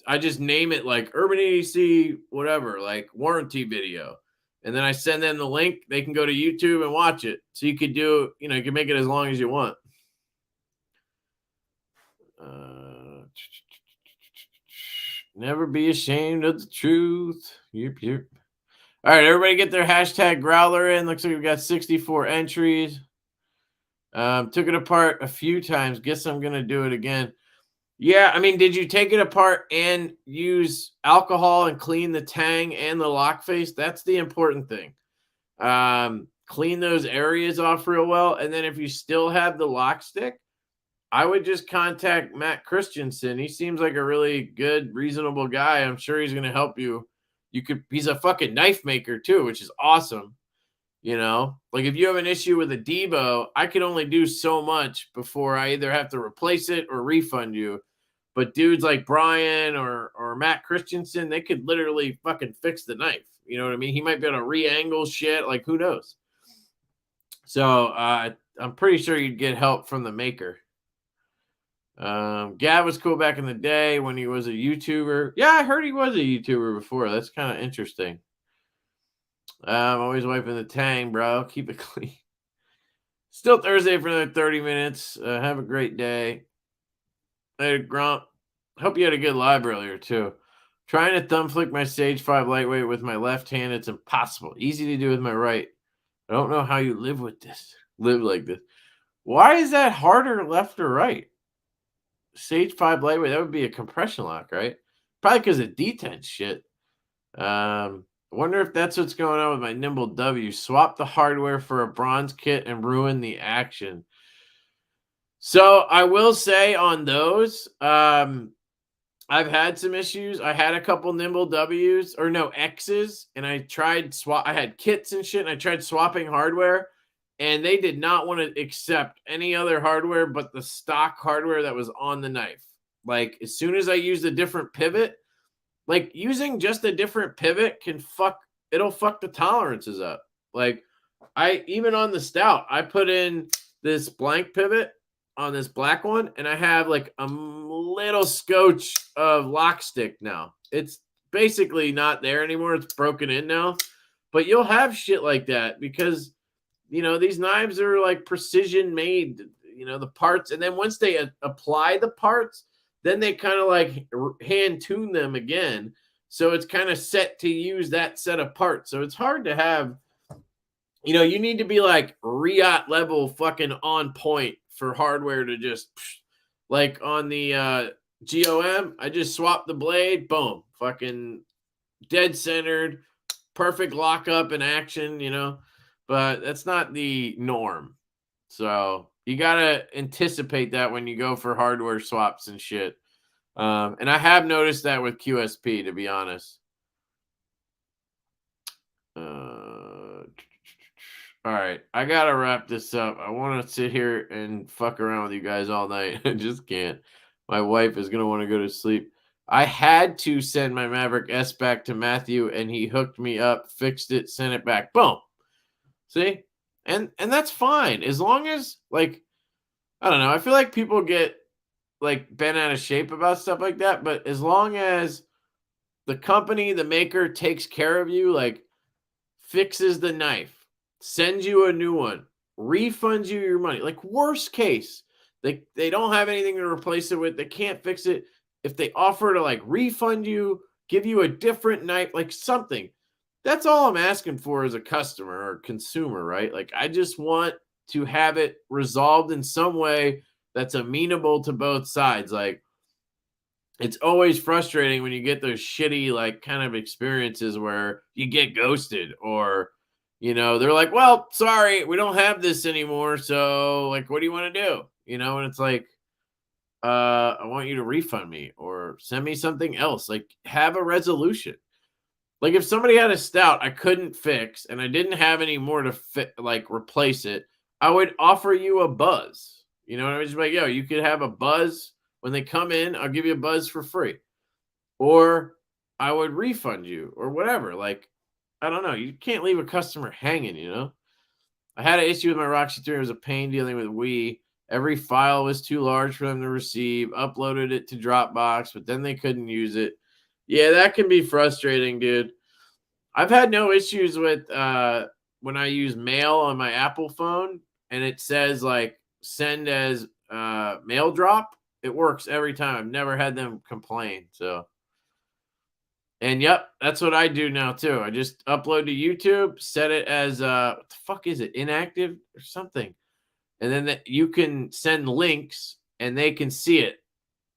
I just name it like Urban EDC, whatever, like warranty video. And then I send them the link. They can go to YouTube and watch it. So you could do, you can make it as long as you want. Never be ashamed of the truth. Yep. All right, everybody get their hashtag growler in. Looks like we've got 64 entries. Took it apart a few times. Guess I'm going to do it again. Yeah, I mean, did you take it apart and use alcohol and clean the tang and the lock face? That's the important thing. Clean those areas off real well. And then if you still have the lock stick, I would just contact Matt Christensen. He seems like a really good, reasonable guy. I'm sure he's going to help you. He's a fucking knife maker too, which is awesome. Like if you have an issue with a Divo, I can only do so much before I either have to replace it or refund you. But dudes like Brian or Matt Christensen, they could literally fucking fix the knife. You know what I mean? He might be able to re-angle shit. Like, who knows? So I'm pretty sure you'd get help from the maker. Gav was cool back in the day when he was a YouTuber. Yeah, I heard he was a YouTuber before. That's kind of interesting. I'm always wiping the tang, bro. Keep it clean. Still Thursday for another 30 minutes. Have a great day. Hey, Grump. Hope you had a good live earlier, too. Trying to thumb flick my Sage 5 lightweight with my left hand. It's impossible. Easy to do with my right. I don't know how you live with this. Live like this. Why is that harder left or right? Sage 5 lightweight, that would be a compression lock, right? Probably because of detent shit. I wonder if that's what's going on with my Nimble W. Swap the hardware for a bronze kit and ruin the action. So I will say on those, I've had some issues. I had a couple Nimble W's or no X's, and I tried I had kits and shit, and I tried swapping hardware, and they did not want to accept any other hardware but the stock hardware that was on the knife. Like as soon as I used a different pivot, like using just a different pivot it'll fuck the tolerances up. Like even on the Stout, I put in this blank pivot on this black one, and I have like a little scotch of lock stick now. It's basically not there anymore. It's broken in now, but you'll have shit like that because, these knives are like precision made, the parts. And then once they apply the parts, then they kind of like hand tune them again. So it's kind of set to use that set of parts. So it's hard to have, you need to be like Riot level fucking on point for hardware to just like on the GOM. I just swapped the blade, boom, fucking dead centered, perfect lockup in action, but that's not the norm. So you gotta anticipate that when you go for hardware swaps and shit. And I have noticed that with QSP, to be honest. All right, I gotta wrap this up. I want to sit here and fuck around with you guys all night. I just can't. My wife is gonna want to go to sleep. I had to send my Maverick S back to Matthew, and he hooked me up, fixed it, sent it back. Boom. See, and that's fine as long as like I don't know. I feel like people get like bent out of shape about stuff like that, but as long as the company, the maker takes care of you, like fixes the knife, sends you a new one, refunds you your money. Like worst case, they don't have anything to replace it with. They can't fix it. If they offer to like refund you, give you a different knife, like something. That's all I'm asking for as a customer or consumer, right? Like I just want to have it resolved in some way that's amenable to both sides. Like it's always frustrating when you get those shitty like kind of experiences where you get ghosted or they're like, well, sorry, we don't have this anymore, so like what do you want to do, and it's like I want you to refund me or send me something else, like have a resolution. Like if somebody had a stout I couldn't fix and I didn't have any more to like replace it, I would offer you a buzz. I was just like, yo, you could have a buzz when they come in. I'll give you a buzz for free, or I would refund you or whatever. Like I don't know. You can't leave a customer hanging. I had an issue with my Roxy 3. It was a pain dealing with Wii. Every file was too large for them to receive. Uploaded it to Dropbox, but then they couldn't use it. Yeah, that can be frustrating, dude. I've had no issues with when I use mail on my Apple phone and it says like send as mail drop. It works every time. I've never had them complain. So, and yep, that's what I do now too. I just upload to YouTube, set it as what the fuck is it, inactive or something, and then you can send links and they can see it.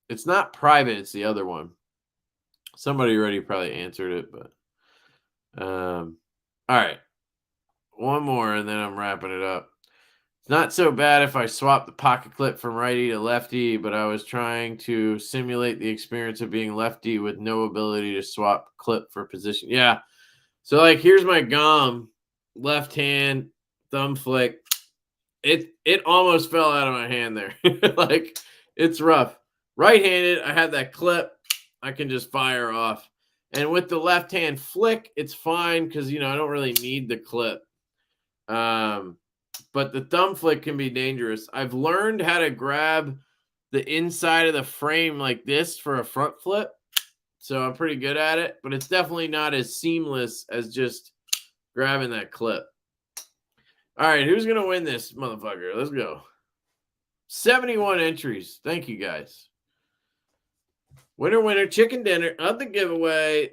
It's not private. It's the other one. Somebody already probably answered it, but all right, one more and then I'm wrapping it up. It's not so bad if I swap the pocket clip from righty to lefty, but I was trying to simulate the experience of being lefty with no ability to swap clip for position. Yeah. So like here's my GOM, left hand, thumb flick. It almost fell out of my hand there. Like it's rough. Right-handed, I have that clip. I can just fire off. And with the left hand flick, it's fine because I don't really need the clip. But the thumb flick can be dangerous. I've learned how to grab the inside of the frame like this for a front flip. So I'm pretty good at it, but it's definitely not as seamless as just grabbing that clip. All right, who's going to win this motherfucker? Let's go. 71 entries. Thank you, guys. Winner, chicken dinner of the giveaway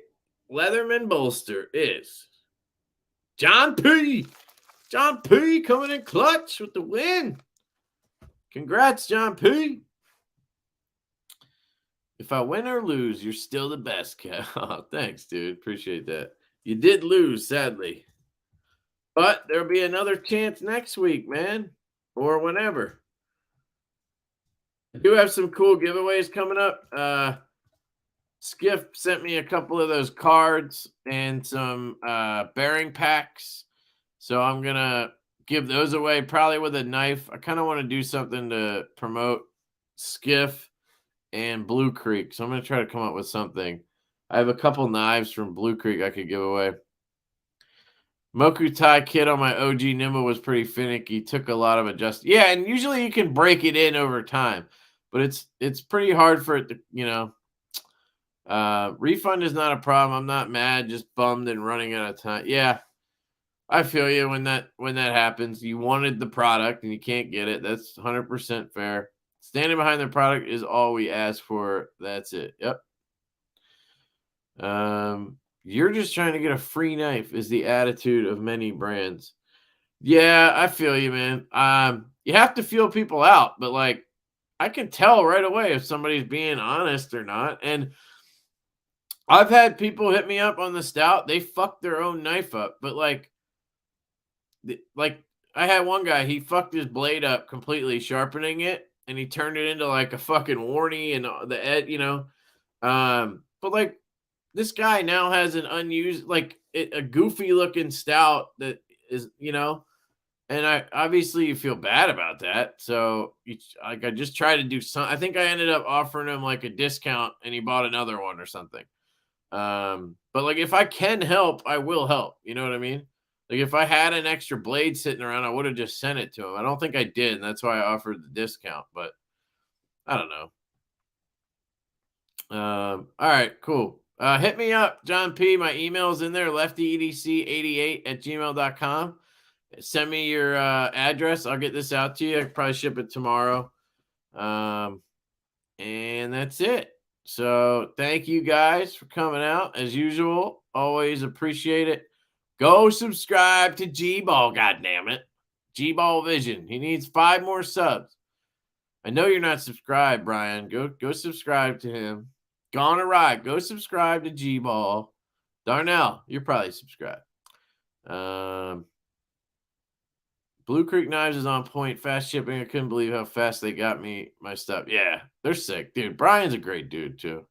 Leatherman bolster is John P. John P. coming in clutch with the win. Congrats, John P. If I win or lose, you're still the best, Cat. Oh, thanks, dude. Appreciate that. You did lose, sadly. But there'll be another chance next week, man. Or whenever. I do have some cool giveaways coming up. Skiff sent me a couple of those cards and some bearing packs. So I'm going to give those away probably with a knife. I kind of want to do something to promote Skiff and Blue Creek. So I'm going to try to come up with something. I have a couple knives from Blue Creek I could give away. Moku Tai kit on my OG Nimble was pretty finicky. Took a lot of adjusting. Yeah, and usually you can break it in over time. But it's pretty hard for it to, refund is not a problem. I'm not mad, just bummed and running out of time. Yeah. I feel you when that happens. You wanted the product and you can't get it. That's 100% fair. Standing behind the product is all we ask for. That's it. Yep. You're just trying to get a free knife is the attitude of many brands. Yeah, I feel you, man. You have to feel people out, but like I can tell right away if somebody's being honest or not. And I've had people hit me up on the stout. They fucked their own knife up, but like I had one guy, he fucked his blade up completely, sharpening it, and he turned it into like a fucking warnie and the ed, you know. But like this guy now has an unused, like a goofy looking stout that is, you know, and I obviously you feel bad about that. So like I just tried to do some. I think I ended up offering him like a discount, and he bought another one or something. But like if I can help, I will help. You know what I mean? Like if I had an extra blade sitting around, I would have just sent it to him. I don't think I did, and that's why I offered the discount. But I don't know. All right, cool. Hit me up, John P. My email's in there, leftyedc88@gmail.com. Send me your address. I'll get this out to you. I could probably ship it tomorrow. Um, and that's it. So thank you guys for coming out as usual. Always appreciate it. Go subscribe to G Ball, goddammit. G Ball Vision. He needs 5 more subs. I know you're not subscribed, Brian. Go subscribe to him. Gone a ride. Go subscribe to G Ball. Darnell, you're probably subscribed. Blue Creek Knives is on point. Fast shipping. I couldn't believe how fast they got me my stuff. Yeah, they're sick, dude. Brian's a great dude too.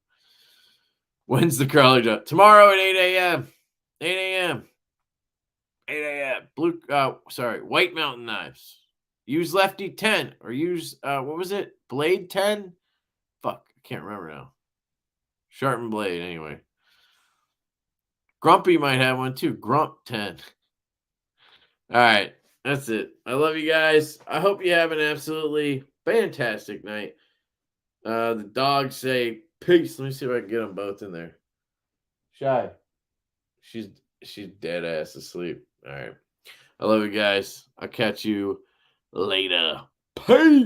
When's the crawler drop? Tomorrow at 8 a.m. 8 a.m. 8 a.m. White Mountain Knives. Use Lefty 10 or use what was it? Blade 10? Fuck, I can't remember now. Sharpened blade, anyway. Grumpy might have one too. Grump 10. All right, that's it. I love you guys. I hope you have an absolutely fantastic night. The dogs say peace. Let me see if I can get them both in there. Shy. She's dead ass asleep. All right. I love you guys. I'll catch you later. Peace.